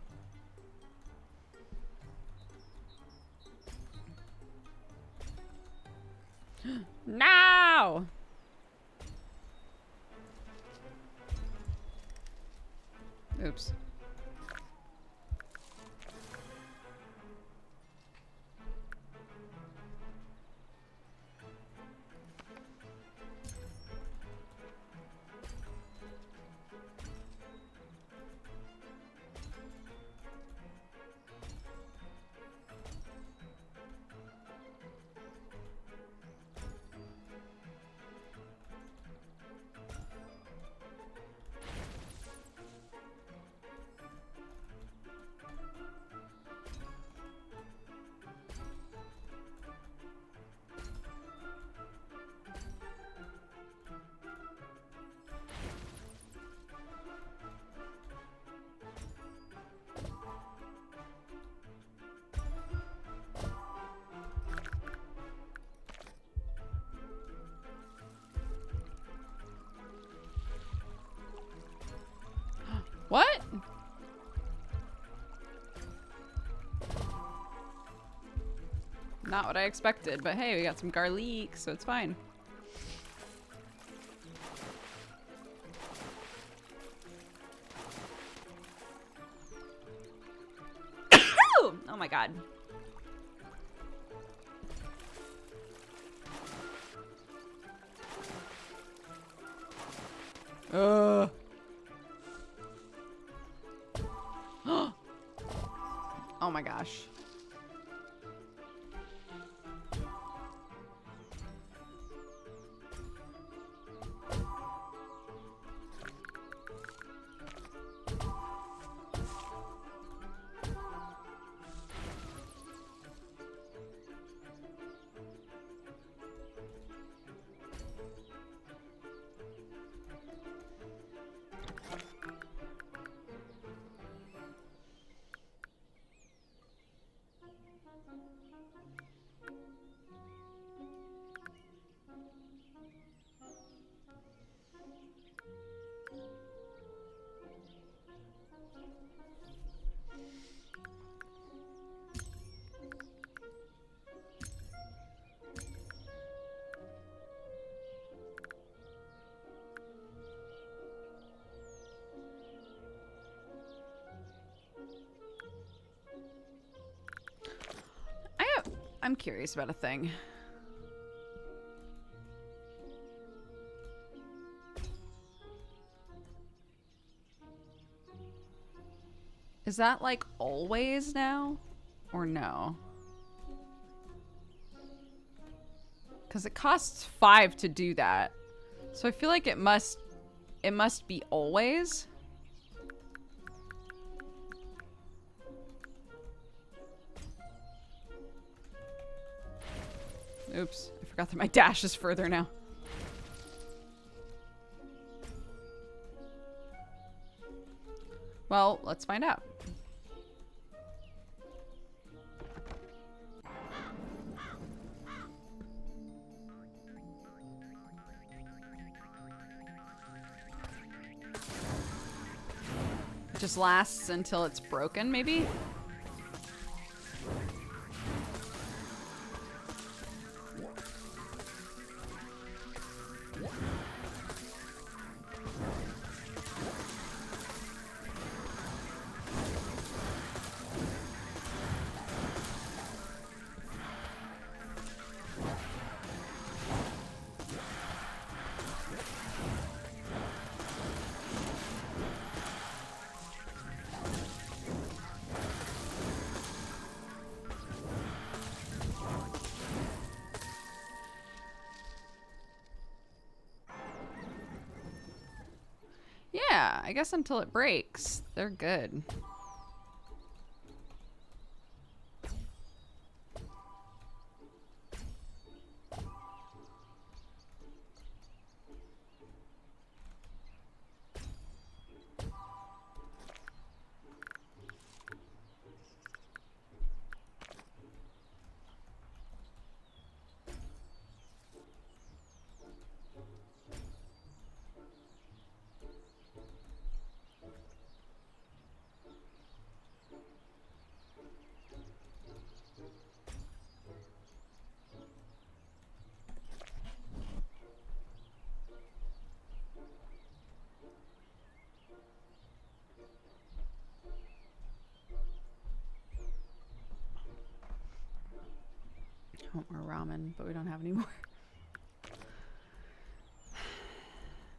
Now. Oops. What? Not what I expected, but hey, we got some garlic, so it's fine. Oh my god. Oh my gosh. I'm curious about a thing. Is that like always now? Or no? Because it costs 5 to do that. So I feel like it must be always. Oops, I forgot that my dash is further now. Well, let's find out. It just lasts until it's broken, maybe? Yeah, I guess until it breaks, they're good. I want more ramen, but we don't have any more.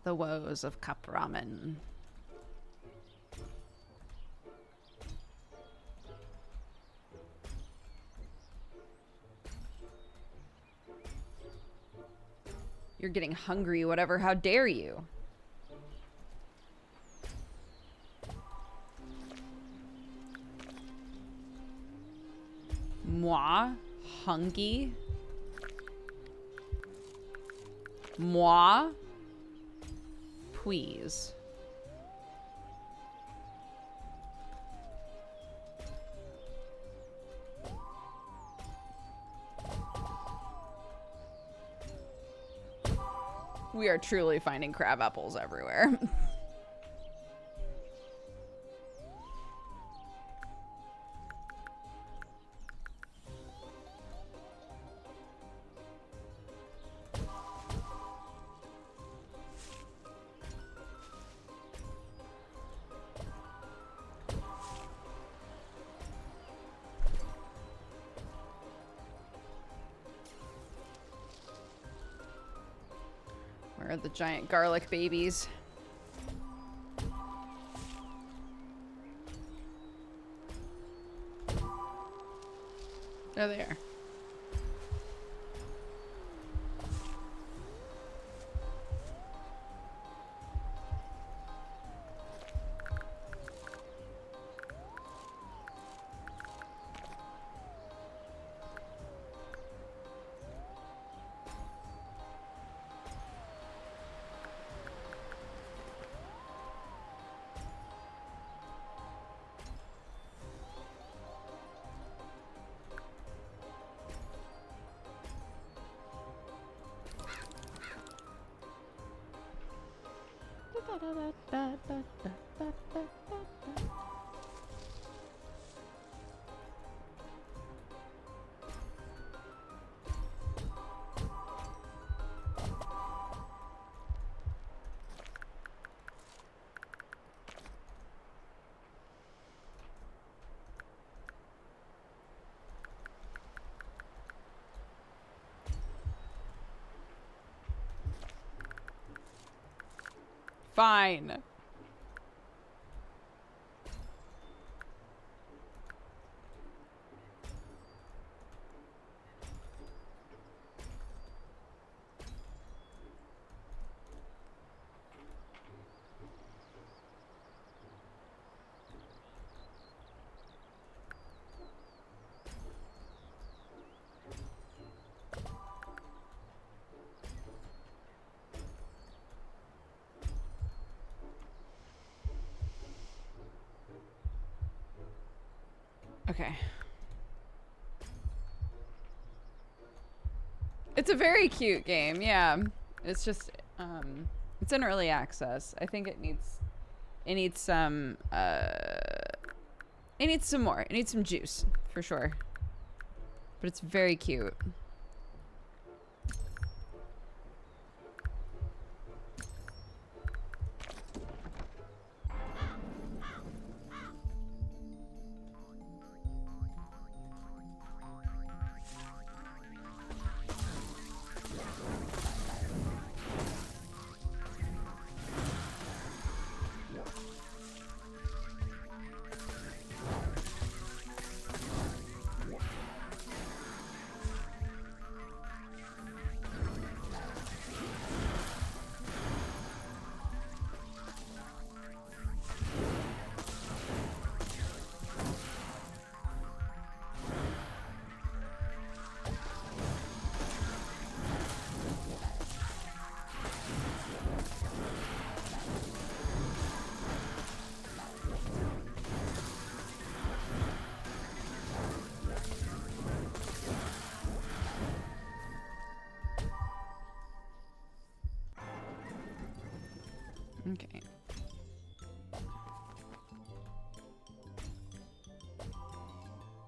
The woes of cup ramen. You're getting hungry, whatever. How dare you? Moi? Hungry? Moi? Please. We are truly finding crab apples everywhere. Or the giant garlic babies. There they are. Fine. Okay. It's a very cute game, yeah. It's just, it's in early access. I think it needs some more. It needs some juice, for sure. But it's very cute. Okay.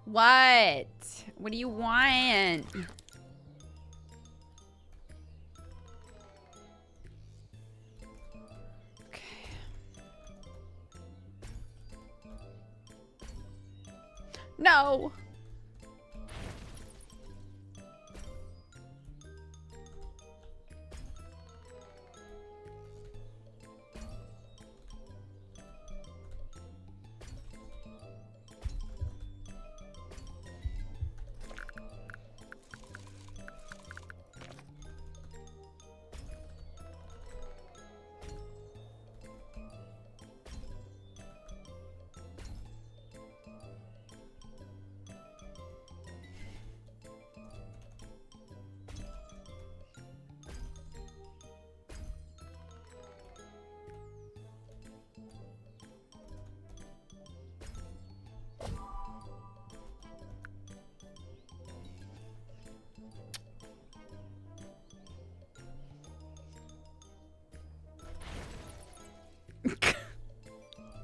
What? What do you want? Okay. No.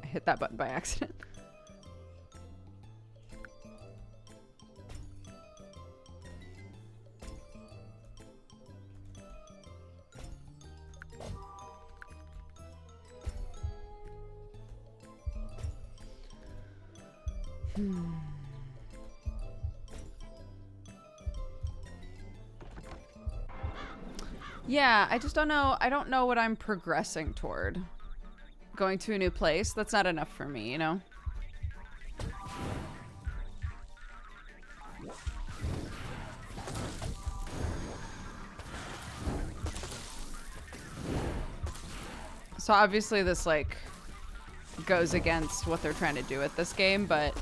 I hit that button by accident. Yeah, I just don't know. I don't know what I'm progressing toward. Going to a new place, that's not enough for me, you know? So obviously this, like, goes against what they're trying to do with this game, but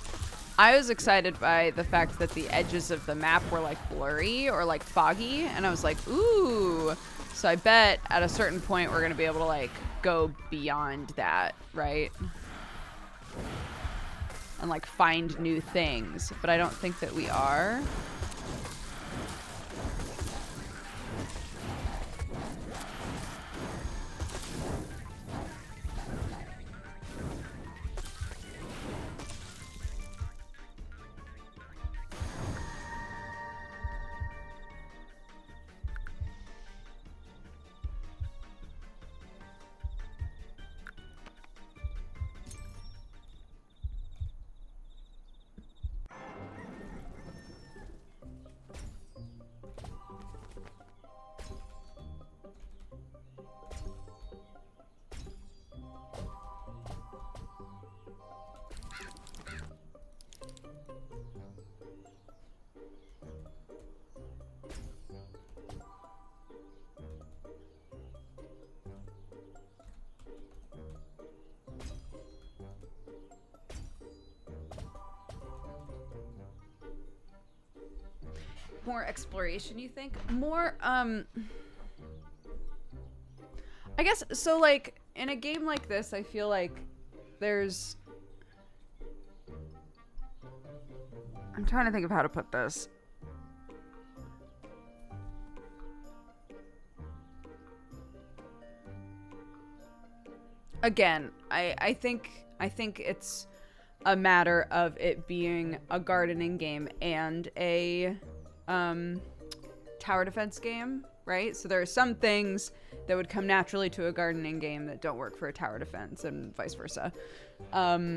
I was excited by the fact that the edges of the map were, like, blurry or, like, foggy, and I was like, ooh. So I bet at a certain point we're going to be able to, like, go beyond that, right? And, like, find new things, but I don't think that we are. More exploration, you think? More, I guess, so, like, in a game like this, I feel like there's... I'm trying to think of how to put this. Again, I think it's a matter of it being a gardening game and a tower defense game, right? So there are some things that would come naturally to a gardening game that don't work for a tower defense, and vice versa. In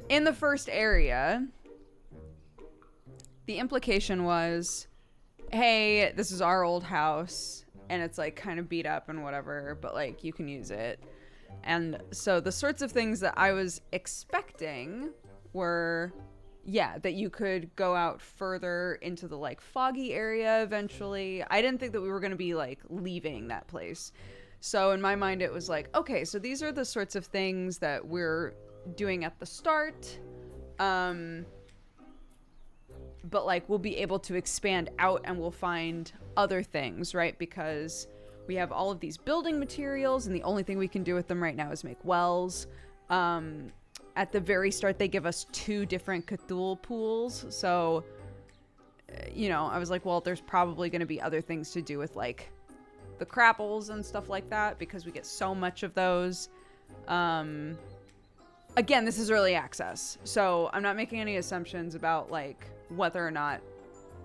the first area, the implication was, hey, this is our old house, and it's, like, kind of beat up and whatever, but, like, you can use it. And so the sorts of things that I was expecting were, yeah, that you could go out further into the, like, foggy area eventually. I didn't think that we were going to be, like, leaving that place. So in my mind, it was like, okay, so these are the sorts of things that we're doing at the start. But, like, we'll be able to expand out and we'll find other things, right? Because we have all of these building materials and the only thing we can do with them right now is make wells. At the very start, they give us 2 different Cthulhu pools. So, you know, I was like, well, there's probably going to be other things to do with, like, the crapples and stuff like that because we get so much of those. Again, this is early access, so I'm not making any assumptions about, like, whether or not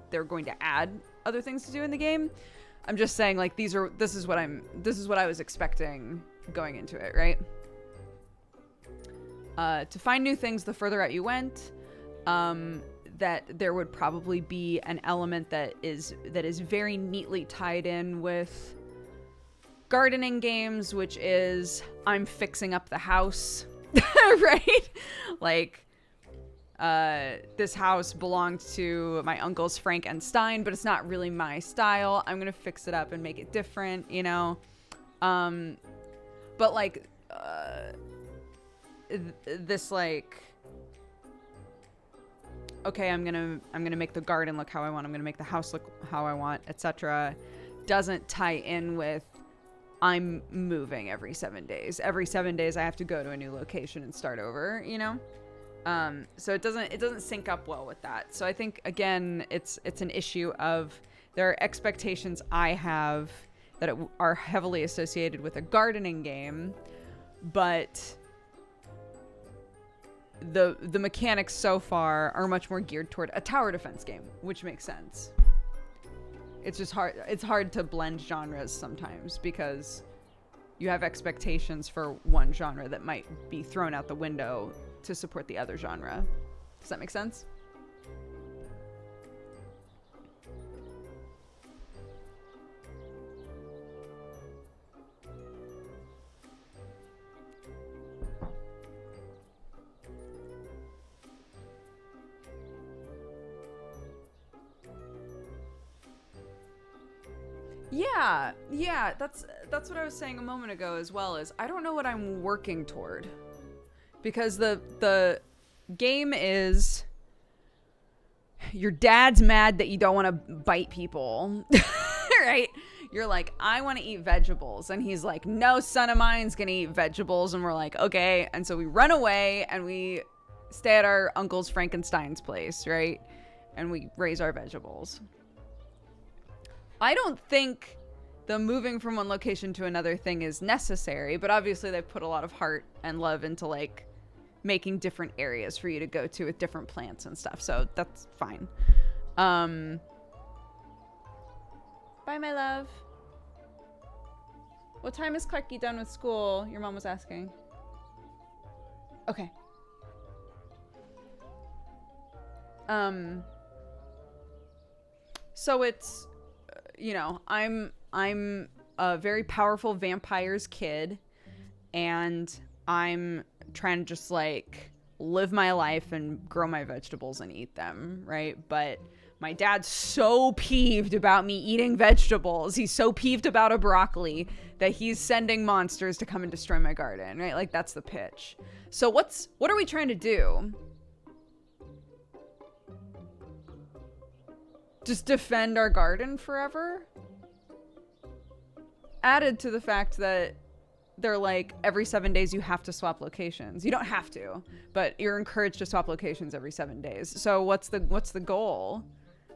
they're going to add other things to do in the game. I'm just saying, like, this is what I was expecting going into it, right? To find new things the further out you went, that there would probably be an element that is very neatly tied in with gardening games, which is I'm fixing up the house. Right? Like, this house belonged to my uncle's Frankenstein, but it's not really my style. I'm gonna fix it up and make it different, you know? But, like, this, like, okay, I'm gonna make the garden look how I want, I'm gonna make the house look how I want, etc., doesn't tie in with I'm moving every 7 days. Every 7 days I have to go to a new location and start over, you know? So it doesn't sync up well with that. So I think, again, it's an issue of there are expectations I have that are heavily associated with a gardening game, but the mechanics so far are much more geared toward a tower defense game, which makes sense. It's just hard. It's hard to blend genres sometimes because you have expectations for one genre that might be thrown out the window to support the other genre. Does that make sense? Yeah, that's what I was saying a moment ago as well. Is I don't know what I'm working toward, because the game is your dad's mad that you don't want to bite people, right? You're like, I want to eat vegetables, and he's like, no son of mine's gonna eat vegetables, and we're like, okay, and so we run away and we stay at our uncle's Frankenstein's place, right? And we raise our vegetables. I don't think the moving from one location to another thing is necessary, but obviously they've put a lot of heart and love into like making different areas for you to go to with different plants and stuff. So that's fine. Bye, my love. What time is Clarky done with school? Your mom was asking. Okay. So it's, you know, I'm a very powerful vampire's kid, and I'm trying to just like live my life and grow my vegetables and eat them, right? But my dad's so peeved about me eating vegetables. He's so peeved about a broccoli that he's sending monsters to come and destroy my garden, right? Like that's the pitch. So what are we trying to do? Just defend our garden forever? Added to the fact that they're like every 7 days you have to swap locations. You don't have to, but you're encouraged to swap locations every 7 days. So what's the goal?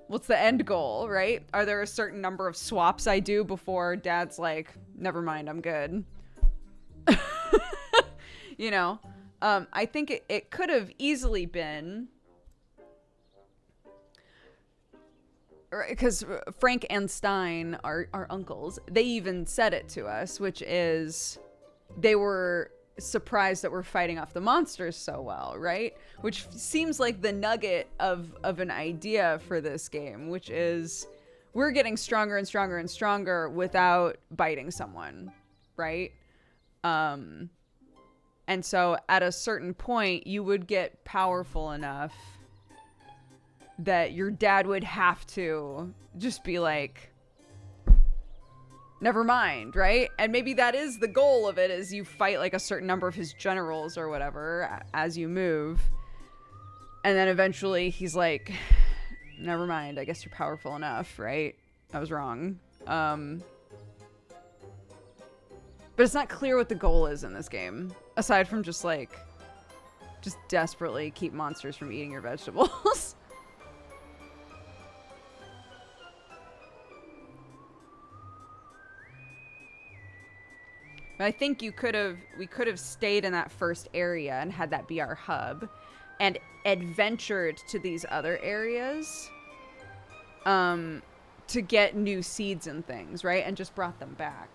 What's the end goal, right? Are there a certain number of swaps I do before dad's like, never mind, I'm good? You know, I think it could have easily been, because Frank and Stein, our uncles, they even said it to us, which is they were surprised that we're fighting off the monsters so well, right? Which seems like the nugget of an idea for this game, which is we're getting stronger and stronger and stronger without biting someone, right? And so at a certain point, you would get powerful enough that your dad would have to just be like, never mind, right? And maybe that is the goal of it, is you fight like a certain number of his generals or whatever as you move. And then eventually he's like, never mind, I guess you're powerful enough, right? I was wrong. But it's not clear what the goal is in this game, aside from just like, just desperately keep monsters from eating your vegetables. But I think we could have stayed in that first area and had that be our hub and adventured to these other areas to get new seeds and things, right? And just brought them back.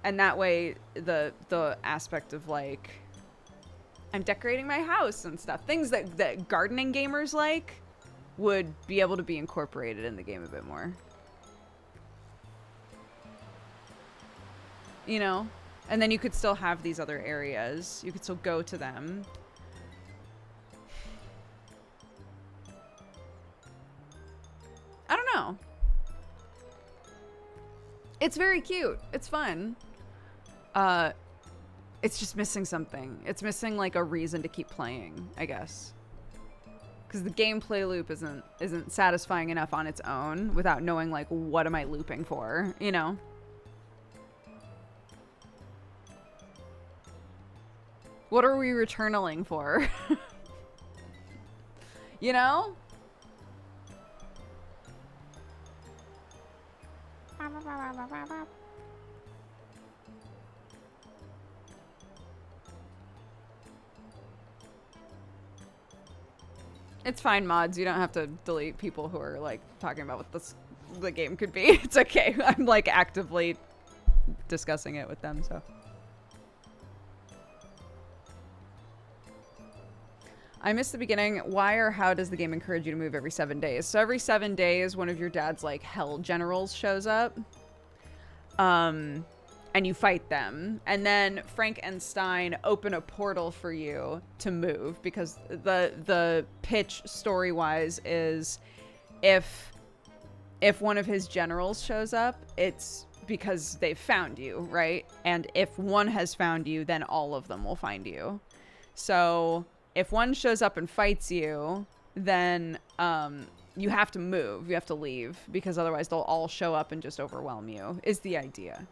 And that way the aspect of like, I'm decorating my house and stuff, things that gardening gamers like, would be able to be incorporated in the game a bit more. You know? And then you could still have these other areas. You could still go to them. I don't know. It's very cute. It's fun. It's just missing something. It's missing like a reason to keep playing, I guess. Because the gameplay loop isn't satisfying enough on its own without knowing like, what am I looping for, you know? What are we returnaling for? You know? It's fine, mods. You don't have to delete people who are like talking about what the game could be. It's okay. I'm like actively discussing it with them, so. I missed the beginning. Why or how does the game encourage you to move every 7 days? So every 7 days, one of your dad's like hell generals shows up. And you fight them. And then Frank and Stein open a portal for you to move, because the pitch story-wise is if if one of his generals shows up, it's because they've found you, right? And if one has found you, then all of them will find you. So if one shows up and fights you, then you have to move. You have to leave, because otherwise they'll all show up and just overwhelm you, is the idea.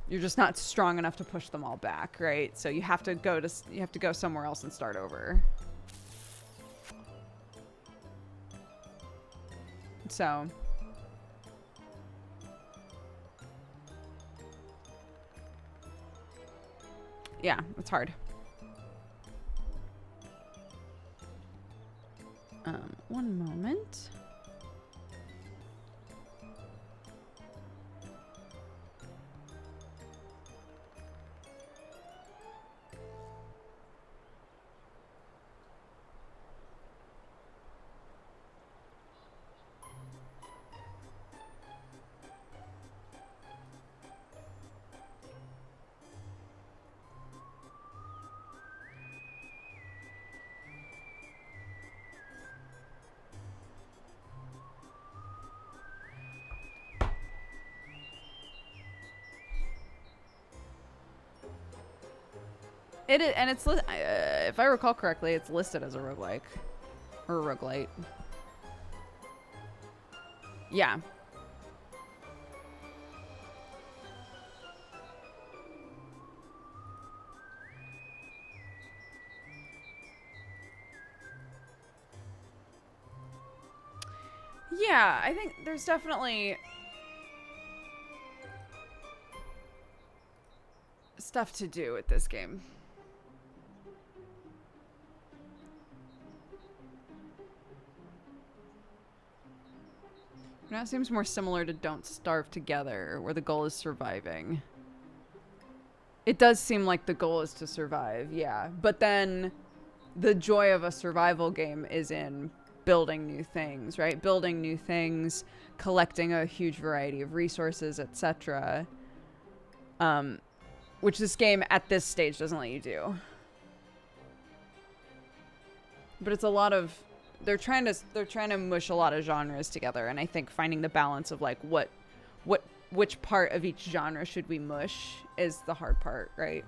You're just not strong enough to push them all back, right? So you have to go somewhere else and start over. So yeah, it's hard. One moment. It is, and it's if I recall correctly, it's listed as a roguelike or a roguelite. Yeah. Yeah, I think there's definitely stuff to do with this game. Now it seems more similar to Don't Starve Together, where the goal is surviving. It does seem like the goal is to survive, yeah. But then the joy of a survival game is in building new things, right? Building new things, collecting a huge variety of resources, etc. Which this game at this stage doesn't let you do. But it's a lot of... They're trying to mush a lot of genres together, and I think finding the balance of like which part of each genre should we mush is the hard part, right?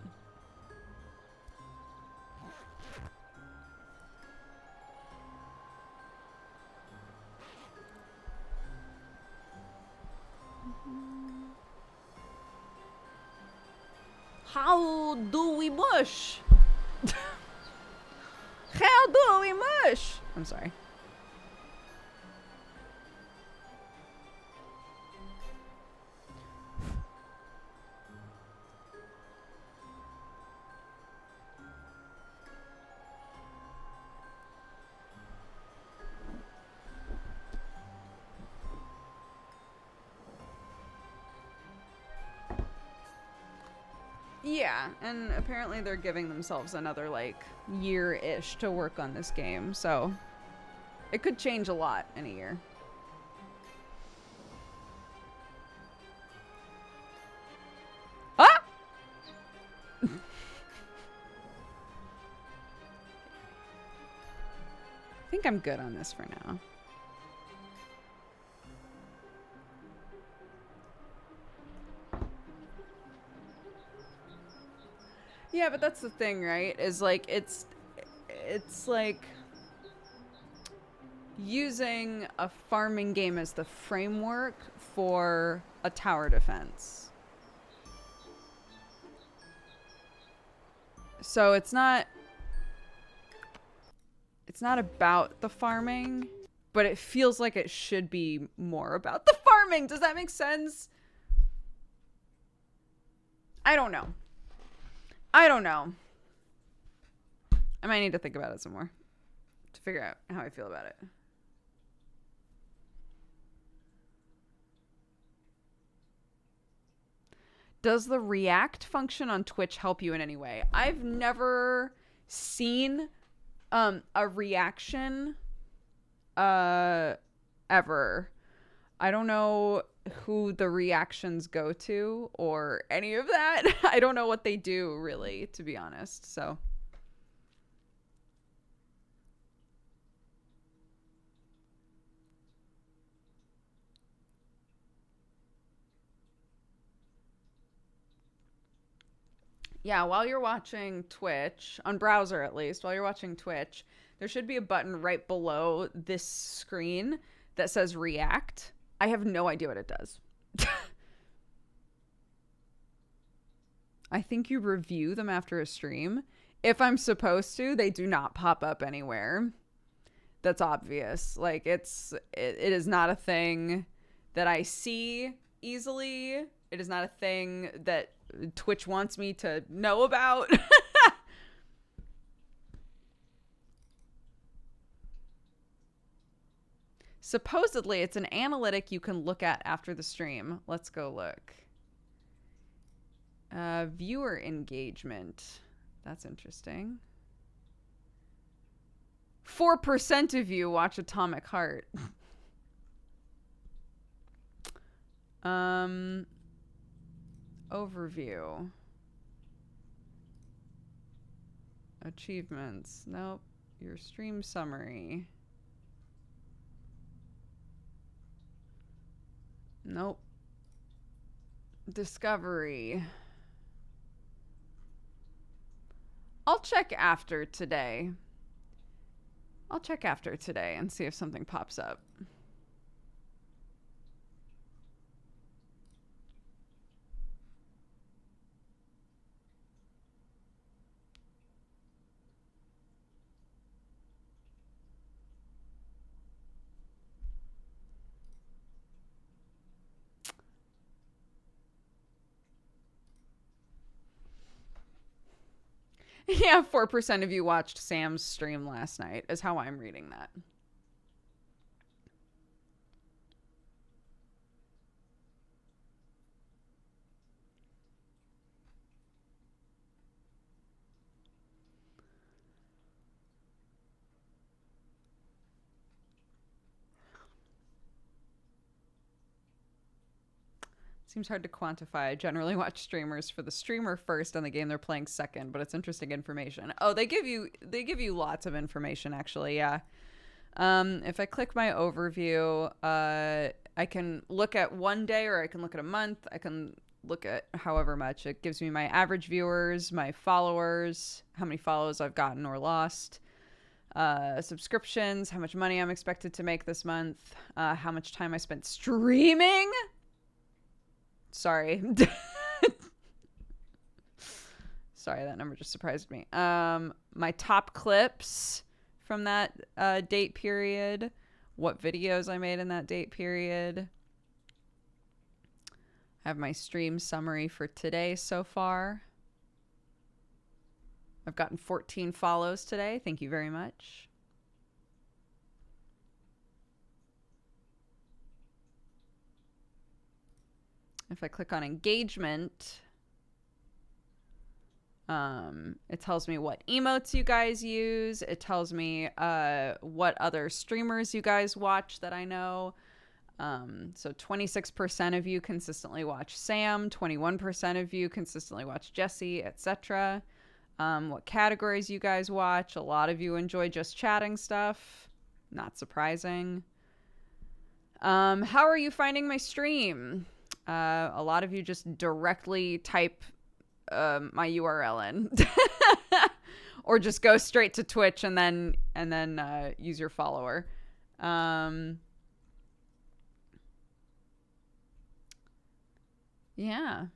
How do we mush? How do we mush? I'm sorry. Yeah, and apparently they're giving themselves another, like, year-ish to work on this game, so it could change a lot in a year. Ah! I think I'm good on this for now. Yeah, but that's the thing, right? Is like it's like using a farming game as the framework for a tower defense. So it's not about the farming, but it feels like it should be more about the farming. Does that make sense? I don't know. I might need to think about it some more to figure out how I feel about it. Does the react function on Twitch help you in any way? I've never seen a reaction ever. I don't know who the reactions go to or any of that. I don't know what they do, really, to be honest. So Yeah, while you're watching Twitch, on browser at least, while you're watching Twitch, there should be a button right below this screen that says react. I have no idea what it does. I think you review them after a stream. If I'm supposed to, they do not pop up anywhere. That's obvious. Like it is not a thing that I see easily. It is not a thing that Twitch wants me to know about. Supposedly, it's an analytic you can look at after the stream. Let's go look. Viewer engagement. That's interesting. 4% of you watch Atomic Heart. Overview. Achievements. Nope. Your stream summary. Nope. Discovery. I'll check after today. I'll check after today and see if something pops up. Yeah, 4% of you watched Sam's stream last night, is how I'm reading that. Seems hard to quantify. I generally watch streamers for the streamer first on the game they're playing second, but it's interesting information. Oh, they give you lots of information actually, yeah. If I click my overview, I can look at one day or I can look at a month. I can look at however much. It gives me my average viewers, my followers, how many follows I've gotten or lost, subscriptions, how much money I'm expected to make this month, how much time I spent streaming. Sorry. Sorry, that number just surprised me. My top clips from that date period. What videos I made in that date period. I have my stream summary for today so far. I've gotten 14 follows today. Thank you very much. If I click on engagement, it tells me what emotes you guys use. It tells me what other streamers you guys watch that I know. So 26% of you consistently watch Sam, 21% of you consistently watch Jesse, etc. What categories you guys watch. A lot of you enjoy just chatting stuff. Not surprising. How are you finding my stream? A lot of you just directly type my URL in. Or just go straight to Twitch and then use your follower. Yeah.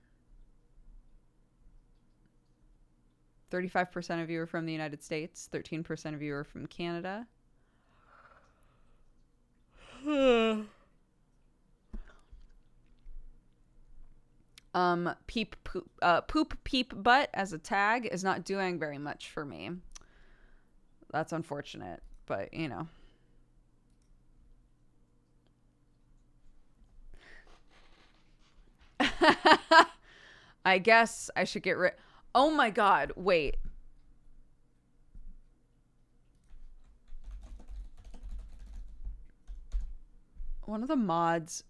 35% of you are from the United States. 13% of you are from Canada. Poop peep butt as a tag is not doing very much for me. That's unfortunate, but you know. I guess I should get rid. Oh my god, wait. One of the mods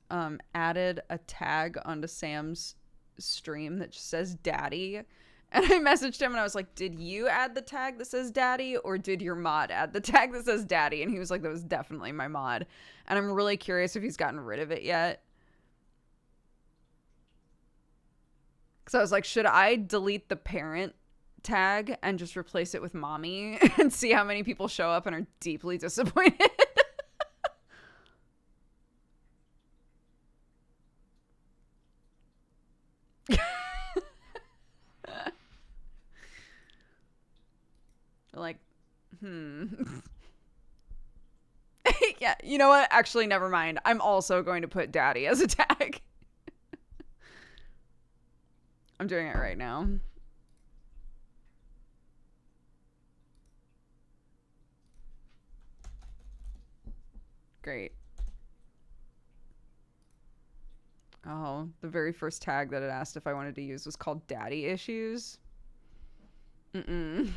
added a tag onto Sam's stream that just says daddy, and I messaged him and I was like, did you add the tag that says daddy or did your mod add the tag that says daddy? And he was like, that was definitely my mod, and I'm really curious if he's gotten rid of it yet. Because I was like, should I delete the parent tag and just replace it with mommy and see how many people show up and are deeply disappointed? Like, yeah, you know what? Actually, never mind. I'm also going to put daddy as a tag. I'm doing it right now. Great. Oh, the very first tag that it asked if I wanted to use was called daddy issues. Mm-mm.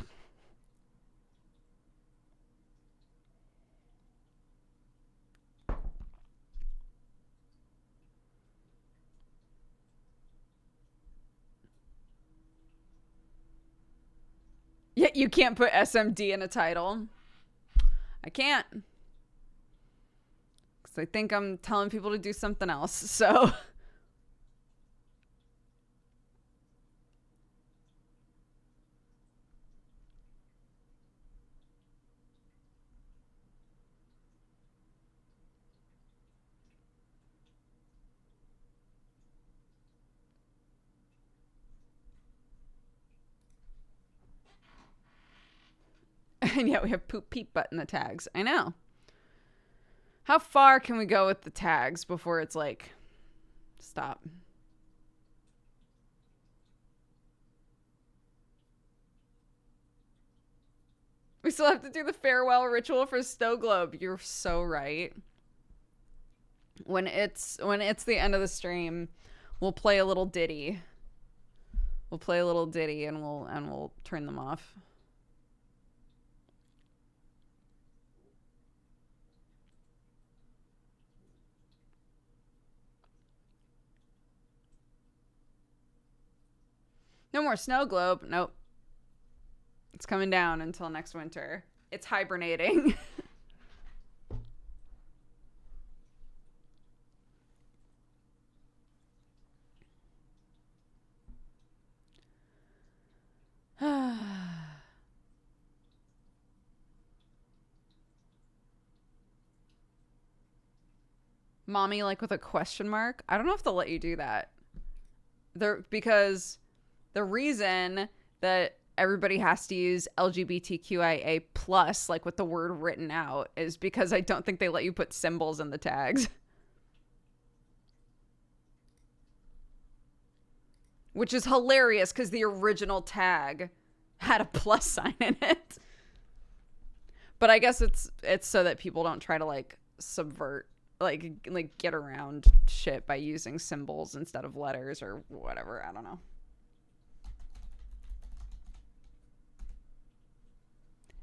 Yeah, you can't put SMD in a title. I can't. Because I think I'm telling people to do something else, so... And yet we have poop peep butt in the tags. I know. How far can we go with the tags before it's like, stop? We still have to do the farewell ritual for Snow Globe. You're so right. When it's the end of the stream, we'll play a little ditty. We'll play a little ditty and we'll turn them off. No more Snow Globe. Nope. It's coming down until next winter. It's hibernating. Mommy, like with a question mark? I don't know if they'll let you do that. Because the reason that everybody has to use LGBTQIA plus, like with the word written out, is because I don't think they let you put symbols in the tags. Which is hilarious because the original tag had a plus sign in it. But I guess it's so that people don't try to like subvert, like get around shit by using symbols instead of letters or whatever. I don't know.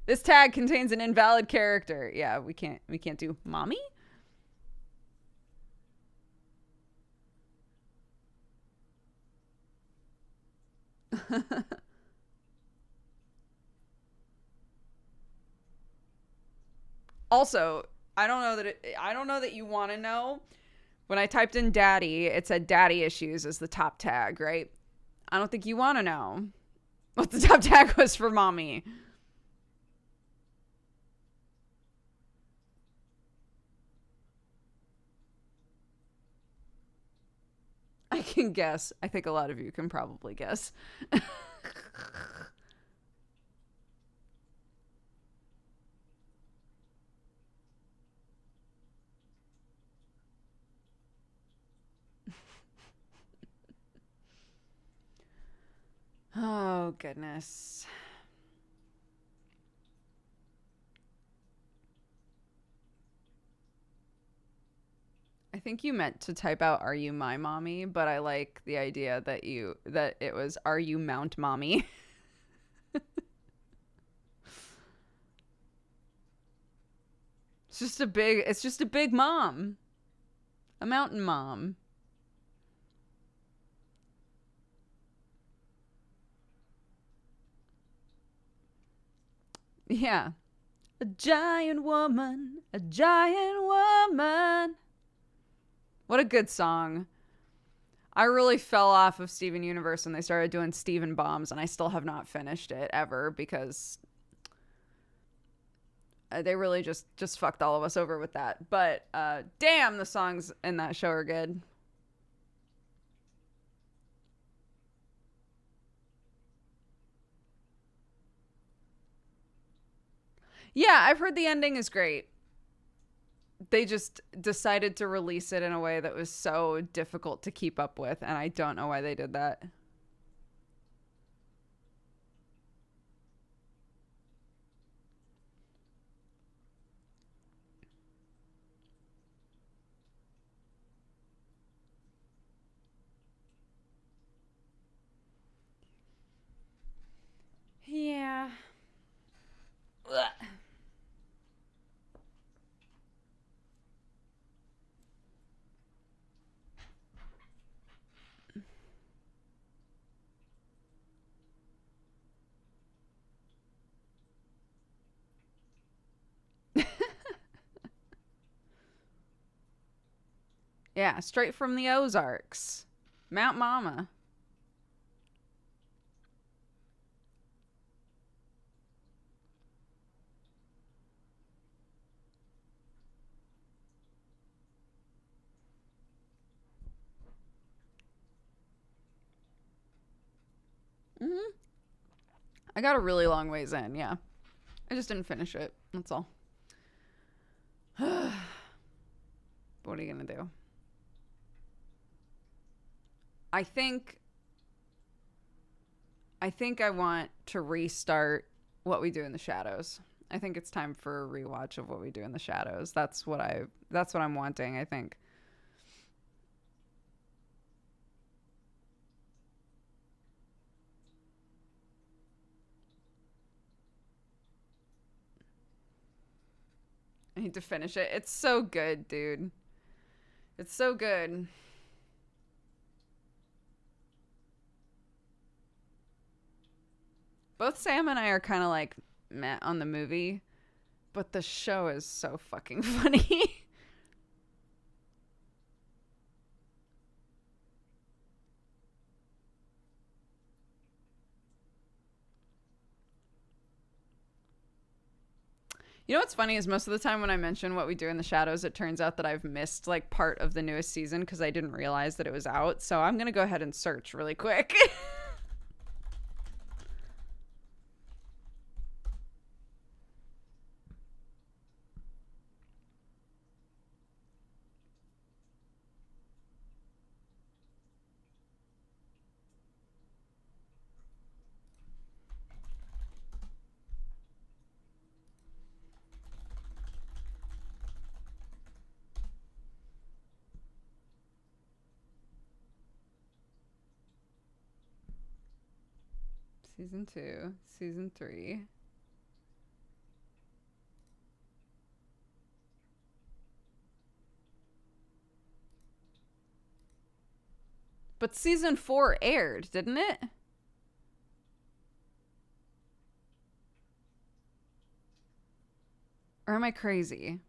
This tag contains an invalid character. Yeah, we can't do mommy? Also, I don't know that you want to know. When I typed in daddy, it said daddy issues as the top tag, right? I don't think you want to know what the top tag was for mommy. I can guess. I think a lot of you can probably guess. Oh, goodness. I think you meant to type out "Are you my mommy?" But I like the idea that it was "Are you Mount Mommy?" It's just a big mom. A mountain mom. Yeah. A giant woman, a giant woman. What a good song. I really fell off of Steven Universe when they started doing Steven Bombs, and I still have not finished it ever because they really just fucked all of us over with that. But damn, the songs in that show are good. Yeah, I've heard the ending is great. They just decided to release it in a way that was so difficult to keep up with, and I don't know why they did that. Yeah. Ugh. Yeah, straight from the Ozarks. Mount Mama. Mm-hmm. I got a really long ways in, yeah. I just didn't finish it. That's all. What are you going to do? I think I want to restart What We Do in the Shadows. I think it's time for a rewatch of What We Do in the Shadows. That's what I'm wanting, I think. I need to finish it. It's so good, dude. It's so good. Both Sam and I are kind of like meh on the movie, but the show is so fucking funny. You know what's funny is most of the time when I mention What We Do in the Shadows, it turns out that I've missed like part of the newest season because I didn't realize that it was out. So I'm going to go ahead and search really quick. Season 2, Season 3. But Season 4 aired, didn't it? Or am I crazy?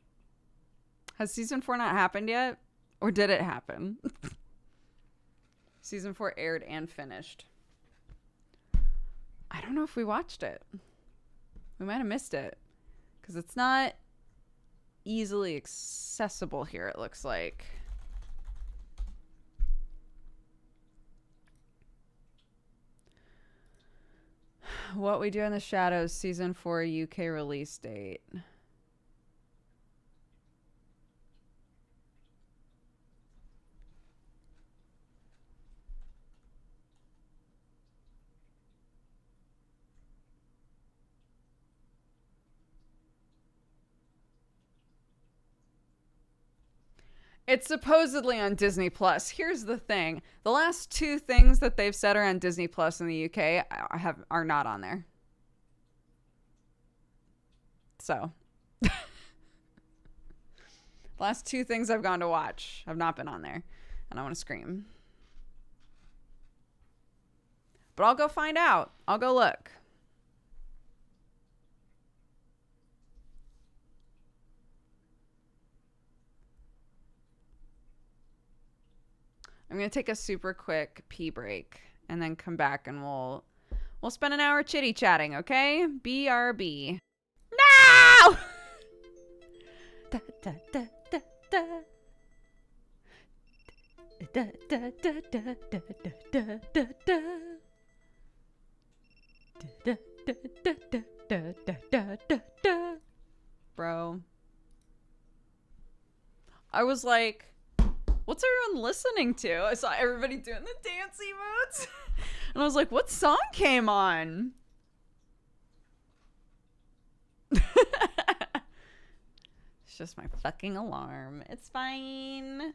Has Season 4 not happened yet? Or did it happen? Season 4 aired and finished. I don't know if we watched it. We might have missed it. Because it's not easily accessible here, it looks like. What We Do in the Shadows, Season 4 UK release date. It's supposedly on Disney Plus. Here's the thing. The last 2 things that they've said are on Disney Plus in the UK are not on there. So, the last 2 things I've gone to watch have not been on there. And I want to scream. But I'll go find out. I'll go look. I'm gonna take a super quick pee break and then come back and we'll spend an hour chitty chatting, okay? BRB. No! Da, da, da, da, da. Da, da, da, da, da, da, da, da, da. Da, da, da, da, da, da, da, da, da. Bro. I was like, what's everyone listening to? I saw everybody doing the dance emotes. And I was like, what song came on? It's just my fucking alarm. It's fine.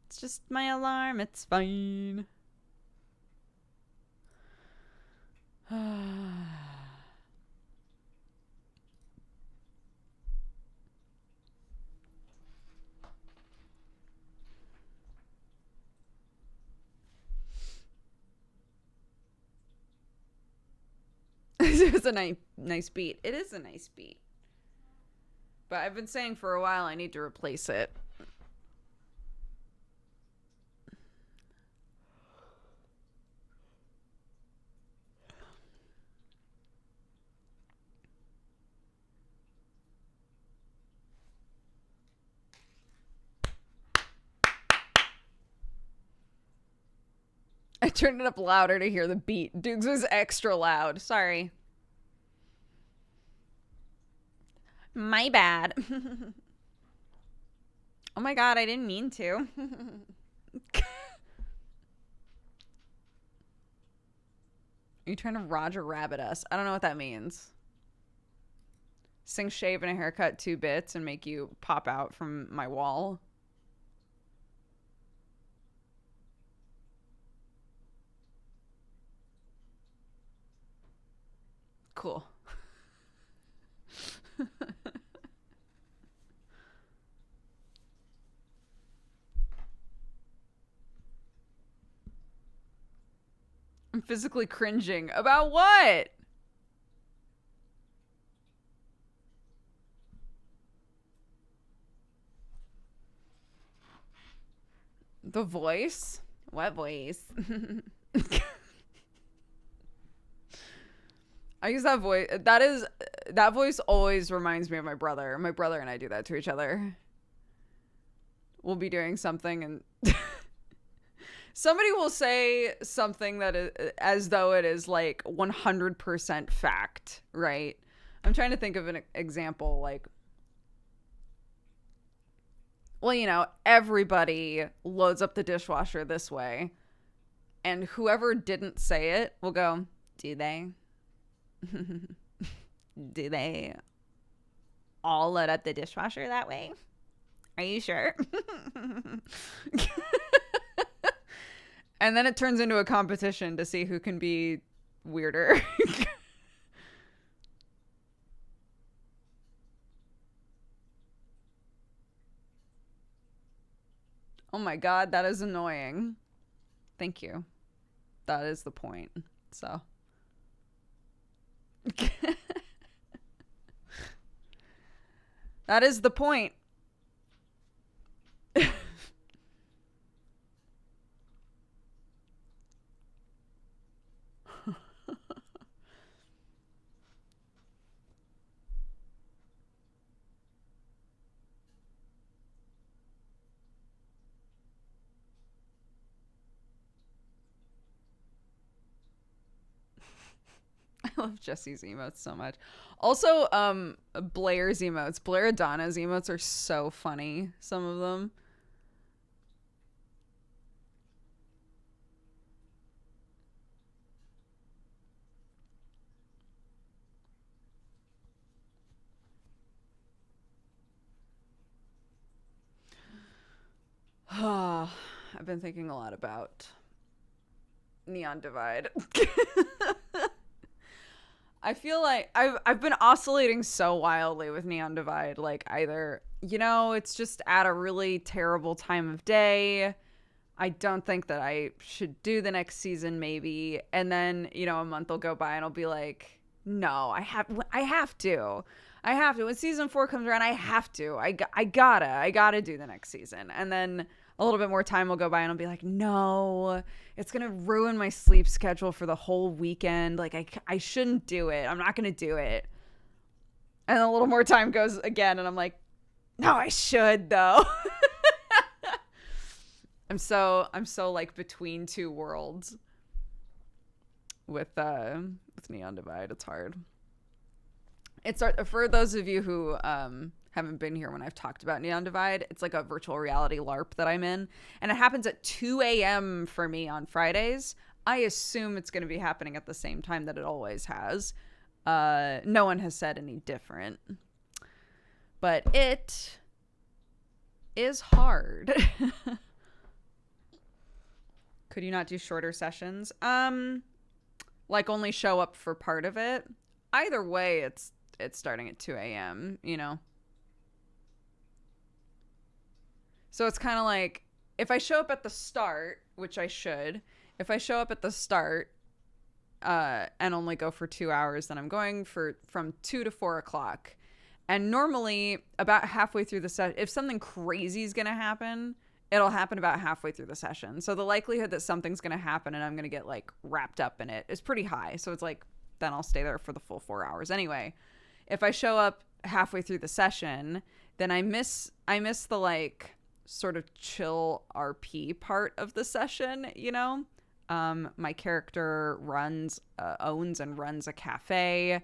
It's just my alarm. It's fine. It was a nice beat. It is a nice beat. But I've been saying for a while I need to replace it. I turned it up louder to hear the beat. Dukes was extra loud. Sorry. My bad. Oh my god, I didn't mean to. Are you trying to Roger Rabbit us? I don't know what that means. Sing shave and a haircut 2 bits and make you pop out from my wall. Cool. I'm physically cringing. About what? The voice? What voice? I use that voice. That voice always reminds me of my brother. My brother and I do that to each other. We'll be doing something and somebody will say something that is as though it is like 100% fact, right? I'm trying to think of an example like, well, you know, everybody loads up the dishwasher this way. And whoever didn't say it will go, do they? Do they all load up the dishwasher that way? Are you sure? And then it turns into a competition to see who can be weirder. Oh my god, that is annoying. Thank you. That is the point. So. That is the point. I love Jesse's emotes so much. Also, Blair's emotes. Blair Adana's emotes are so funny. Some of them. I've been thinking a lot about Neon Divide. I feel like I've been oscillating so wildly with Neon Divide. Like either, you know, it's just at a really terrible time of day. I don't think that I should do the next season maybe. And then, you know, a month will go by and I'll be like, no, I have to. I have to. When season 4 comes around, I have to. I gotta do the next season. And then a little bit more time will go by and I'll be like, no, it's going to ruin my sleep schedule for the whole weekend. Like, I shouldn't do it. I'm not going to do it. And a little more time goes again, and I'm like, no, I should, though. I'm so like between two worlds with Neon Divide. It's hard. It's for those of you who haven't been here when I've talked about Neon Divide. It's like a virtual reality LARP that I'm in, and it happens at 2 a.m. for me on Fridays. I assume it's going to be happening at the same time that it always has. No one has said any different, but it is hard. Could you not do shorter sessions? Like only show up for part of it. Either way, it's starting at 2 a.m., you know? So it's kind of like, if I show up at the start, which I should, if I show up at the start and only go for 2 hours, then I'm going from 2 to 4 o'clock. And normally, about halfway through the session, if something crazy is going to happen, it'll happen about halfway through the session. So the likelihood that something's going to happen and I'm going to get, like, wrapped up in it is pretty high. So it's like, then I'll stay there for the full 4 hours. Anyway, if I show up halfway through the session, then I miss the, like, sort of chill RP part of the session, you know? My character owns and runs a cafe.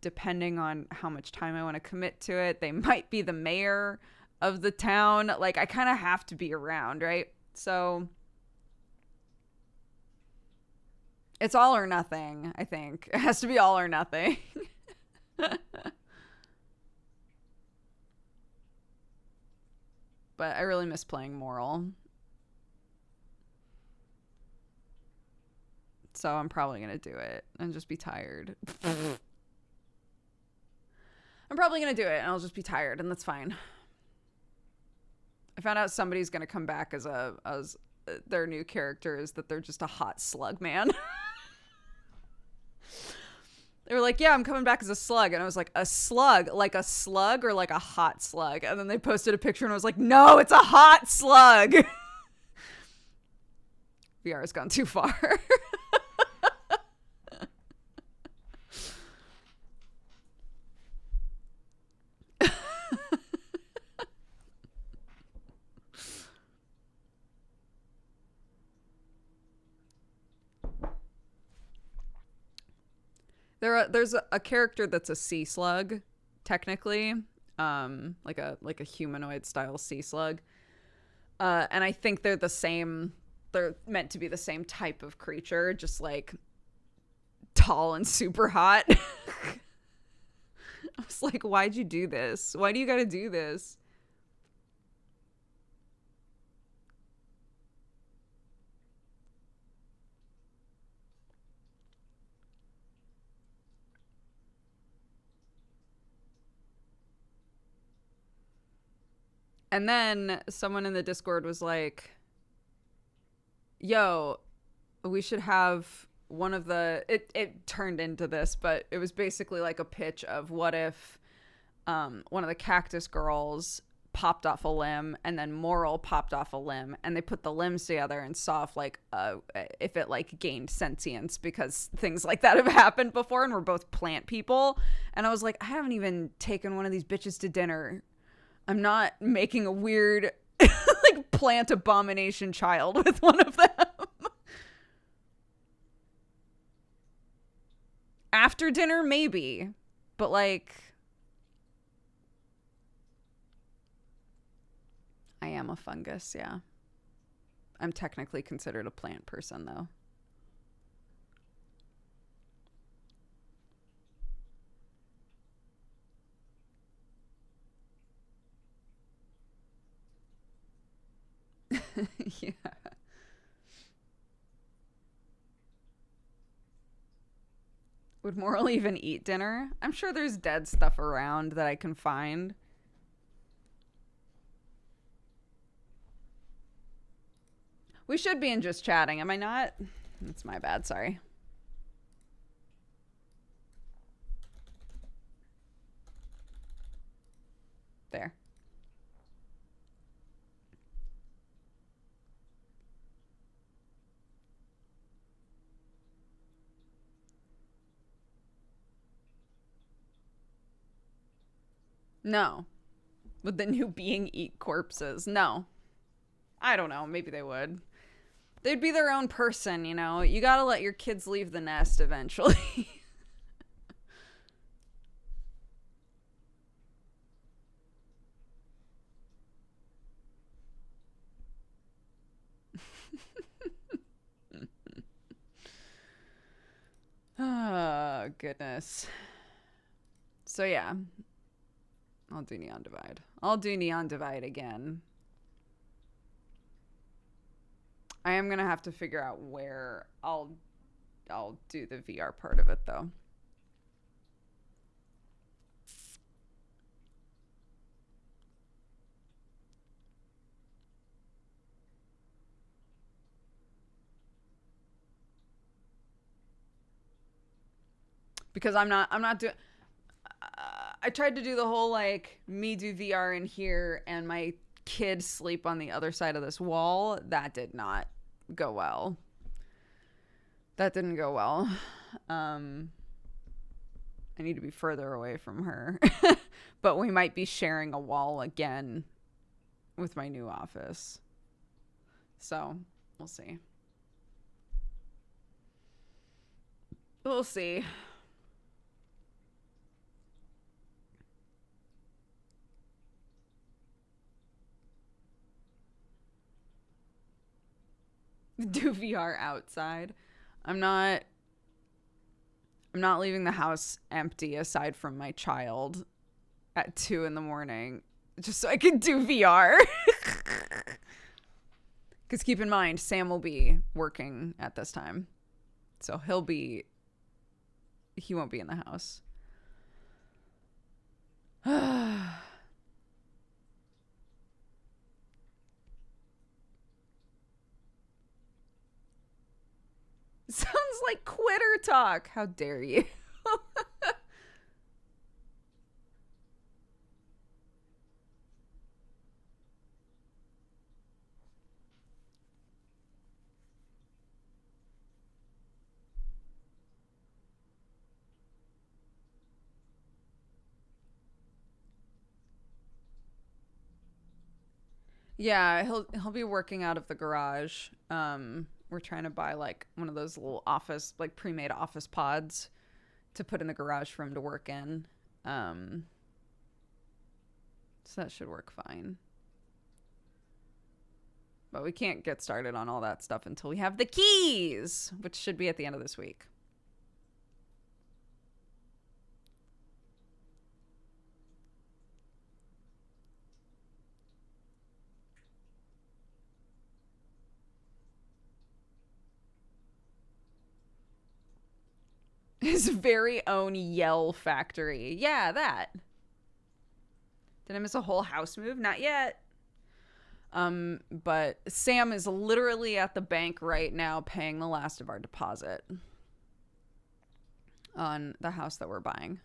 Depending on how much time I want to commit to it, they might be the mayor of the town. Like, I kind of have to be around, right? So it's all or nothing, I think. It has to be all or nothing. But I really miss playing Moral. So I'm probably going to do it and just be tired. I'm probably going to do it and I'll just be tired, and that's fine. I found out somebody's going to come back as their new character is that they're just a hot slug man. They were like, yeah, I'm coming back as a slug. And I was like, a slug? Like a slug or like a hot slug? And then they posted a picture and I was like, no, it's a hot slug. VR has gone too far. There's a character that's a sea slug, technically, like a humanoid style sea slug, and I think they're the same. They're meant to be the same type of creature, just like tall and super hot. I was like, why'd you do this? Why do you gotta do this? And then someone in the Discord was like, yo, we should have one of the... It turned into this, but it was basically like a pitch of what if one of the cactus girls popped off a limb and then Moral popped off a limb, and they put the limbs together and saw if it like gained sentience, because things like that have happened before, and we're both plant people. And I was like, I haven't even taken one of these bitches to dinner. I'm not making a weird like plant abomination child with one of them. After dinner, maybe. But like, I am a fungus, yeah. I'm technically considered a plant person, though. Yeah. Would Moral even eat dinner? I'm sure there's dead stuff around that I can find. We should be in just chatting, am I not? That's my bad, sorry. There. No. Would the new being eat corpses? No. I don't know. Maybe they would. They'd be their own person, you know? You gotta let your kids leave the nest eventually. Oh, goodness. So, yeah. I'll do Neon Divide. I'll do Neon Divide again. I am gonna have to figure out where I'll do the VR part of it, though. Because I'm not doing. I tried to do the whole like me do VR in here and my kid sleep on the other side of this wall. That did not go well. That didn't go well. I need to be further away from her. But we might be sharing a wall again with my new office. So, we'll see. We'll see. Do VR outside. I'm not leaving the house empty aside from my child at 2 a.m. just so I can do VR. Because keep in mind, Sam will be working at this time. So he won't be in the house. Sounds like quitter talk. How dare you? Yeah, he'll be working out of the garage. We're trying to buy like one of those little office, like pre-made office pods to put in the garage for him to work in. So that should work fine. But we can't get started on all that stuff until we have the keys, which should be at the end of this week. His very own yell factory. Yeah, that. Did I miss a whole house move? Not yet. But Sam is literally at the bank right now paying the last of our deposit on the house that we're buying.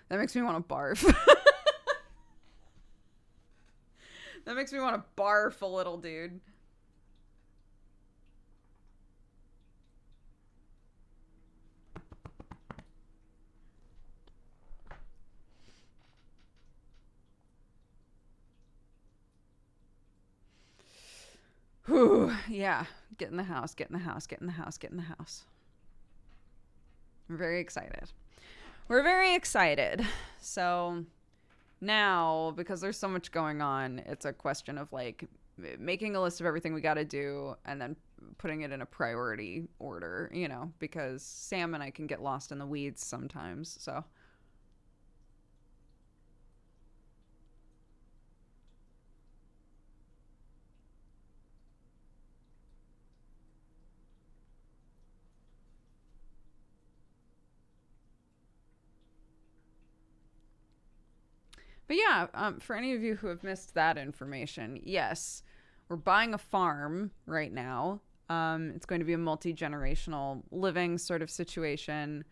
That makes me want to barf. That makes me want to barf a little, dude. Whew, yeah. Get in the house, get in the house, get in the house, get in the house. We're very excited. We're very excited. So now, because there's so much going on, it's a question of like making a list of everything we got to do and then putting it in a priority order, you know, because Sam and I can get lost in the weeds sometimes. So but yeah, for any of you who have missed that information, yes, we're buying a farm right now. It's going to be a multi-generational living sort of situation.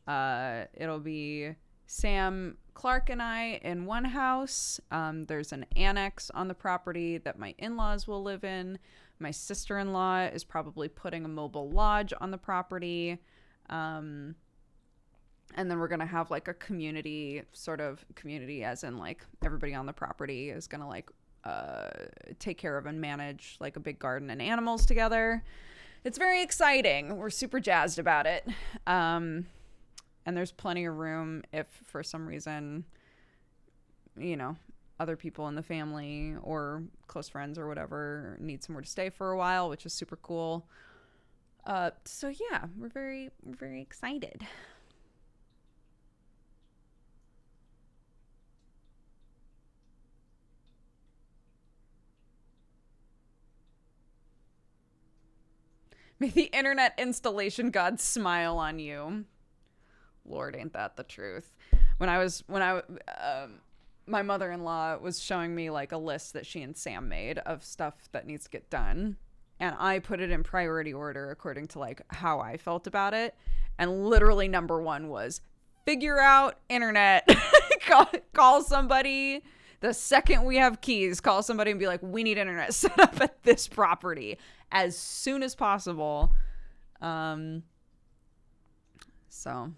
It'll be Sam, Clark, and I in one house. There's an annex on the property that my in-laws will live in. My sister-in-law is probably putting a mobile lodge on the property. And then we're going to have like a community, sort of community, as in like everybody on the property is going to like take care of and manage like a big garden and animals together. It's very exciting. We're super jazzed about it. And there's plenty of room if for some reason, you know, other people in the family or close friends or whatever need somewhere to stay for a while, which is super cool. So yeah, we're very excited. May the internet installation gods smile on you. Lord, ain't that the truth? My mother-in-law was showing me like a list that she and Sam made of stuff that needs to get done. And I put it in priority order according to like how I felt about it. And literally number one was figure out internet. Call somebody. The second we have keys, call somebody and be like, we need internet set up at this property as soon as possible. So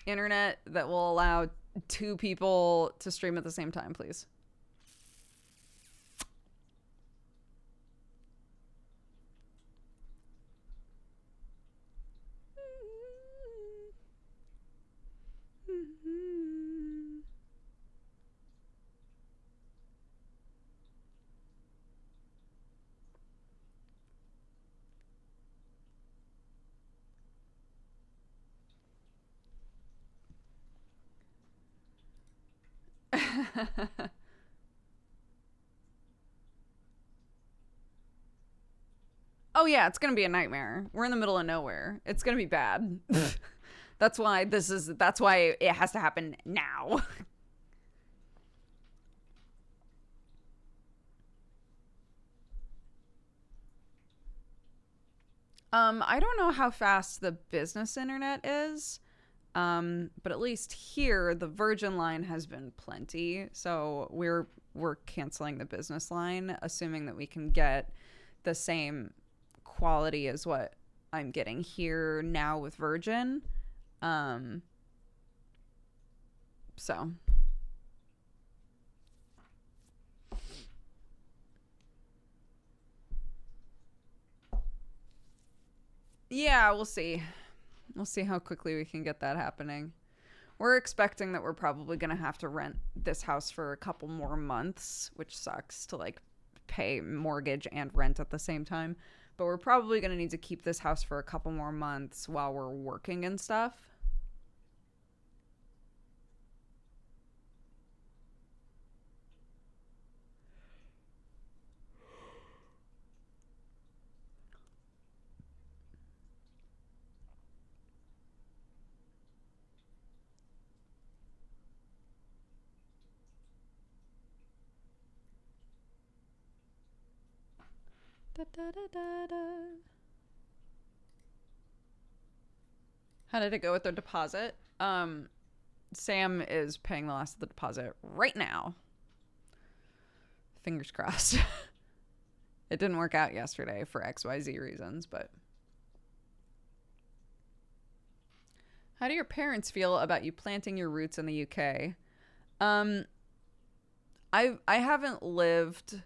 internet that will allow 2 people to stream at the same time, please. Oh yeah, it's gonna be a nightmare. We're in the middle of nowhere. It's gonna be bad. That's why it has to happen now. I don't know how fast the business internet is. But at least here the Virgin line has been plenty. So we're canceling the business line, assuming that we can get the same quality as what I'm getting here now with Virgin. So yeah, we'll see. We'll see how quickly we can get that happening. We're expecting that we're probably going to have to rent this house for a couple more months, which sucks to like pay mortgage and rent at the same time. But we're probably going to need to keep this house for a couple more months while we're working and stuff. Da, da, da, da, da. How did it go with the deposit? Sam is paying the last of the deposit right now. Fingers crossed. It didn't work out yesterday for XYZ reasons, but how do your parents feel about you planting your roots in the UK? I haven't lived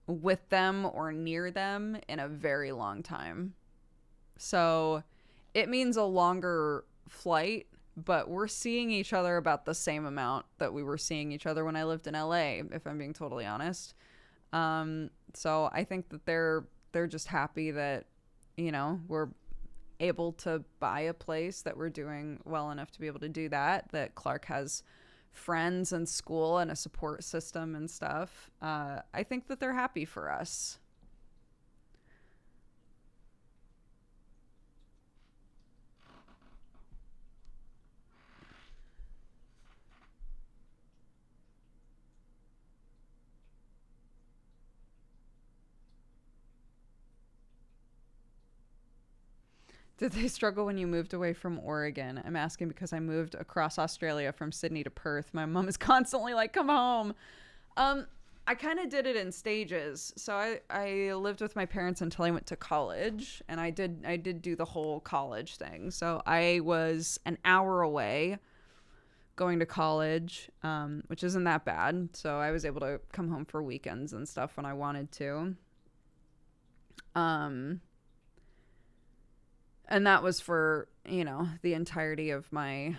with them or near them in a very long time. So it means a longer flight, but we're seeing each other about the same amount that we were seeing each other when I lived in LA, if I'm being totally honest. So I think that they're just happy that, you know, we're able to buy a place, that we're doing well enough to be able to do that Clark has friends and school and a support system and stuff. I think that they're happy for us. Did they struggle when you moved away from Oregon? I'm asking because I moved across Australia from Sydney to Perth. My mom is constantly like, come home. I kind of did it in stages. So I lived with my parents until I went to college, and I did do the whole college thing. So I was an hour away going to college, which isn't that bad. So I was able to come home for weekends and stuff when I wanted to. And that was for, the entirety of my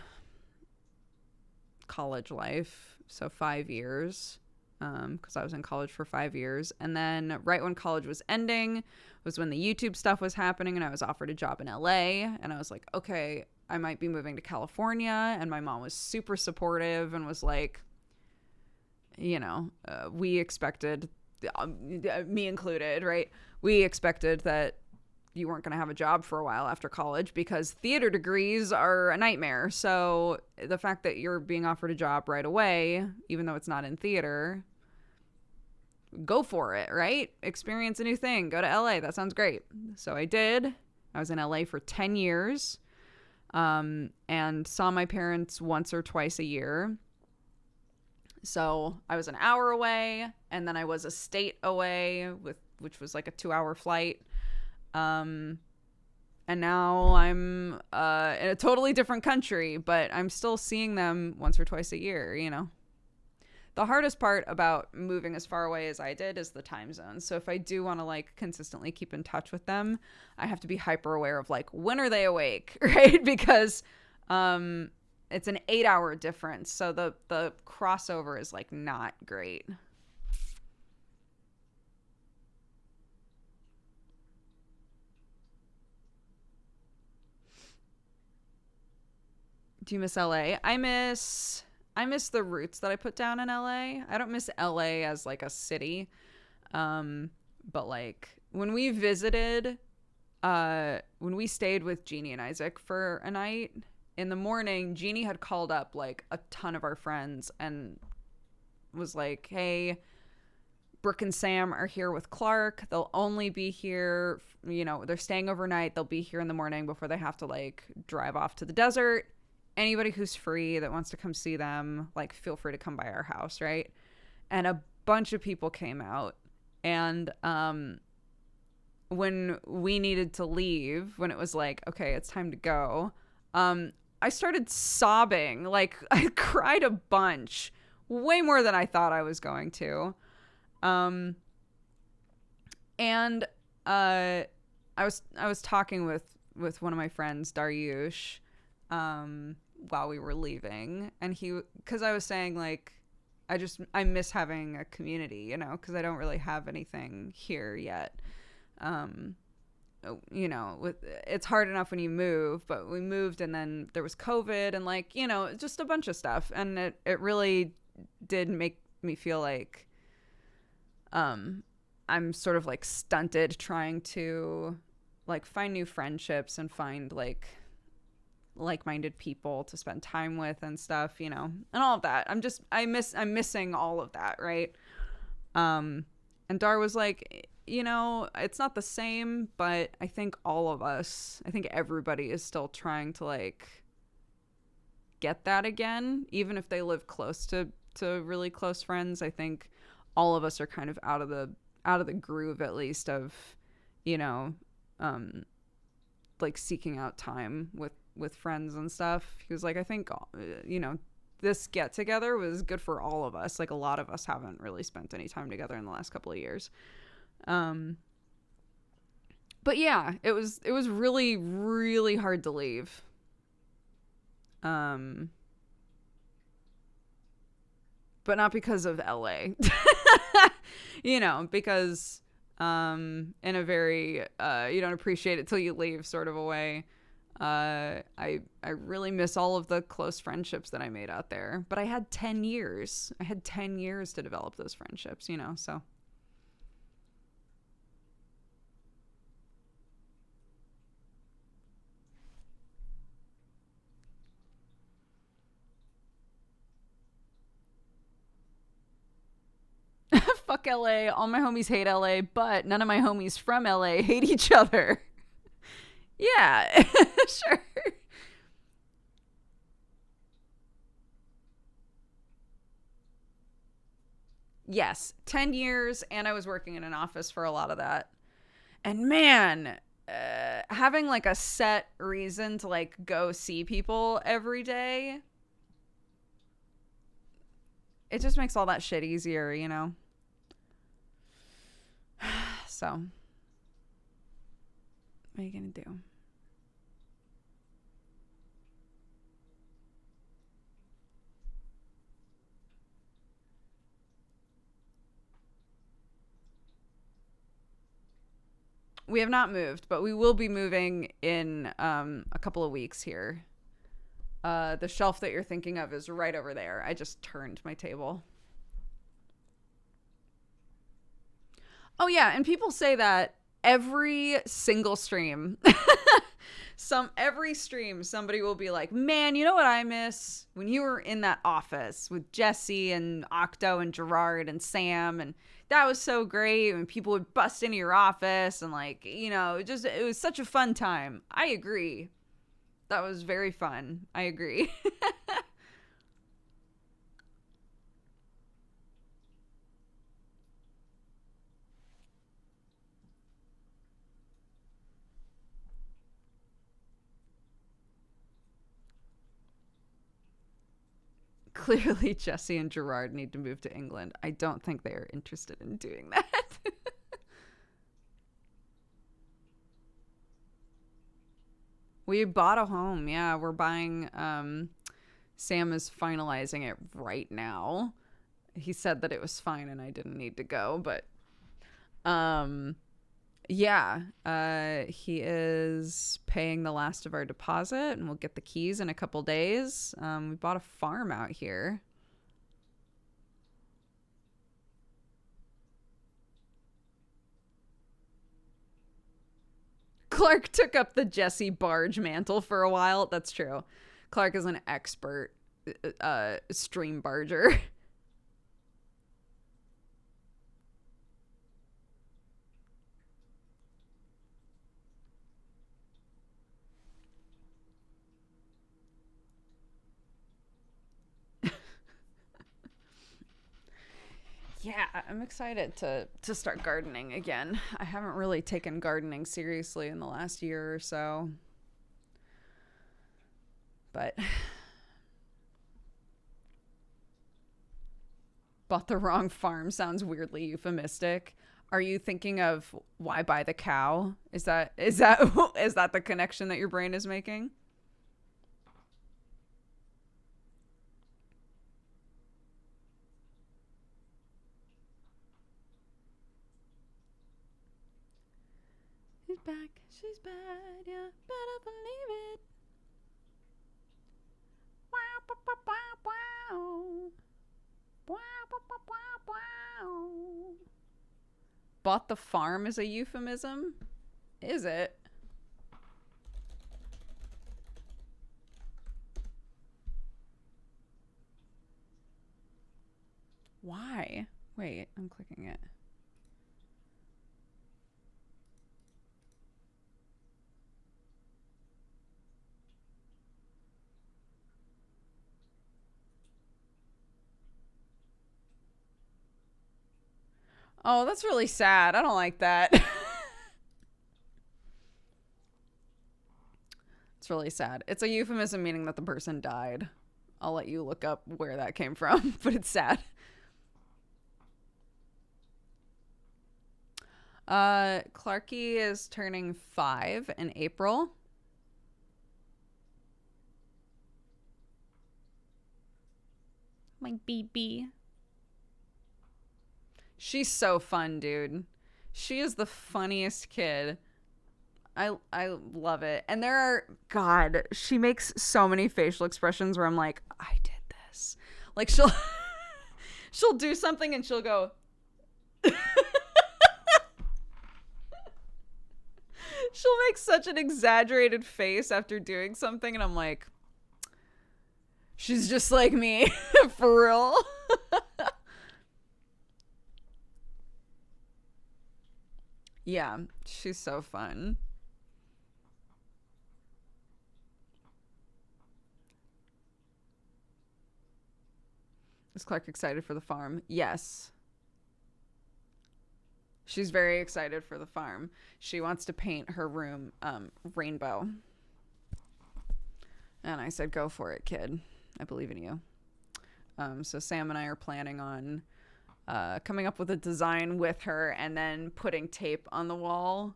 college life. So 5 years. Because I was in college for 5 years. And then right when college was ending was when the YouTube stuff was happening, and I was offered a job in LA, and I was like, okay, I might be moving to California. And my mom was super supportive and was like, we expected, me included, right? We expected that you weren't going to have a job for a while after college because theater degrees are a nightmare. So the fact that you're being offered a job right away, even though it's not in theater, go for it, right? Experience a new thing. Go to LA. That sounds great. So I did. I was in LA for 10 years, and saw my parents once or twice a year. So I was an hour away, and then I was a state away, which was like a 2-hour flight. And now I'm in a totally different country, but I'm still seeing them once or twice a year, The hardest part about moving as far away as I did is the time zone. So if I do want to like consistently keep in touch with them, I have to be hyper aware of like, when are they awake, right? Because it's an 8-hour difference. So the crossover is like not great. Do you miss LA? I miss the roots that I put down in LA. I don't miss LA as like a city. But like when we visited, when we stayed with Jeannie and Isaac for a night, in the morning, Jeannie had called up like a ton of our friends and was like, hey, Brooke and Sam are here with Clark. They'll only be here, they're staying overnight. They'll be here in the morning before they have to like drive off to the desert. Anybody who's free that wants to come see them, like, feel free to come by our house, right? And a bunch of people came out. And when we needed to leave, when it was like, okay, it's time to go, I started sobbing. Like, I cried a bunch, way more than I thought I was going to. And I was talking with one of my friends, Daryush, while we were leaving, and because I was saying like I miss having a community, because I don't really have anything here yet. It's hard enough when you move, but we moved and then there was COVID and like, just a bunch of stuff, and it really did make me feel like I'm sort of like stunted trying to like find new friendships and find like-minded people to spend time with and stuff, and all of that. I'm missing all of that, right? And Dar was like, it's not the same, but I think everybody is still trying to like get that again, even if they live close to really close friends. I think all of us are kind of out of the groove, at least, of like seeking out time with friends and stuff. He was like, I think, this get together was good for all of us. Like, a lot of us haven't really spent any time together in the last couple of years. But yeah, it was really, really hard to leave. But not because of LA, because, in a very, you don't appreciate it till you leave sort of a way. I really miss all of the close friendships that I made out there, but I had 10 years. I had 10 years to develop those friendships, so. Fuck LA. All my homies hate LA, but none of my homies from LA hate each other. Yeah, sure. Yes, 10 years, and I was working in an office for a lot of that. And man, having like a set reason to like go see people every day, it just makes all that shit easier, you know? So, what are you gonna do? We have not moved, but we will be moving in a couple of weeks here. The shelf that you're thinking of is right over there. I just turned my table. Oh yeah, and people say that every single stream. Every stream somebody will be like, "Man, you know what I miss? When you were in that office with Jesse and Octo and Gerard and Sam, and that was so great, and people would bust into your office and like, you know, it was such a fun time." I agree. That was very fun. I agree. Clearly, Jesse and Gerard need to move to England. I don't think they are interested in doing that. We bought a home. Yeah, we're buying. Sam is finalizing it right now. He said that it was fine and I didn't need to go, but yeah, he is paying the last of our deposit and we'll get the keys in a couple days. We bought a farm out here. Clark took up the Jesse Barge mantle for a while. That's true. Clark is an expert stream barger. Yeah, I'm excited to start gardening again. I haven't really taken gardening seriously in the last year or so. But bought the wrong farm sounds weirdly euphemistic. Are you thinking of why buy the cow? Is that is that the connection that your brain is making? She's back. She's bad. Yeah, better believe it. Wow, wow, wow, wow. Wow, wow, wow, wow. Bought the farm is a euphemism? Is it? Why? Wait, I'm clicking it. Oh, that's really sad. I don't like that. It's really sad. It's a euphemism meaning that the person died. I'll let you look up where that came from, but it's sad. Clarky is turning 5 in April. My BB. She's so fun, dude. She is the funniest kid. I love it. And there are God, she makes so many facial expressions where I'm like, I did this. Like she'll do something and she'll go she'll make such an exaggerated face after doing something and I'm like, she's just like me. For real. Yeah, she's so fun. Is Clark excited for the farm? Yes. She's very excited for the farm. She wants to paint her room rainbow. And I said, go for it, kid. I believe in you. So Sam and I are planning on coming up with a design with her and then putting tape on the wall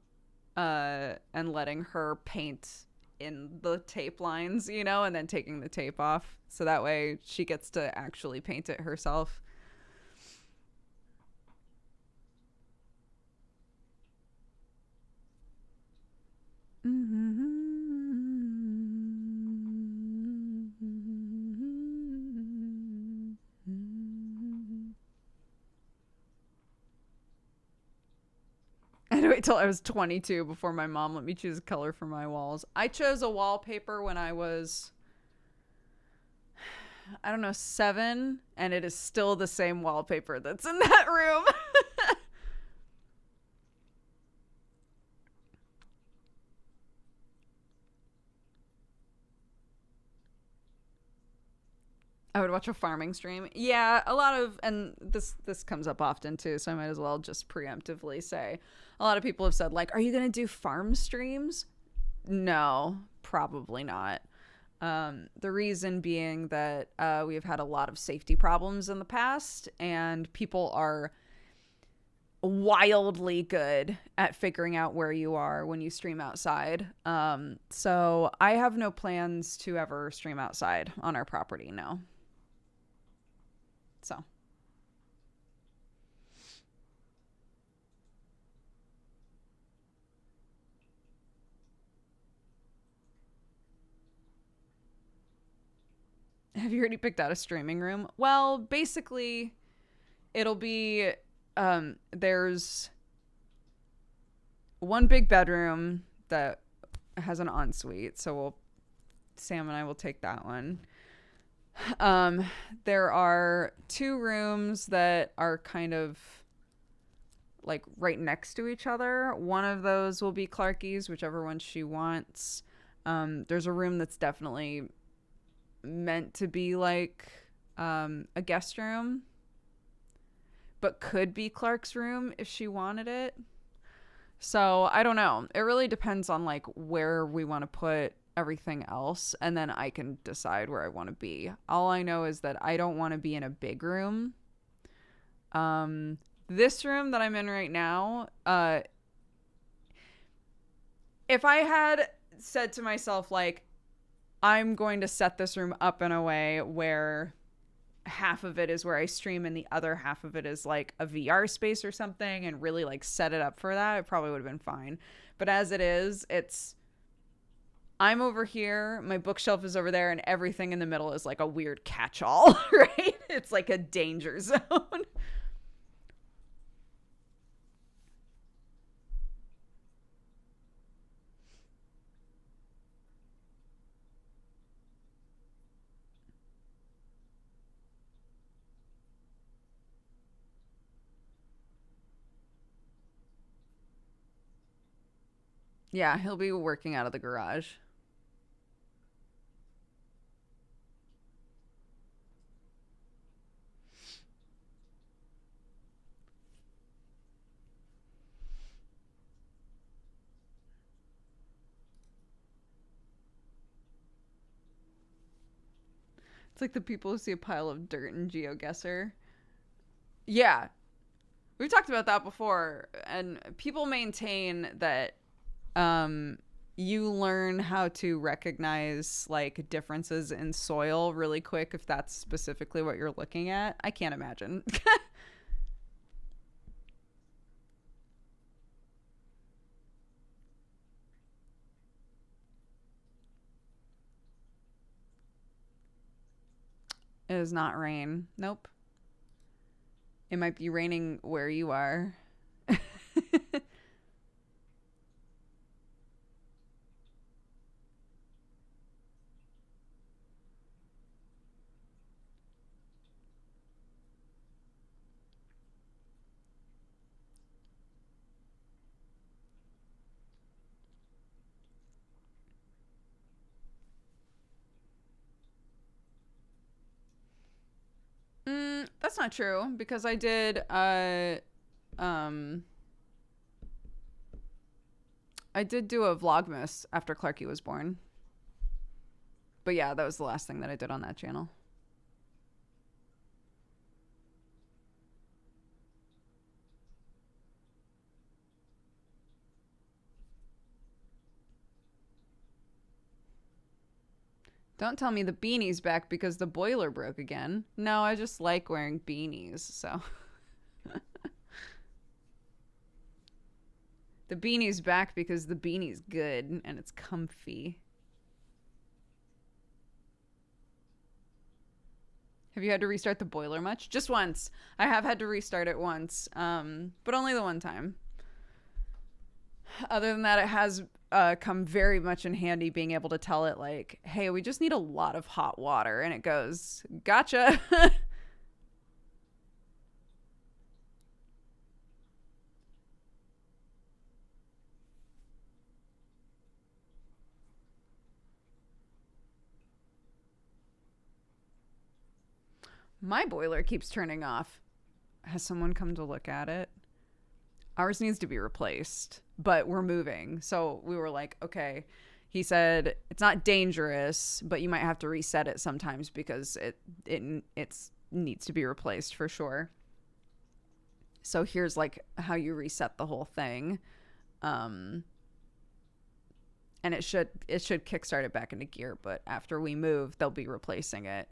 and letting her paint in the tape lines, you know, and then taking the tape off. So that way she gets to actually paint it herself. I had to wait till I was 22 before my mom let me choose a color for my walls. I chose a wallpaper when I was, I don't know, 7, and it is still the same wallpaper that's in that room. I would watch a farming stream. Yeah, a lot of, and this comes up often too, so I might as well just preemptively say, a lot of people have said, like, are you going to do farm streams? No, probably not. The reason being that we've had a lot of safety problems in the past, and people are wildly good at figuring out where you are when you stream outside. So I have no plans to ever stream outside on our property, no. So. Have you already picked out a streaming room? Well, basically, it'll be, there's one big bedroom that has an ensuite, so Sam and I will take that one. There are 2 rooms that are kind of like right next to each other. One of those will be Clarky's, whichever one she wants. There's a room that's definitely meant to be like a guest room, but could be Clark's room if she wanted it. So I don't know. It really depends on like where we want to put everything else, and then I can decide where I want to be. All I know is that I don't want to be in a big room. This room that I'm in right now, if I had said to myself, like, I'm going to set this room up in a way where half of it is where I stream and the other half of it is like a VR space or something, and really like set it up for that, it probably would have been fine. But as it is, I'm over here, my bookshelf is over there, and everything in the middle is like a weird catch-all, right? It's like a danger zone. Yeah, he'll be working out of the garage. It's like the people who see a pile of dirt in GeoGuessr. Yeah, we've talked about that before, and people maintain that you learn how to recognize like differences in soil really quick if that's specifically what you're looking at. I can't imagine. It does not rain. Nope. It might be raining where you are. That's not true, because I did um I did do a Vlogmas after Clarky was born. But yeah, that was the last thing that I did on that channel. Don't tell me the beanie's back because the boiler broke again. No, I just like wearing beanies, so. The beanie's back because the beanie's good and it's comfy. Have you had to restart the boiler much? Just once. I have had to restart it once, but only the one time. Other than that, it has come very much in handy being able to tell it, like, hey, we just need a lot of hot water. And it goes, gotcha. My boiler keeps turning off. Has someone come to look at it? Ours needs to be replaced, but we're moving. So we were like, okay. He said it's not dangerous, but you might have to reset it sometimes because it needs to be replaced for sure. So here's like how you reset the whole thing. And it should kickstart it back into gear, but after we move, they'll be replacing it.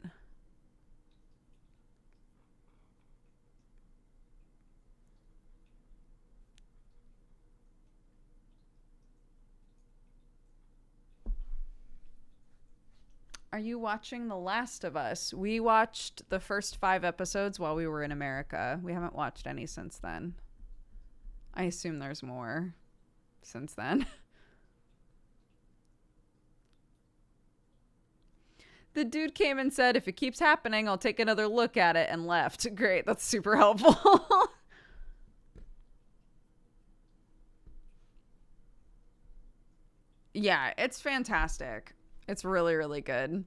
Are you watching The Last of Us? We watched the first 5 episodes while we were in America. We haven't watched any since then. I assume there's more since then. The dude came and said, if it keeps happening, I'll take another look at it, and left. Great, that's super helpful. Yeah, it's fantastic. It's really, really good.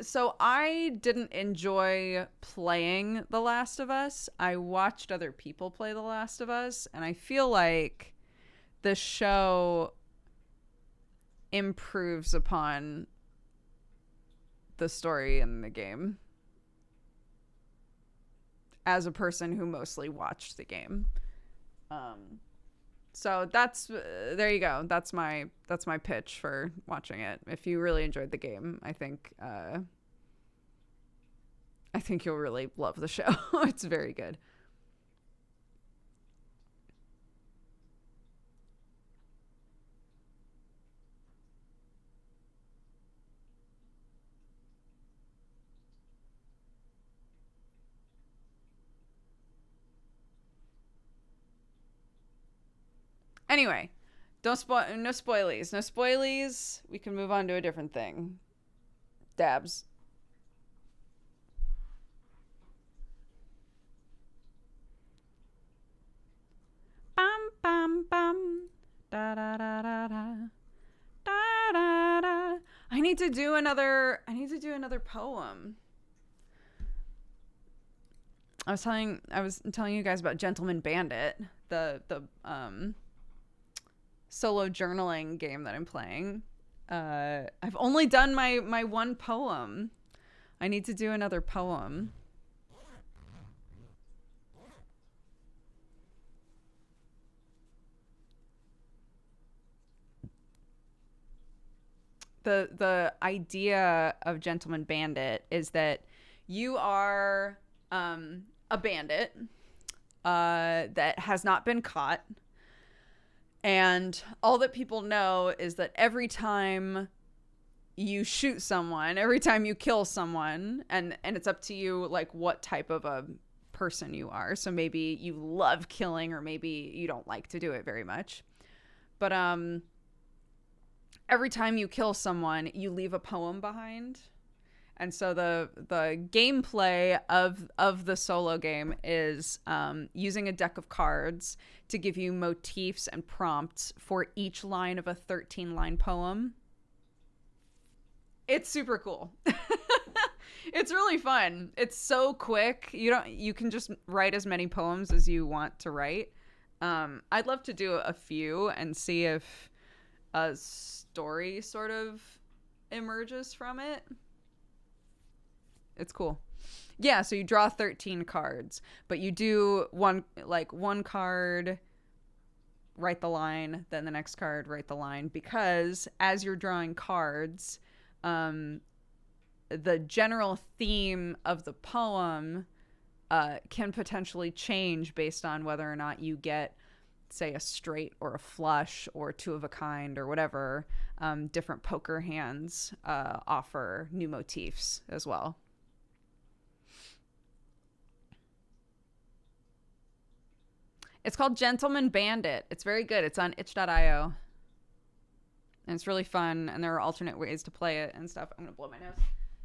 So I didn't enjoy playing The Last of Us. I watched other people play The Last of Us, and I feel like the show improves upon the story in the game as a person who mostly watched the game. So that's there you go. That's my pitch for watching it. If you really enjoyed the game, I think you'll really love the show. It's very good. Anyway, no spoilies. No spoilies. We can move on to a different thing. Dabs. Bum bum bum. Da da da da da. Da da da. I need to do another poem. I was telling you guys about Gentleman Bandit, the solo journaling game that I'm playing. I've only done my one poem. I need to do another poem. The idea of Gentleman Bandit is that you are a bandit that has not been caught. And all that people know is that every time you shoot someone, every time you kill someone, and it's up to you, like, what type of a person you are. So maybe you love killing, or maybe you don't like to do it very much. But every time you kill someone, you leave a poem behind. And so the gameplay of the solo game is using a deck of cards to give you motifs and prompts for each line of a 13-line poem. It's super cool. It's really fun. It's so quick. You can just write as many poems as you want to write. I'd love to do a few and see if a story sort of emerges from it. It's cool. Yeah, so you draw 13 cards, but you do one card, write the line, then the next card, write the line, because as you're drawing cards, the general theme of the poem can potentially change based on whether or not you get, say, a straight or a flush or two of a kind or whatever. Different poker hands offer new motifs as well. It's called Gentleman Bandit. It's very good. It's on itch.io. And it's really fun, and there are alternate ways to play it and stuff. I'm going to blow my nose.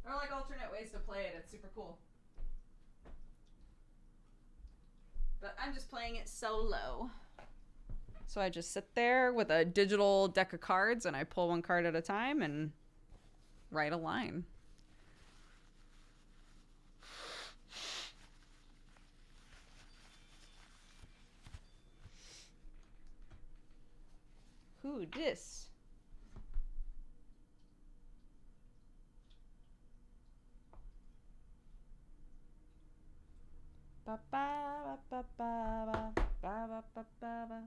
There are like alternate ways to play it. It's super cool. But I'm just playing it solo. So I just sit there with a digital deck of cards, and I pull one card at a time and write a line. Who dis? Ba ba ba ba ba ba ba ba ba ba.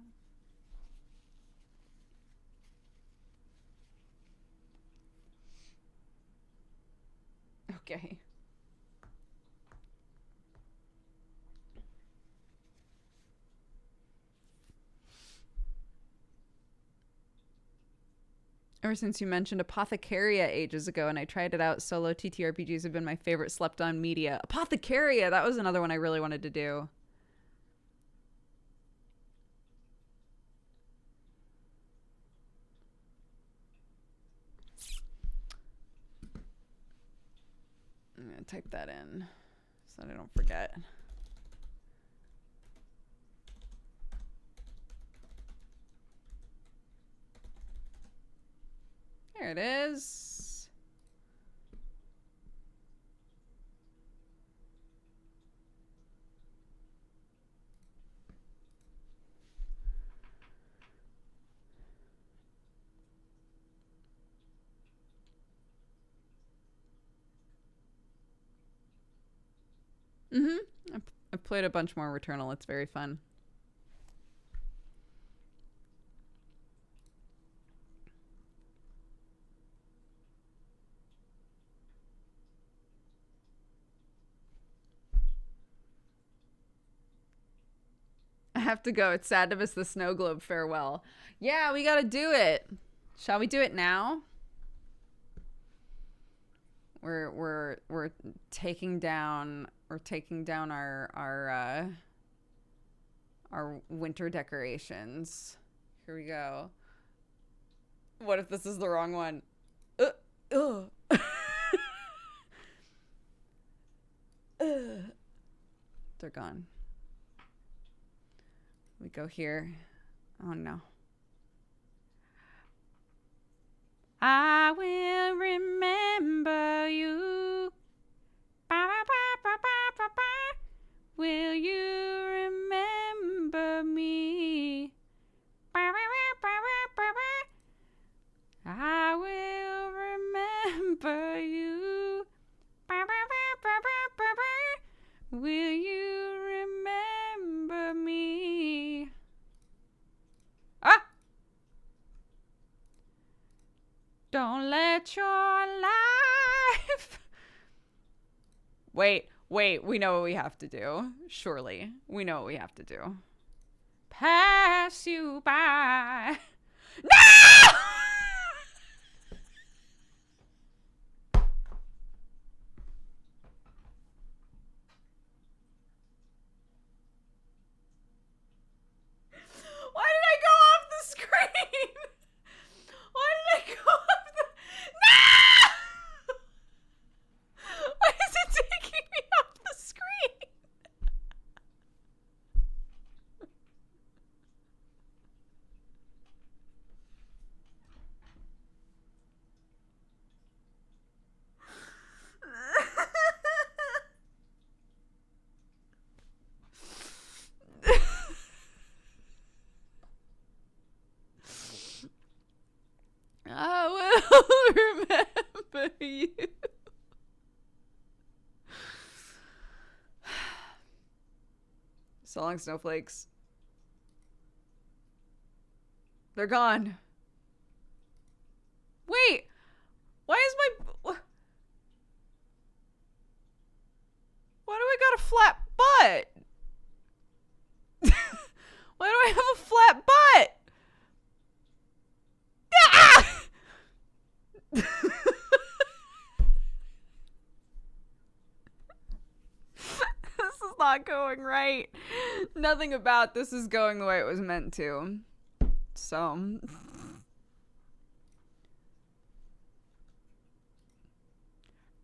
Okay. Ever since you mentioned Apothecaria ages ago and I tried it out, solo TTRPGs have been my favorite slept on media. Apothecaria, that was another one I really wanted to do. I'm going to type that in so that I don't forget. There it is. I've played a bunch more Returnal. It's very fun. I have to go. It's sad to miss the snow globe farewell. Yeah, we gotta do it. Shall we do it now? We're taking down our winter decorations. Here we go. What if this is the wrong one? They're gone. We go here. Oh no. I will remember you. Ba, ba, ba, ba, ba, ba. Will you remember me? Ba, ba, ba, ba, ba, ba. I will remember you. Ba, ba, ba, ba, ba, ba, ba. Will you remember me? Ah! Don't let your life... Wait, we know what we have to do. Surely, we know what we have to do. Pass you by. No! Why did I go off the screen? Why did I go off the... No! Why is it taking me off the screen? So long, snowflakes. They're gone. Wait. Why is my... Why do I got a flat butt? Why do I have a flat butt? Ah! This is not going right. Nothing about this is going the way it was meant to. So...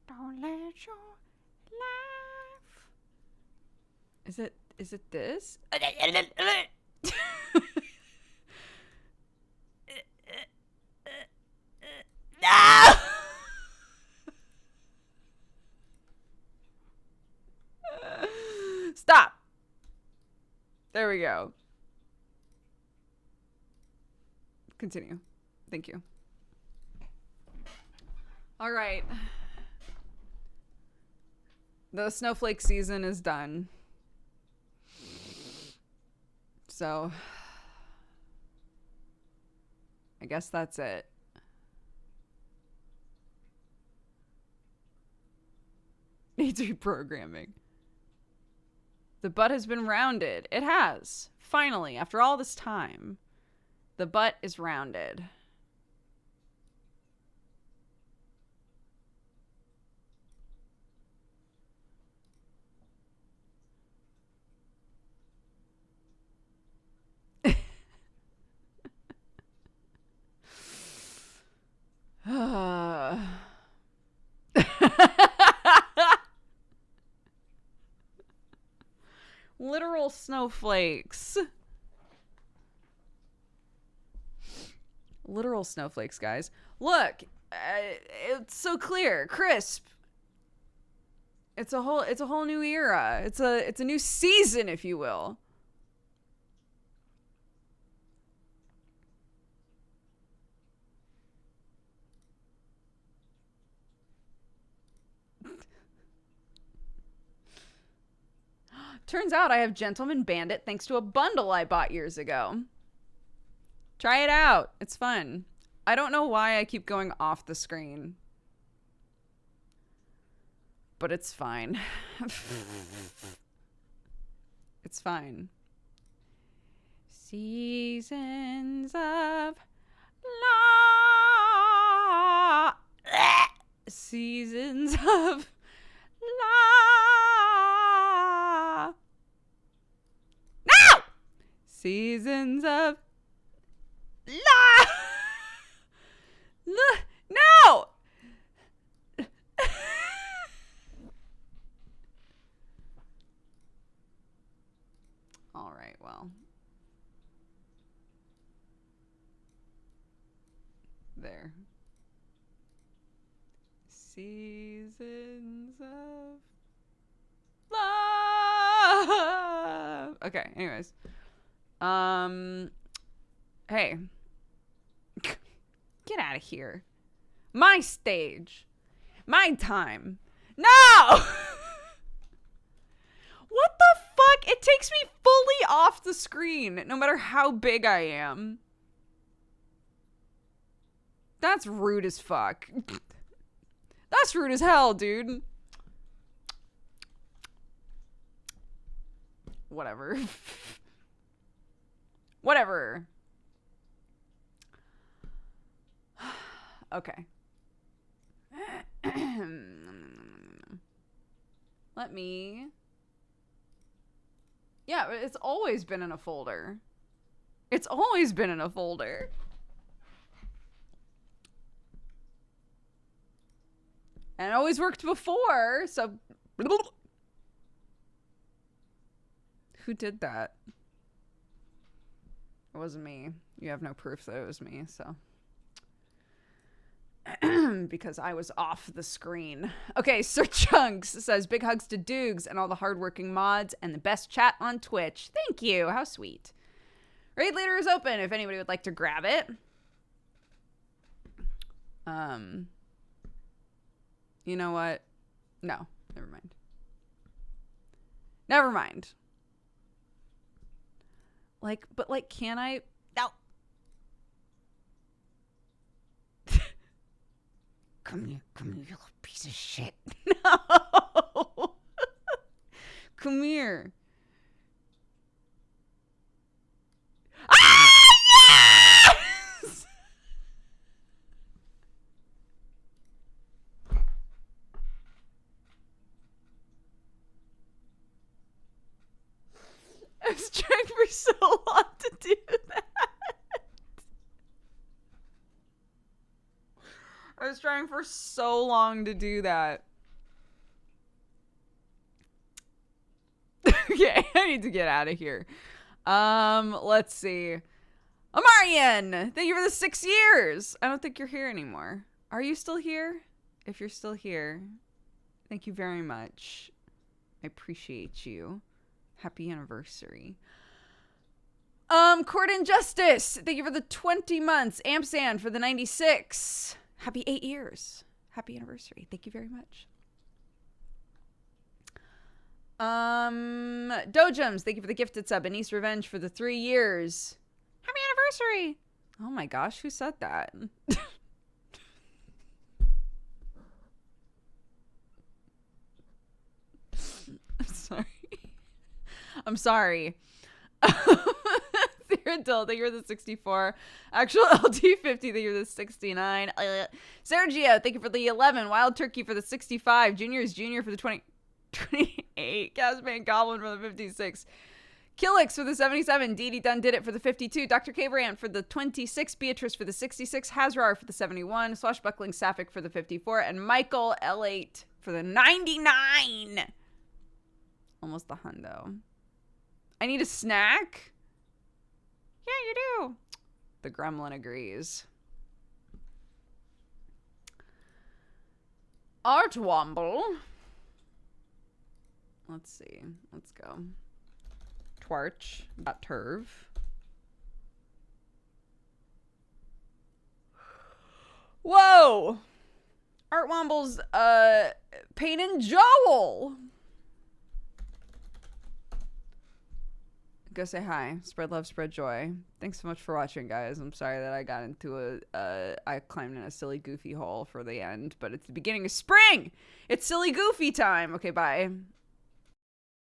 Don't let your life... Is it this? No! Stop. There we go. Continue. Thank you. All right. The snowflake season is done. So, I guess that's it. Needs reprogramming. The butt has been rounded. It has. Finally, after all this time, the butt is rounded. Literal snowflakes. Literal snowflakes, guys. Look, it's so clear, crisp. It's a whole new era. It's a new season, if you will. Turns out I have Gentleman Bandit thanks to a bundle I bought years ago. Try it out. It's fun. I don't know why I keep going off the screen. But it's fine. It's fine. Seasons of la. Seasons of la. No! Seasons of la. No! All right, well. There. Seasons of love. Okay, anyways. Hey. Get out of here. My stage. My time. No! What the fuck? It takes me fully off the screen, no matter how big I am. That's rude as fuck. That's rude as hell, dude. Whatever. Whatever. Okay. Let me... Yeah, it's always been in a folder. It's always been in a folder. And it always worked before, so... Who did that? It wasn't me. You have no proof that it was me, so... Because I was off the screen. Okay, Sir Chunks says, big hugs to Doogs and all the hardworking mods and the best chat on Twitch. Thank you. How sweet. Raid Leader is open if anybody would like to grab it. You know what? No, never mind. Never mind. Like, but like, can I? No. Come here, you little piece of shit. No. Come here. Ah, yes! I was trying for so long to do that. I was trying for so long to do that. Okay, I need to get out of here. Let's see. Amarian, thank you for the 6 years. I don't think you're here anymore. Are you still here? If you're still here, thank you very much. I appreciate you. Happy anniversary. Court and Justice, thank you for the 20 months. Amsand for the 96. Happy 8 years. Happy anniversary. Thank you very much. Dojums, thank you for the gifted sub. And East Revenge for the 3 years. Happy anniversary. Oh my gosh, who said that? I'm sorry. I'm sorry. Theodul, thank you for the 64. Actual LT50, thank you for the 69. Sergio, thank you for the 11. Wild Turkey for the 65. Junior's Junior for the 28. Casman Goblin for the 56. Killix for the 77. Dee Dee Done Did It for the 52. Dr. Cabrant for the 26. Beatrice for the 66. Hazrar for the 71. Swashbuckling Sapphic for the 54. And Michael L8 for the 99. Almost the hundo. I need a snack? Yeah, you do. The gremlin agrees. Artwomble. Let's see. Let's go. Twarch. Got Turv. Whoa! Artwomble's Pain and Joel. Go say hi. Spread love, spread joy. Thanks so much for watching, guys. I'm sorry that I got into I climbed in a silly goofy hole for the end, but it's the beginning of spring. It's silly goofy time. Okay, bye.